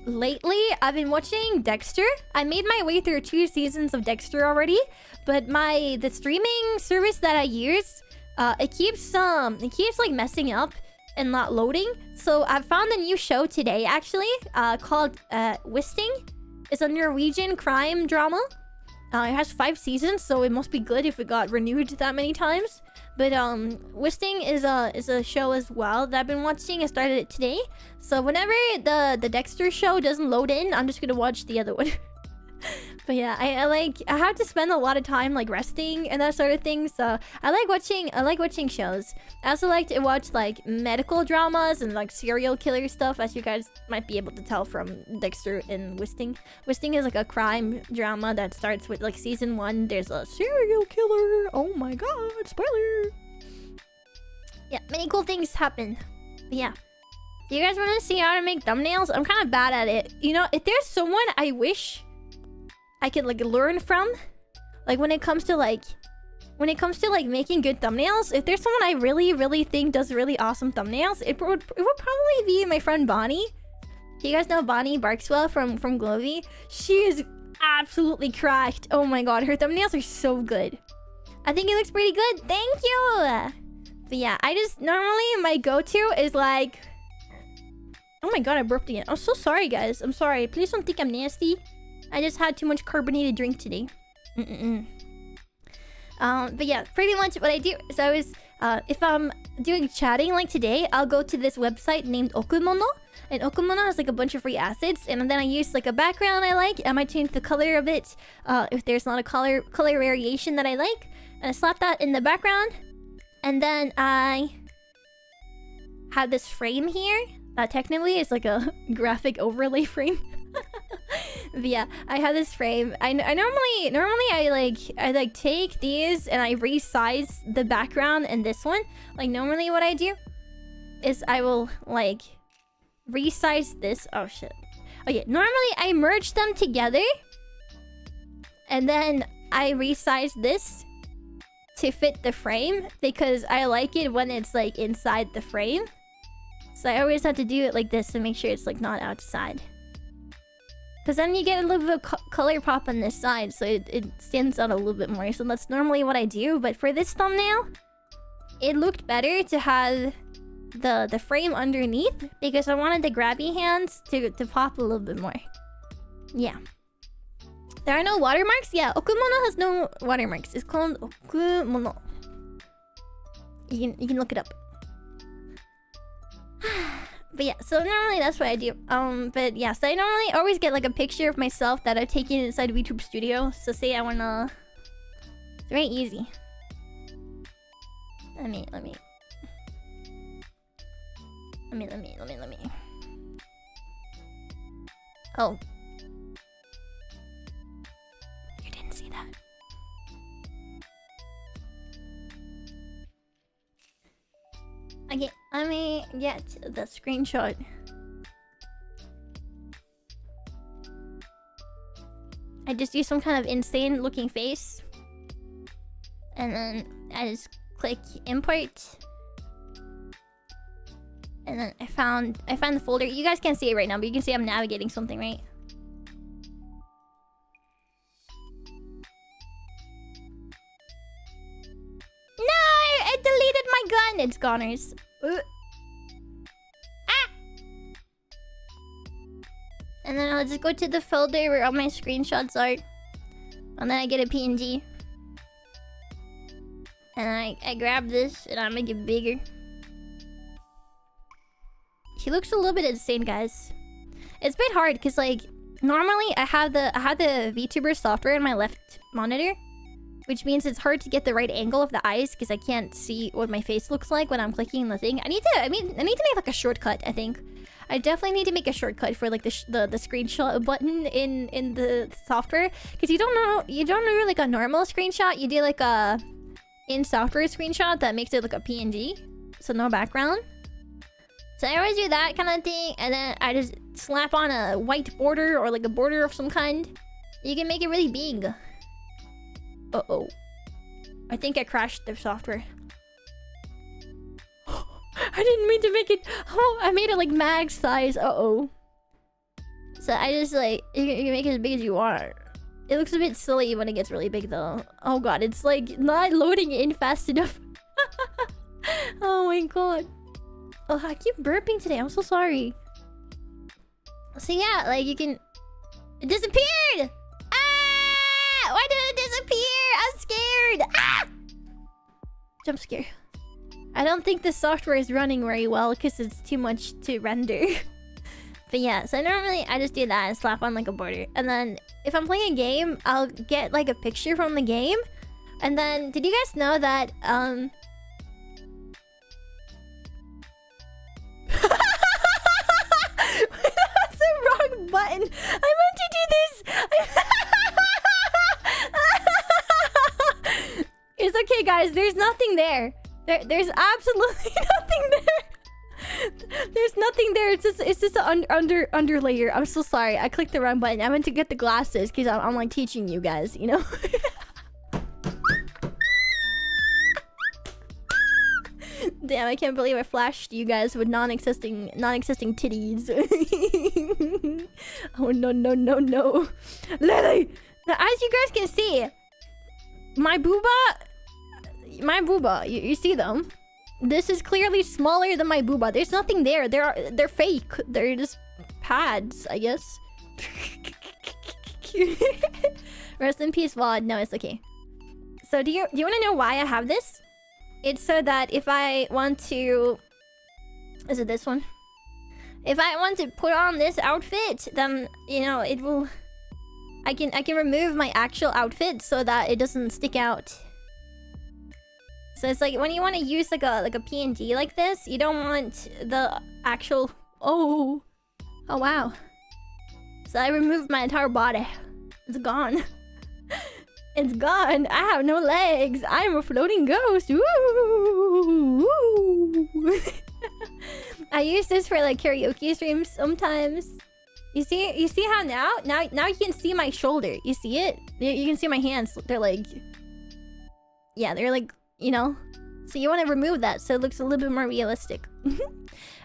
Lately, I've been watching Dexter. I made my way through 2 seasons of Dexter already, but the streaming service that I use, it keeps like messing up and not loading. So I found a new show today, actually, called Wisting. It's a Norwegian crime drama. It has 5 seasons, so it must be good if it got renewed that many times. But Wisting is a show as well that I've been watching. I started it today. So whenever the Dexter show doesn't load in, I'm just gonna watch the other one. But yeah, I have to spend a lot of time like resting and that sort of thing. So I like watching shows. I also like to watch like medical dramas and like serial killer stuff, as you guys might be able to tell from Dexter and Wisting. Wisting is like a crime drama that starts with like season 1. There's a serial killer. Oh my god, spoiler. Yeah, many cool things happen. But yeah. Do you guys want to see how to make thumbnails? I'm kind of bad at it. You know, if there's someone I wish I could like learn from, like when it comes to like making good thumbnails, if there's someone I really think does really awesome thumbnails, it would probably be my friend Bonnie. Do you guys know Bonnie Barkswell from Glovey? She is absolutely cracked. Oh my god, her thumbnails are so good. I think it looks pretty good. Thank you. But yeah, I just normally my go-to is like, oh my god, I burped again. I'm so sorry, guys. I'm sorry. Please don't think I'm nasty. I just had too much carbonated drink today. But yeah, pretty much what I do is if I'm doing chatting like today, I'll go to this website named ooooOOOOOOO. And ooooOOOOOOO has like a bunch of free assets, and then I use like a background I like. I might change the color of it if there's not a color variation that I like, and I slap that in the background. And then I have this frame here that technically is like a graphic overlay frame. But yeah, I have this frame. I normally I take these and I resize the background and this one. Like normally what I do is I will like resize this. Oh shit. Okay, normally I merge them together and then I resize this to fit the frame because I like it when it's like inside the frame. So I always have to do it like this to make sure it's like not outside. Because then you get a little bit of color pop on this side, so it stands out a little bit more. So that's normally what I do. But for this thumbnail, it looked better to have the frame underneath because I wanted the grabby hands to pop a little bit more. Yeah. There are no watermarks? Yeah, ooooOOOOOO has no watermarks. It's called ooooOOOOOO. You can look it up. But yeah, so normally that's what I do. But yeah, so I normally always get like a picture of myself that I've taken inside YouTube Studio. So say I wanna... It's very easy. Let me. Oh. You didn't see that. Okay, let me get the screenshot. I just use some kind of insane looking face. And then I just click import. And then I found the folder. You guys can't see it right now, but you can see I'm navigating something, right? No! I deleted my gun! It's goners. Ah! And then I'll just go to the folder where all my screenshots are. And then I get a PNG. And I grab this and I make it bigger. She looks a little bit insane, guys. It's a bit hard because, like, normally I have the VTuber software in my left monitor, which means it's hard to get the right angle of the eyes because I can't see what my face looks like when I'm clicking the thing. I need to make like a shortcut. I think I definitely need to make a shortcut for like the screenshot button in the software, because you don't do like a normal screenshot. You do like a in software screenshot that makes it like a PNG, so no background. So I always do that kind of thing, and then I just slap on a white border or like a border of some kind. You can make it really big. Uh-oh. I think I crashed the software. I didn't mean to make it... Oh, I made it like max size. Uh-oh. So I just like... You can make it as big as you want. It looks a bit silly when it gets really big though. Oh god, it's like not loading in fast enough. Oh my god. Oh, I keep burping today. I'm so sorry. So yeah, like you can... It disappeared! Ah! Why did it disappear? I'm scared! Ah! Jump scare. I don't think the software is running very well because it's too much to render. But yeah, so normally I just do that and slap on like a border. And then if I'm playing a game, I'll get like a picture from the game. And then, did you guys know that, That's the wrong button. I meant to do this. It's okay, guys. There's nothing there. There's absolutely nothing there. There's nothing there. It's just an under layer. I'm so sorry. I clicked the wrong button. I meant to get the glasses because I'm like teaching you guys, you know. Damn, I can't believe I flashed you guys with non-existing titties. Oh no. Lillie! Now, as you guys can see, my booba, you see them? This is clearly smaller than my booba. There's nothing there. They're fake. They're just pads, I guess. Rest in peace, VOD. No, it's okay. So do you want to know why I have this? It's so that if I want to... Is it this one? If I want to put on this outfit, then, you know, it will... I can remove my actual outfit so that it doesn't stick out. So it's like when you want to use like a PNG like this, you don't want the actual... Oh wow. So I removed my entire body. It's gone. It's gone. I have no legs. I'm a floating ghost. Ooh. I use this for like karaoke streams sometimes. You see how now you can see my shoulder. You see it? You can see my hands. They're like... Yeah, they're like, you know. So you want to remove that so it looks a little bit more realistic.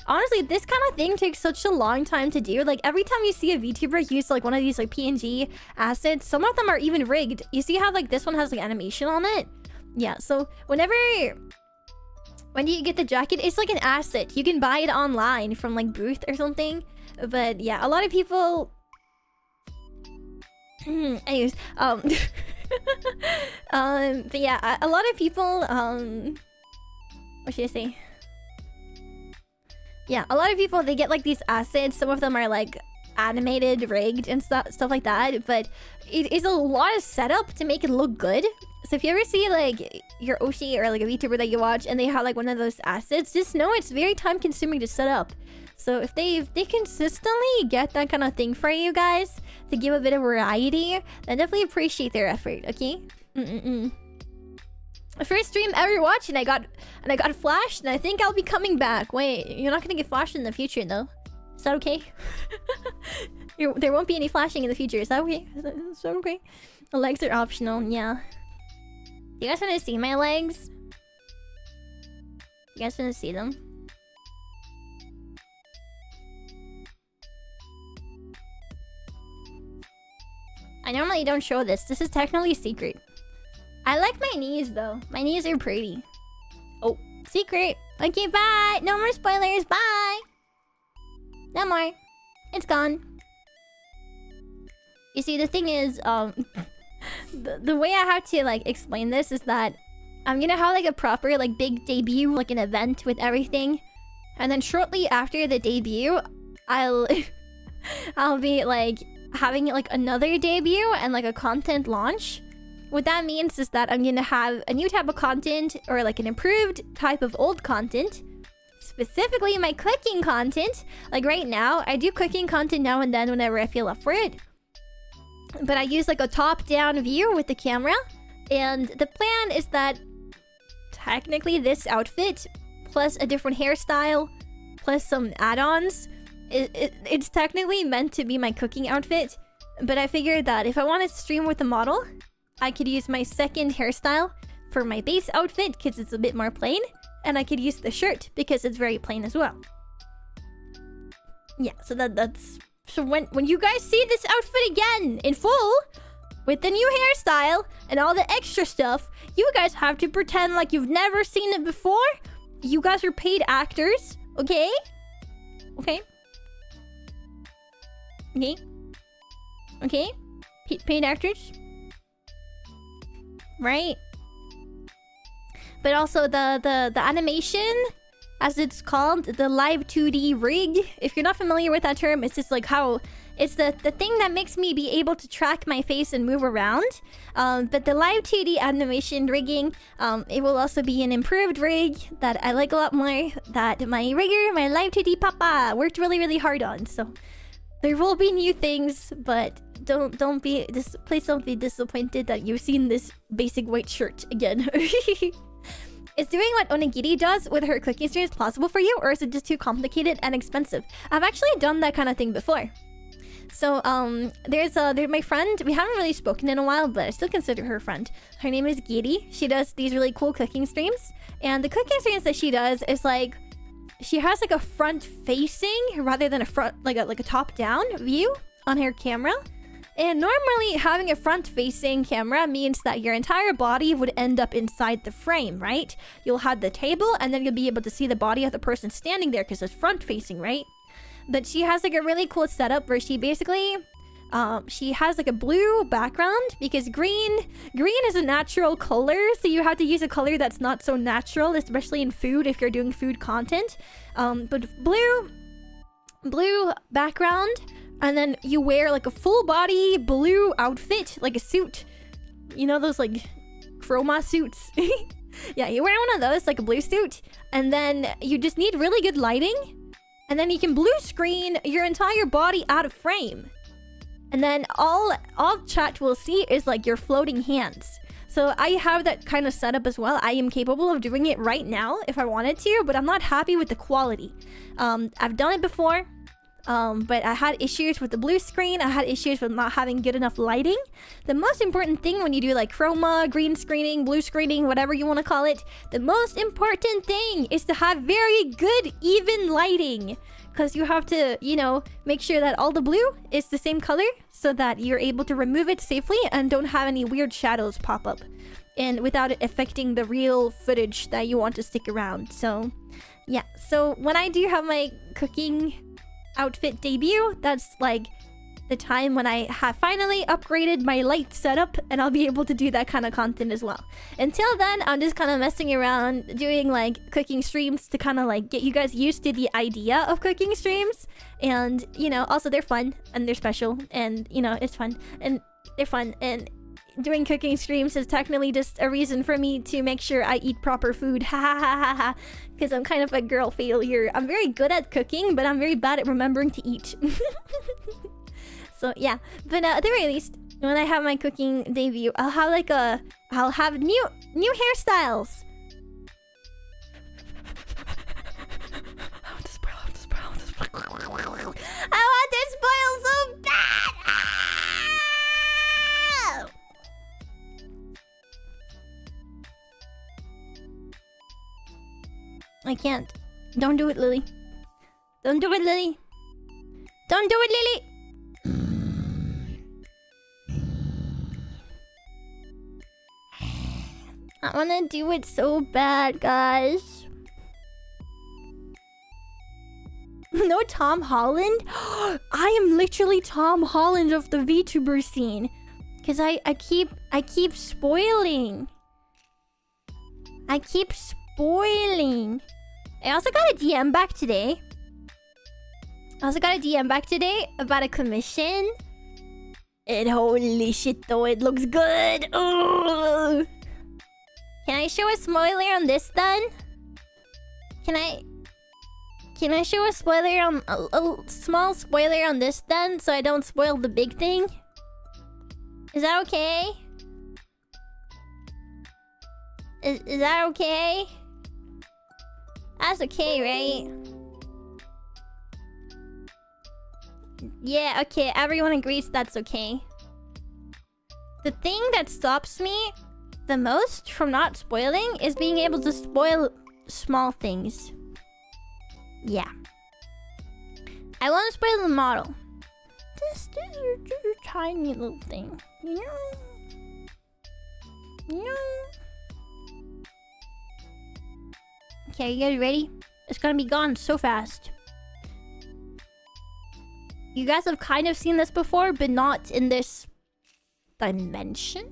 Honestly, this kind of thing takes such a long time to do. Like, every time you see a VTuber use like one of these like PNG assets, some of them are even rigged. You see how like this one has like animation on it? Yeah, so when you get the jacket, it's like an asset. You can buy it online from like Booth or something. But yeah, a lot of people... Anyways, but yeah, a lot of people, what should I say? Yeah, a lot of people, they get like these assets. Some of them are like animated, rigged, and stuff like that. But it is a lot of setup to make it look good. So if you ever see like your Oshi or like a VTuber that you watch and they have like one of those assets, just know it's very time consuming to set up. So if they consistently get that kind of thing for you guys to give a bit of variety, then definitely appreciate their effort, okay? First stream ever watched and I got flashed, and I think I'll be coming back. Wait, you're not gonna get flashed in the future though. Is that okay? There won't be any flashing in the future. Is that okay? Is that okay? The legs are optional, yeah. Do you guys want to see my legs? You guys want to see them? I normally don't show this. This is technically secret. I like my knees though. My knees are pretty. Oh, secret. Okay, bye. No more spoilers. Bye. No more. It's gone. You see, the thing is, the way I have to like explain this is that I'm gonna have like a proper like big debut, like an event with everything, and then shortly after the debut, I'll be like having like another debut and like a content launch. What that means is that I'm gonna have a new type of content or like an improved type of old content. Specifically my cooking content. Like right now, I do cooking content now and then whenever I feel up for it. But I use like a top-down view with the camera. And the plan is that technically this outfit, plus a different hairstyle, plus some add-ons, it's technically meant to be my cooking outfit. But I figured that if I want to stream with the model, I could use my second hairstyle for my base outfit because it's a bit more plain. And I could use the shirt because it's very plain as well. Yeah, so that's... So when you guys see this outfit again in full, with the new hairstyle and all the extra stuff, you guys have to pretend like you've never seen it before. You guys are paid actors, okay? Okay? Okay? Okay? Paid actors? Right? But also the animation, as it's called, the live 2D rig. If you're not familiar with that term, it's just like how... It's the thing that makes me be able to track my face and move around. But the live 2D animation rigging, it will also be an improved rig that I like a lot more. That my rigger, my live 2D papa, worked really, really hard on. So there will be new things, but please don't be disappointed that you've seen this basic white shirt again. Is doing what Onigiri does with her cooking streams possible for you, or is it just too complicated and expensive? I've actually done that kind of thing before. So, there's my friend. We haven't really spoken in a while, but I still consider her a friend. Her name is Giri. She does these really cool cooking streams. And the cooking streams that she does is like... She has like a front-facing, rather than a front... Like a top-down view on her camera. And normally, having a front-facing camera means that your entire body would end up inside the frame, right? You'll have the table, and then you'll be able to see the body of the person standing there because it's front-facing, right? But she has like a really cool setup where she basically... she has like a blue background because green is a natural color, so you have to use a color that's not so natural, especially in food if you're doing food content. But blue background... And then you wear like a full body blue outfit, like a suit. You know those like chroma suits? Yeah, you wear one of those, like a blue suit. And then you just need really good lighting. And then you can blue screen your entire body out of frame. And then all chat will see is like your floating hands. So I have that kind of setup as well. I am capable of doing it right now if I wanted to, but I'm not happy with the quality. I've done it before. But I had issues with the blue screen. I had issues with not having good enough lighting. The most important thing when you do like chroma, green screening, blue screening, whatever you want to call it, the most important thing is to have very good, even lighting. Because you have to, you know, make sure that all the blue is the same color so that you're able to remove it safely and don't have any weird shadows pop up. And without it affecting the real footage that you want to stick around. So, yeah. So when I do have my cooking outfit debut, that's like the time when I have finally upgraded my light setup, and I'll be able to do that kind of content as well. Until then, I'm just kind of messing around doing like cooking streams to kind of like get you guys used to the idea of cooking streams. And you know, also they're fun and they're special, and you know, it's fun and they're fun, and doing cooking streams is technically just a reason for me to make sure I eat proper food. Ha ha ha ha ha. Because I'm kind of a girl failure. I'm very good at cooking, but I'm very bad at remembering to eat. So yeah. But at the very least, when I have my cooking debut, I'll have like I'll have new hairstyles. I want to spoil. I want to spoil so bad. I can't. Don't do it, Lillie. Don't do it, Lillie. Don't do it, Lillie. I want to do it so bad, guys. don't know Tom Holland? I am literally Tom Holland of the VTuber scene. Cause I keep spoiling. I keep spoiling. I also got a DM back today. About a commission. And holy shit though, it looks good. Ooh. Can I show a spoiler on this then? Can I show a spoiler on a small spoiler on this then, so I don't spoil the big thing? Is that okay? Is that okay? That's okay, right? Yeah, okay, everyone agrees that's okay. The thing that stops me the most from not spoiling is being able to spoil small things. Yeah. I won't spoil the model. Just a tiny little thing. You know? You know? Okay, you guys ready? It's gonna be gone so fast. You guys have kind of seen this before, but not in this dimension.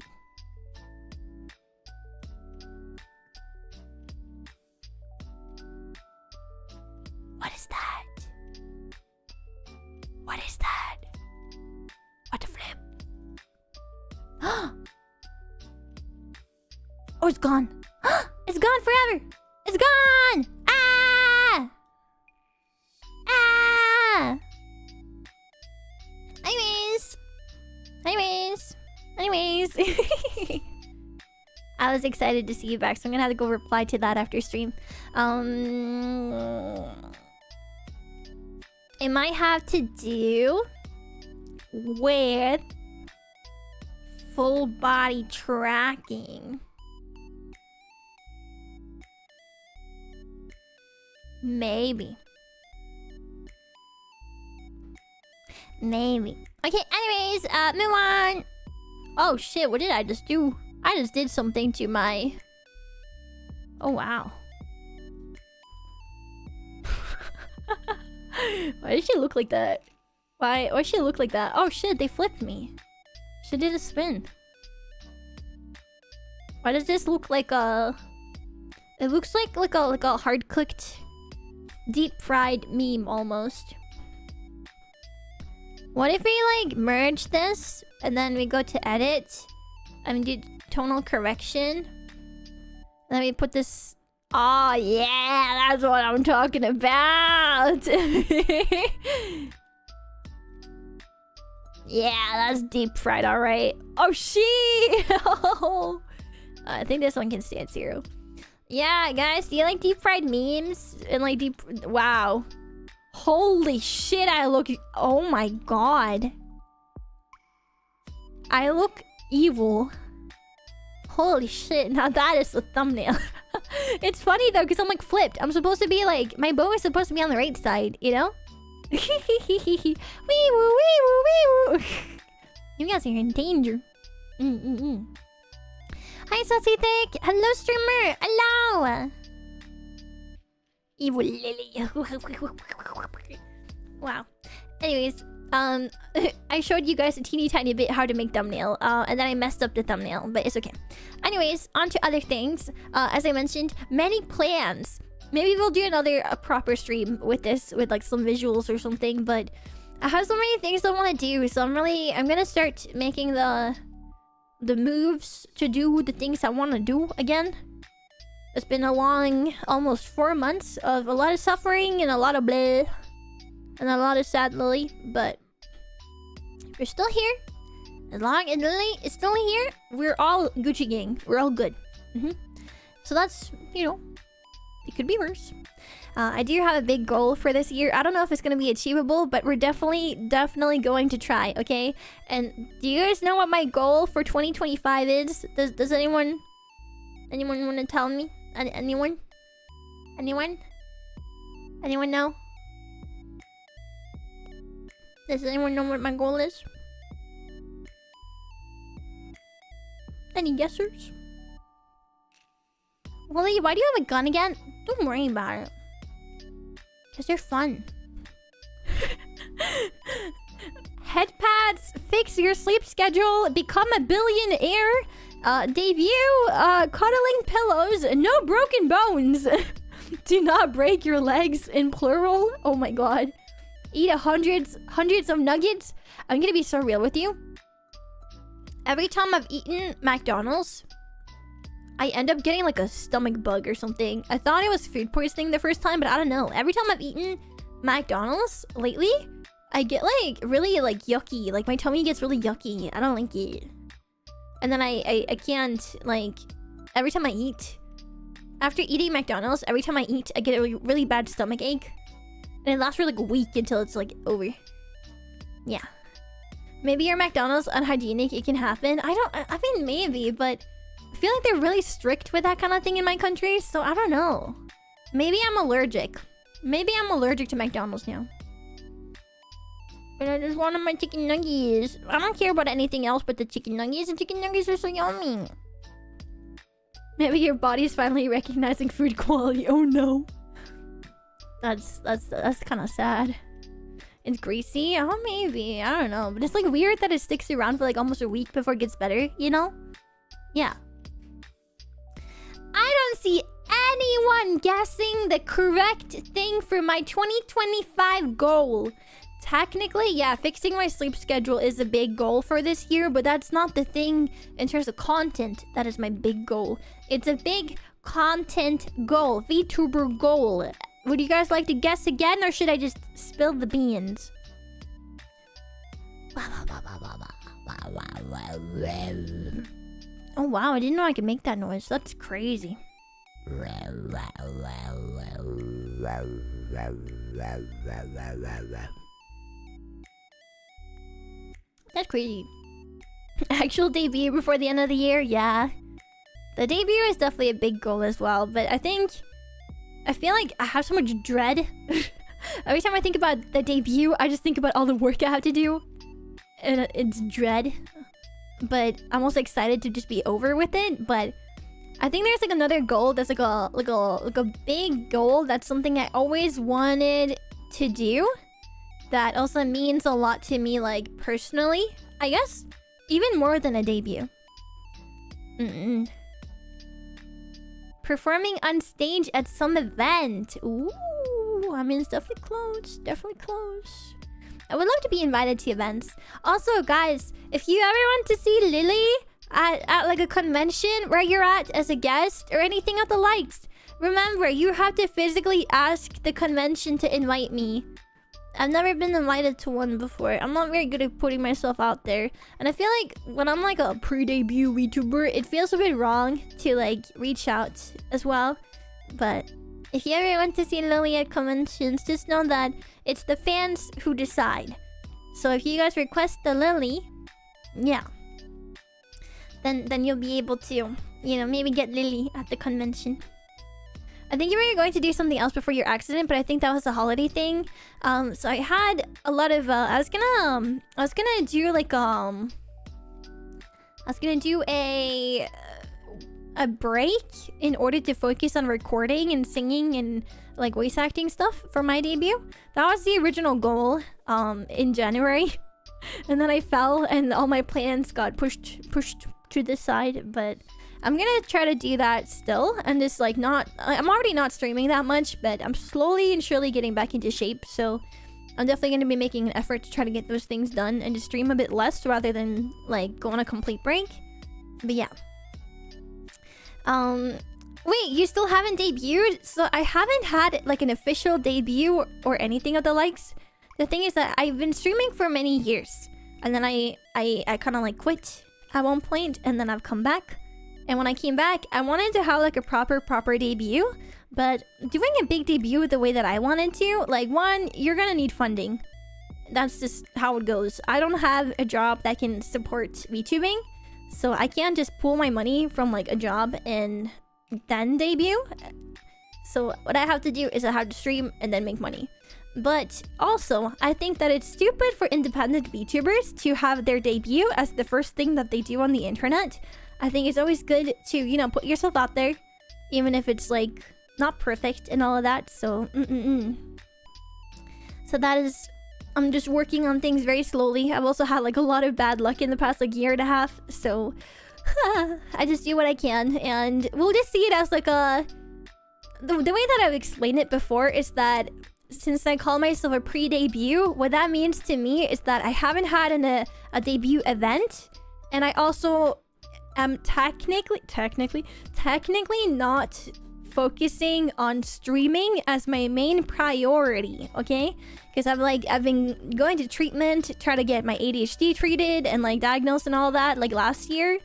What is that? What is that? What the flip? Oh, it's gone. It's gone forever. It's gone. Ah! Ah! Anyways. I was excited to see you back, so I'm gonna have to go reply to that after stream. It might have to do with full body tracking. Maybe. Okay, anyways, move on. Oh shit, what did I just do? I just did something to my... Oh wow. Why did she look like that? Why did she look like that? Oh shit, they flipped me. She did a spin. Why does this look like a... It looks like a hard-clicked, deep-fried meme almost. What if we like merge this and then we go to edit and do tonal correction? Then we put this. Oh yeah, that's what I'm talking about. Yeah, that's deep fried, alright. Oh shit! I think this one can stay at 0. Yeah, guys, do you like deep fried memes? And like deep... Wow. Holy shit, I look... Oh my god. I look evil. Holy shit, now that is the thumbnail. It's funny though, because I'm like flipped. I'm supposed to be like... My bow is supposed to be on the right side, you know? Wee woo, wee woo, wee woo. You guys are in danger. Hi, Sassy Thick. Hello, streamer. Hello. Evil Lillie. Wow. Anyways, I showed you guys a teeny tiny bit how to make thumbnail, and then I messed up the thumbnail, but it's okay. Anyways, on to other things. As I mentioned, many plans. Maybe we'll do another proper stream with this, with like some visuals or something, but I have so many things I want to do, so I'm gonna start making the moves to do the things I want to do again. It's been a long, almost 4 months of a lot of suffering and a lot of bleh. And a lot of sad Lillie, but we're still here. As long as Lillie is still here, we're all Gucci gang. We're all good. So that's, you know, it could be worse. I do have a big goal for this year. I don't know if it's going to be achievable, but we're definitely going to try, okay? And do you guys know what my goal for 2025 is? Does anyone want to tell me? Anyone know? Does anyone know what my goal is? Any guessers? Lillie, why do you have a gun again? Don't worry about it. Because they're fun. head pads, fix your sleep schedule, become a billionaire, debut cuddling pillows, no broken bones. Do not break your legs in plural. Oh my god. Eat hundreds of nuggets. I'm gonna be so real with you. Every time I've eaten McDonald's, I end up getting like a stomach bug or something. I thought it was food poisoning the first time, but I don't know. Every time I've eaten McDonald's lately, I get like really like yucky. Like my tummy gets really yucky. I don't like it. And then I can't, like, every time I eat, after eating McDonald's, every time I eat, I get a really bad stomach ache. And it lasts for like a week until it's like over. Yeah. Maybe your McDonald's unhygienic, it can happen. I mean maybe, but I feel like they're really strict with that kind of thing in my country, so I don't know. Maybe I'm allergic. Maybe I'm allergic to McDonald's now. But I just wanted my chicken nuggets. I don't care about anything else but the chicken nuggets. The chicken nuggets are so yummy. Maybe your body's finally recognizing food quality. Oh no. That's kind of sad. It's greasy? Oh, maybe. I don't know. But it's like weird that it sticks around for like almost a week before it gets better, you know? Yeah. I don't see anyone guessing the correct thing for my 2025 goal. Technically, yeah, fixing my sleep schedule is a big goal for this year, but that's not the thing in terms of content. That is my big goal. It's a big content goal, VTuber goal. Would you guys like to guess again, or should I just spill the beans? Oh wow, I didn't know I could make that noise. That's crazy. That's crazy. Actual debut before the end of the year? Yeah. The debut is definitely a big goal as well, but I feel like I have so much dread. Every time I think about the debut, I just think about all the work I have to do. And it's dread. But I'm also excited to just be over with it. But I think there's like another goal that's like a big goal. That's something I always wanted to do. That also means a lot to me, like, personally. I guess even more than a debut. Performing on stage at some event. Ooh, I mean, it's definitely close. Definitely close. I would love to be invited to events. Also, guys, if you ever want to see Lillie at like a convention where you're at as a guest or anything of the likes, remember, you have to physically ask the convention to invite me. I've never been invited to one before. I'm not very good at putting myself out there. And I feel like when I'm like a pre-debut VTuber, it feels a bit wrong to like reach out as well. But if you ever want to see Lillie at conventions, just know that it's the fans who decide. So if you guys request the Lillie, yeah, then you'll be able to, you know, maybe get Lillie at the convention. I think you were going to do something else before your accident, but I think that was a holiday thing. So I had a lot of I was gonna do like I was gonna do a break in order to focus on recording and singing and like voice acting stuff for my debut. That was the original goal in January. And then I fell and all my plans got pushed to the side, but I'm gonna try to do that still and just like not... I'm already not streaming that much, but I'm slowly and surely getting back into shape, so I'm definitely gonna be making an effort to try to get those things done and just stream a bit less rather than like go on a complete break. But yeah. Wait, you still haven't debuted? So I haven't had like an official debut or anything of the likes. The thing is that I've been streaming for many years, and then I kind of like quit at one point, and then I've come back. And when I came back, I wanted to have like a proper debut, but doing a big debut the way that I wanted to, like, one, you're gonna need funding. That's just how it goes. I don't have a job that can support VTubing, so I can't just pull my money from like a job and then debut. So what I have to do is I have to stream and then make money. But also, I think that it's stupid for independent VTubers to have their debut as the first thing that they do on the internet. I think it's always good to, you know, put yourself out there, even if it's like not perfect and all of that. So, So that is I'm just working on things very slowly. I've also had like a lot of bad luck in the past like year and a half, so I just do what I can, and we'll just see it as like a... The way that I've explained it before is that since I call myself a pre-debut, what that means to me is that I haven't had a debut event, and I also am technically not focusing on streaming as my main priority, okay? Because I've been going to treatment to try to get my ADHD treated and like diagnosed and all that like last year.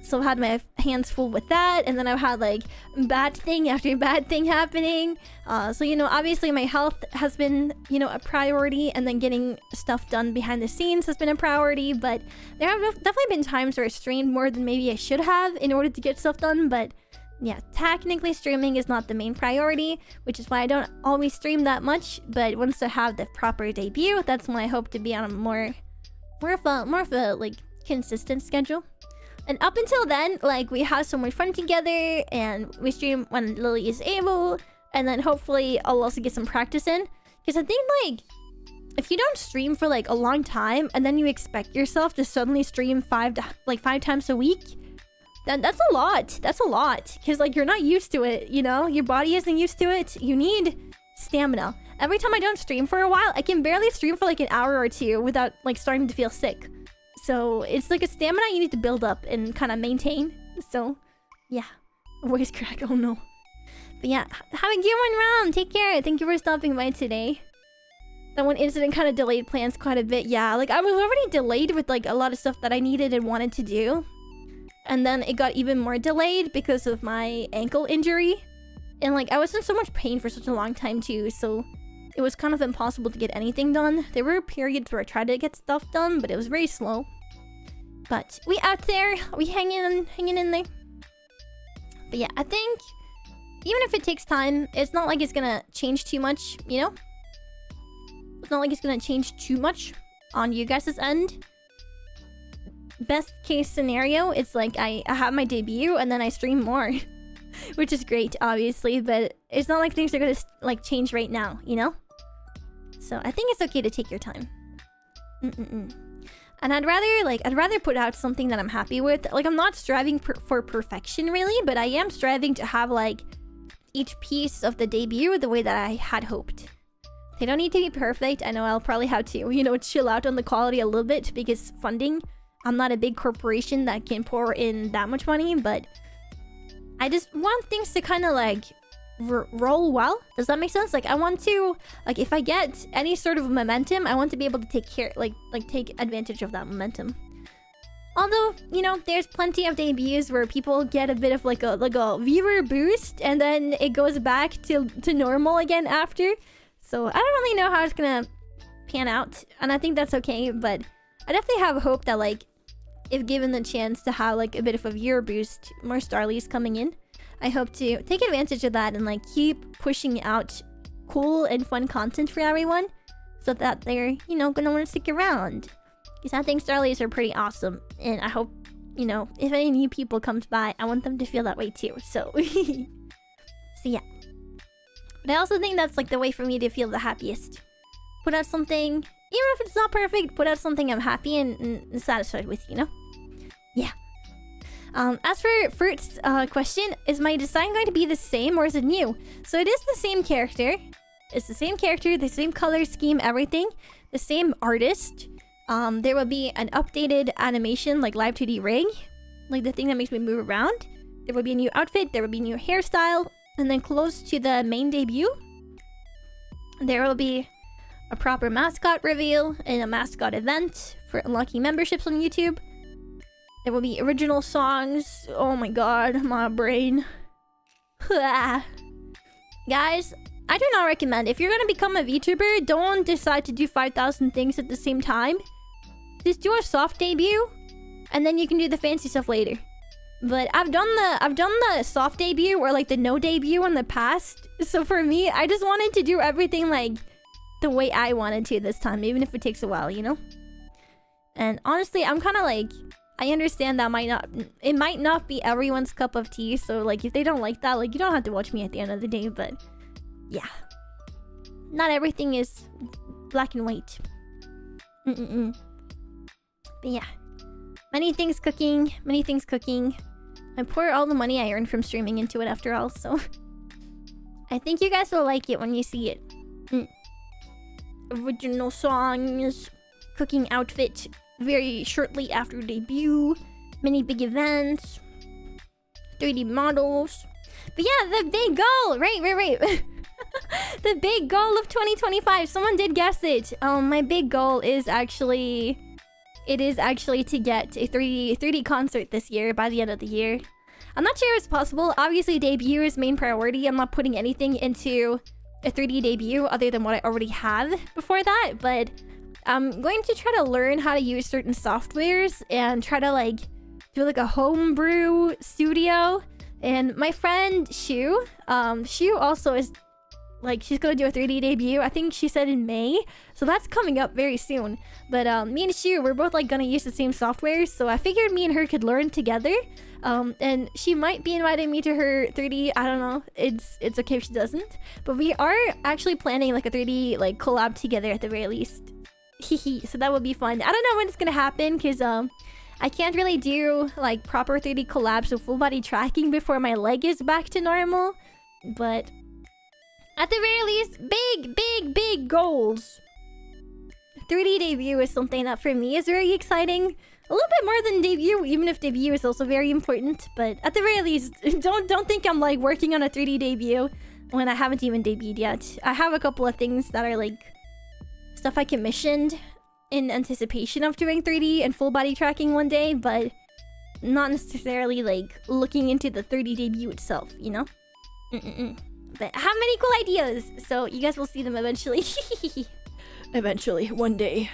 So I've had my hands full with that, and then I've had like bad thing after bad thing happening. So you know, obviously my health has been, you know, a priority, and then getting stuff done behind the scenes has been a priority. But there have definitely been times where I streamed more than maybe I should have in order to get stuff done, but yeah, technically streaming is not the main priority, which is why I don't always stream that much. But once I have the proper debut, that's when I hope to be on a more of a like consistent schedule. And up until then, like, we have so much fun together, and we stream when Lillie is able, and then hopefully I'll also get some practice in. Because I think like if you don't stream for like a long time and then you expect yourself to suddenly stream 5 times a week, that's a lot. That's a lot. Because like you're not used to it, you know? Your body isn't used to it. You need stamina. Every time I don't stream for a while, I can barely stream for like an hour or two without like starting to feel sick. So it's like a stamina you need to build up and kind of maintain. So yeah. Voice crack, oh no. But yeah, have a good one, Ram. Take care. Thank you for stopping by today. That one incident kind of delayed plans quite a bit. Yeah, like I was already delayed with like a lot of stuff that I needed and wanted to do. And then it got even more delayed because of my ankle injury. And like I was in so much pain for such a long time too, so it was kind of impossible to get anything done. There were periods where I tried to get stuff done, but it was very slow. But we out there, we hanging in there. But yeah, I think even if it takes time, it's not like it's gonna change too much, you know? It's not like it's gonna change too much on you guys' end. Best case scenario, it's like I have my debut and then I stream more. Which is great, obviously, but it's not like things are gonna like change right now, you know? So I think it's okay to take your time. And I'd rather put out something that I'm happy with. Like, I'm not striving for perfection really, but I am striving to have like each piece of the debut the way that I had hoped. They don't need to be perfect. I know I'll probably have to, you know, chill out on the quality a little bit because funding. I'm not a big corporation that can pour in that much money, but I just want things to kind of like roll well. Does that make sense? Like I want to, like if I get any sort of momentum, I want to be able to take care, like take advantage of that momentum. Although, you know, there's plenty of debuts where people get a bit of like a viewer boost and then it goes back to normal again after. So I don't really know how it's gonna pan out, and I think that's okay, but I definitely have hope that like if given the chance to have like a bit of a viewer boost, more Starlies coming in, I hope to take advantage of that and like keep pushing out cool and fun content for everyone so that they're, you know, gonna want to stick around. Because I think Starlies are pretty awesome, and I hope, you know, if any new people comes by, I want them to feel that way too. So so yeah. But I also think that's like the way for me to feel the happiest. Put out something, even if it's not perfect, put out something I'm happy and satisfied with, you know? Yeah. As for Fruit's question, is my design going to be the same or is it new? So it is the same character. It's the same character, the same color scheme, everything. The same artist. There will be an updated animation, like live 2D rig. Like the thing that makes me move around. There will be a new outfit, there will be a new hairstyle. And then close to the main debut, there will be a proper mascot reveal and a mascot event for unlocking memberships on YouTube. There will be original songs. Oh my god, my brain. Guys, I do not recommend, if you're gonna become a VTuber, don't decide to do 5,000 things at the same time. Just do a soft debut, and then you can do the fancy stuff later. But I've done the soft debut or like the no debut in the past. So for me, I just wanted to do everything like the way I wanted to this time, even if it takes a while, you know? And honestly, I'm kind of like, I understand that it might not be everyone's cup of tea. So like if they don't like that, like you don't have to watch me at the end of the day, but yeah. Not everything is black and white. But yeah, many things cooking, many things cooking. I pour all the money I earned from streaming into it after all, so I think you guys will like it when you see it. Original songs, cooking outfit very shortly after debut, many big events, 3D models. But yeah, the big goal, right. The big goal of 2025. Someone did guess it. My big goal is actually to get a 3D concert this year by the end of the year. I'm not sure if it's possible. Obviously, debut is main priority. I'm not putting anything into a 3D debut other than what I already have before that, but I'm going to try to learn how to use certain softwares and try to like do like a homebrew studio. And my friend Shu also is like, she's gonna do a 3D debut. I think she said in May, so that's coming up very soon. But me and Shu, we're both like gonna use the same software, so I figured me and her could learn together. And she might be inviting me to her 3D. I don't know. It's okay if she doesn't. But we are actually planning like a 3D like collab together at the very least. So that would be fun. I don't know when it's gonna happen because I can't really do like proper 3D collabs with full body tracking before my leg is back to normal. But at the very least, big goals. 3D debut is something that for me is very exciting. A little bit more than debut, even if debut is also very important. But at the very least, don't think I'm like working on a 3D debut when I haven't even debuted yet. I have a couple of things that are like stuff I commissioned in anticipation of doing 3D and full body tracking one day, but not necessarily like looking into the 3D debut itself, you know? But I have many cool ideas, so you guys will see them eventually. Eventually, one day.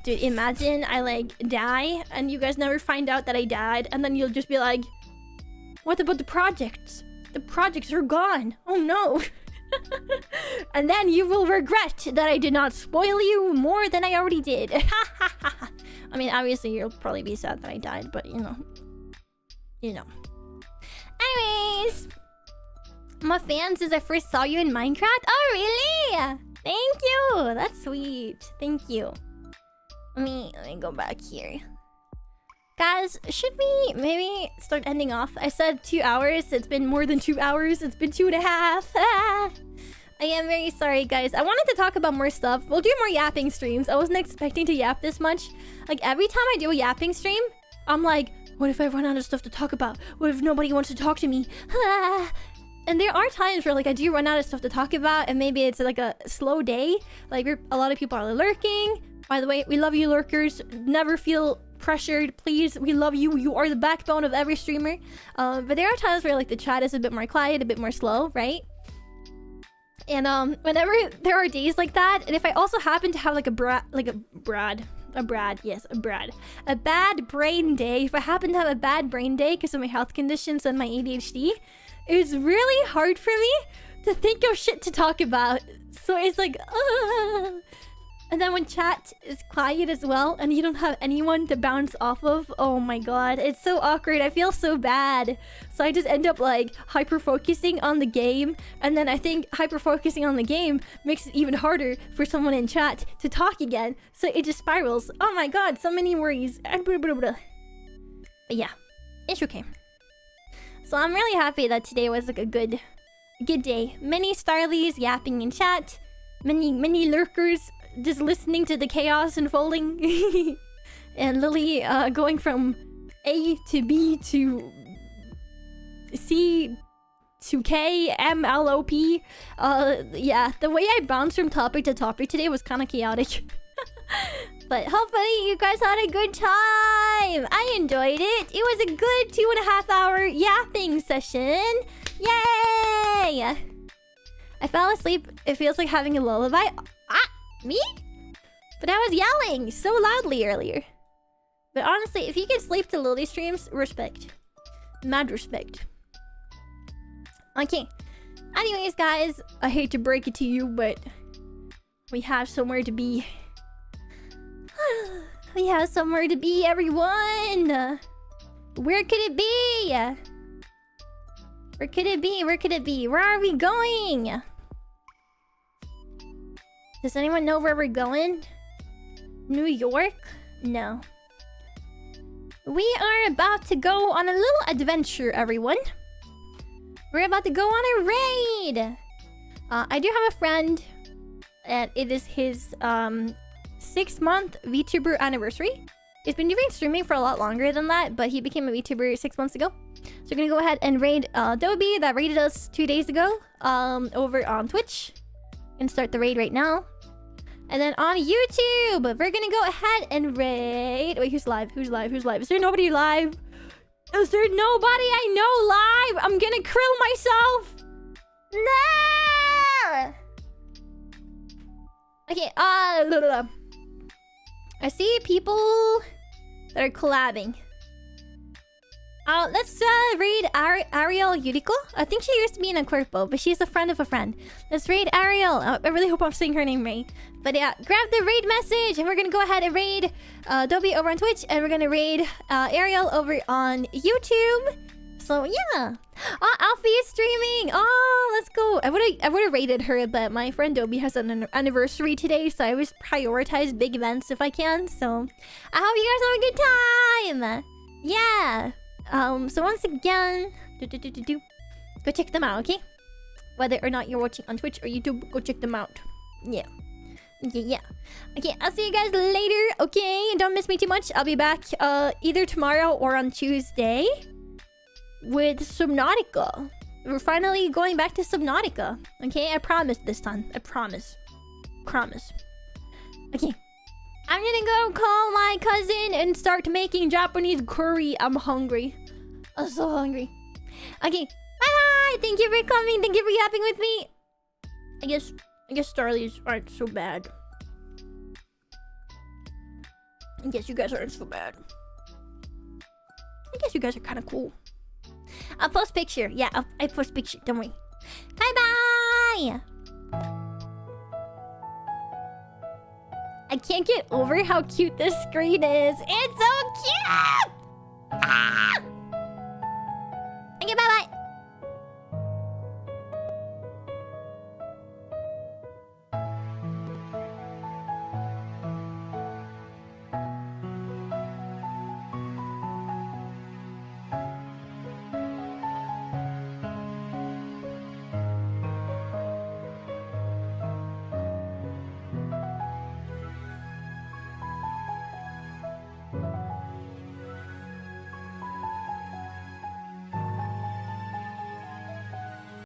Dude, imagine I like die and you guys never find out that I died, and then you'll just be like, what about the projects? The projects are gone. Oh no. And then you will regret that I did not spoil you more than I already did. I mean, obviously you'll probably be sad that I died, but you know. Anyways, my fan says I first saw you in Minecraft. Oh really? Thank you. That's sweet. Thank you. Let me go back here. Guys, should we maybe start ending off? I said 2 hours. It's been more than 2 hours. It's been 2.5. I am very sorry, guys. I wanted to talk about more stuff. We'll do more yapping streams. I wasn't expecting to yap this much. Like, every time I do a yapping stream, I'm like, what if I run out of stuff to talk about? What if nobody wants to talk to me? And there are times where like I do run out of stuff to talk about, and maybe it's like a slow day. Like a lot of people are lurking. By the way, we love you lurkers. Never feel pressured, please. We love you. You are the backbone of every streamer. But there are times where like the chat is a bit more quiet, a bit more slow, right? And whenever there are days like that, and if I also happen to have like a bad brain day, if I happen to have a bad brain day because of my health conditions and my ADHD, it's really hard for me to think of shit to talk about. So it's like, And then when chat is quiet as well, and you don't have anyone to bounce off of, oh my god, it's so awkward. I feel so bad. So I just end up like hyper-focusing on the game, and then I think hyper-focusing on the game makes it even harder for someone in chat to talk again. So it just spirals. Oh my god, so many worries. But yeah, it's okay. So I'm really happy that today was like a good day. Many Starlies yapping in chat, many lurkers just listening to the chaos unfolding, and Lillie going from A to B to C to K, M, L, O, P. Yeah, the way I bounced from topic to topic today was kind of chaotic. But hopefully you guys had a good time. I enjoyed it. It was a good 2.5 hour yapping session. Yay! I fell asleep. It feels like having a lullaby. Me? But I was yelling so loudly earlier. But honestly, if you can sleep to Lillie streams, respect. Mad respect. Okay. Anyways, guys, I hate to break it to you, but we have somewhere to be. We have somewhere to be, everyone. Where could it be? Where could it be? Where could it be? Where are we going? Does anyone know where we're going? New York? No. We are about to go on a little adventure, everyone. We're about to go on a raid. I do have a friend, and it is his 6-month VTuber anniversary. He's been doing streaming for a lot longer than that, but he became a VTuber 6 months ago. So we're gonna go ahead and raid Dobby that raided us 2 days ago over on Twitch. And start the raid right now. And then on YouTube, we're gonna go ahead and raid. Wait, who's live? Who's live? Who's live? Is there nobody live? Is there nobody I know live? I'm gonna krill myself. No. Okay. I see people that are collabing. Let's raid Ariel Yuriko. I think she used to be in a Quirpo, but she's a friend of a friend. Let's raid Ariel. I really hope I'm saying her name right. But yeah, grab the raid message, and we're gonna go ahead and raid Dobby over on Twitch, and we're gonna raid Ariel over on YouTube. So yeah. Alfie is streaming. Oh, let's go. I would have raided her, but my friend Dobby has an anniversary today, so I always prioritize big events if I can. So I hope you guys have a good time. Yeah. So once again, go check them out, okay? Whether or not you're watching on Twitch or YouTube, go check them out. Yeah. Yeah. Okay, I'll see you guys later, okay? Don't miss me too much. I'll be back either tomorrow or on Tuesday with Subnautica. We're finally going back to Subnautica, okay? I promise this time. I promise. Promise. Okay. I'm gonna go call my cousin and start making Japanese curry. I'm hungry. I'm so hungry. Okay. Bye-bye. Thank you for coming. Thank you for yapping with me. I guess Starlies aren't so bad. I guess you guys aren't so bad. I guess you guys are kind of cool. I'll post picture. Yeah, I post picture. Don't worry. Bye-bye. I can't get over how cute this screen is. It's so cute! Ah!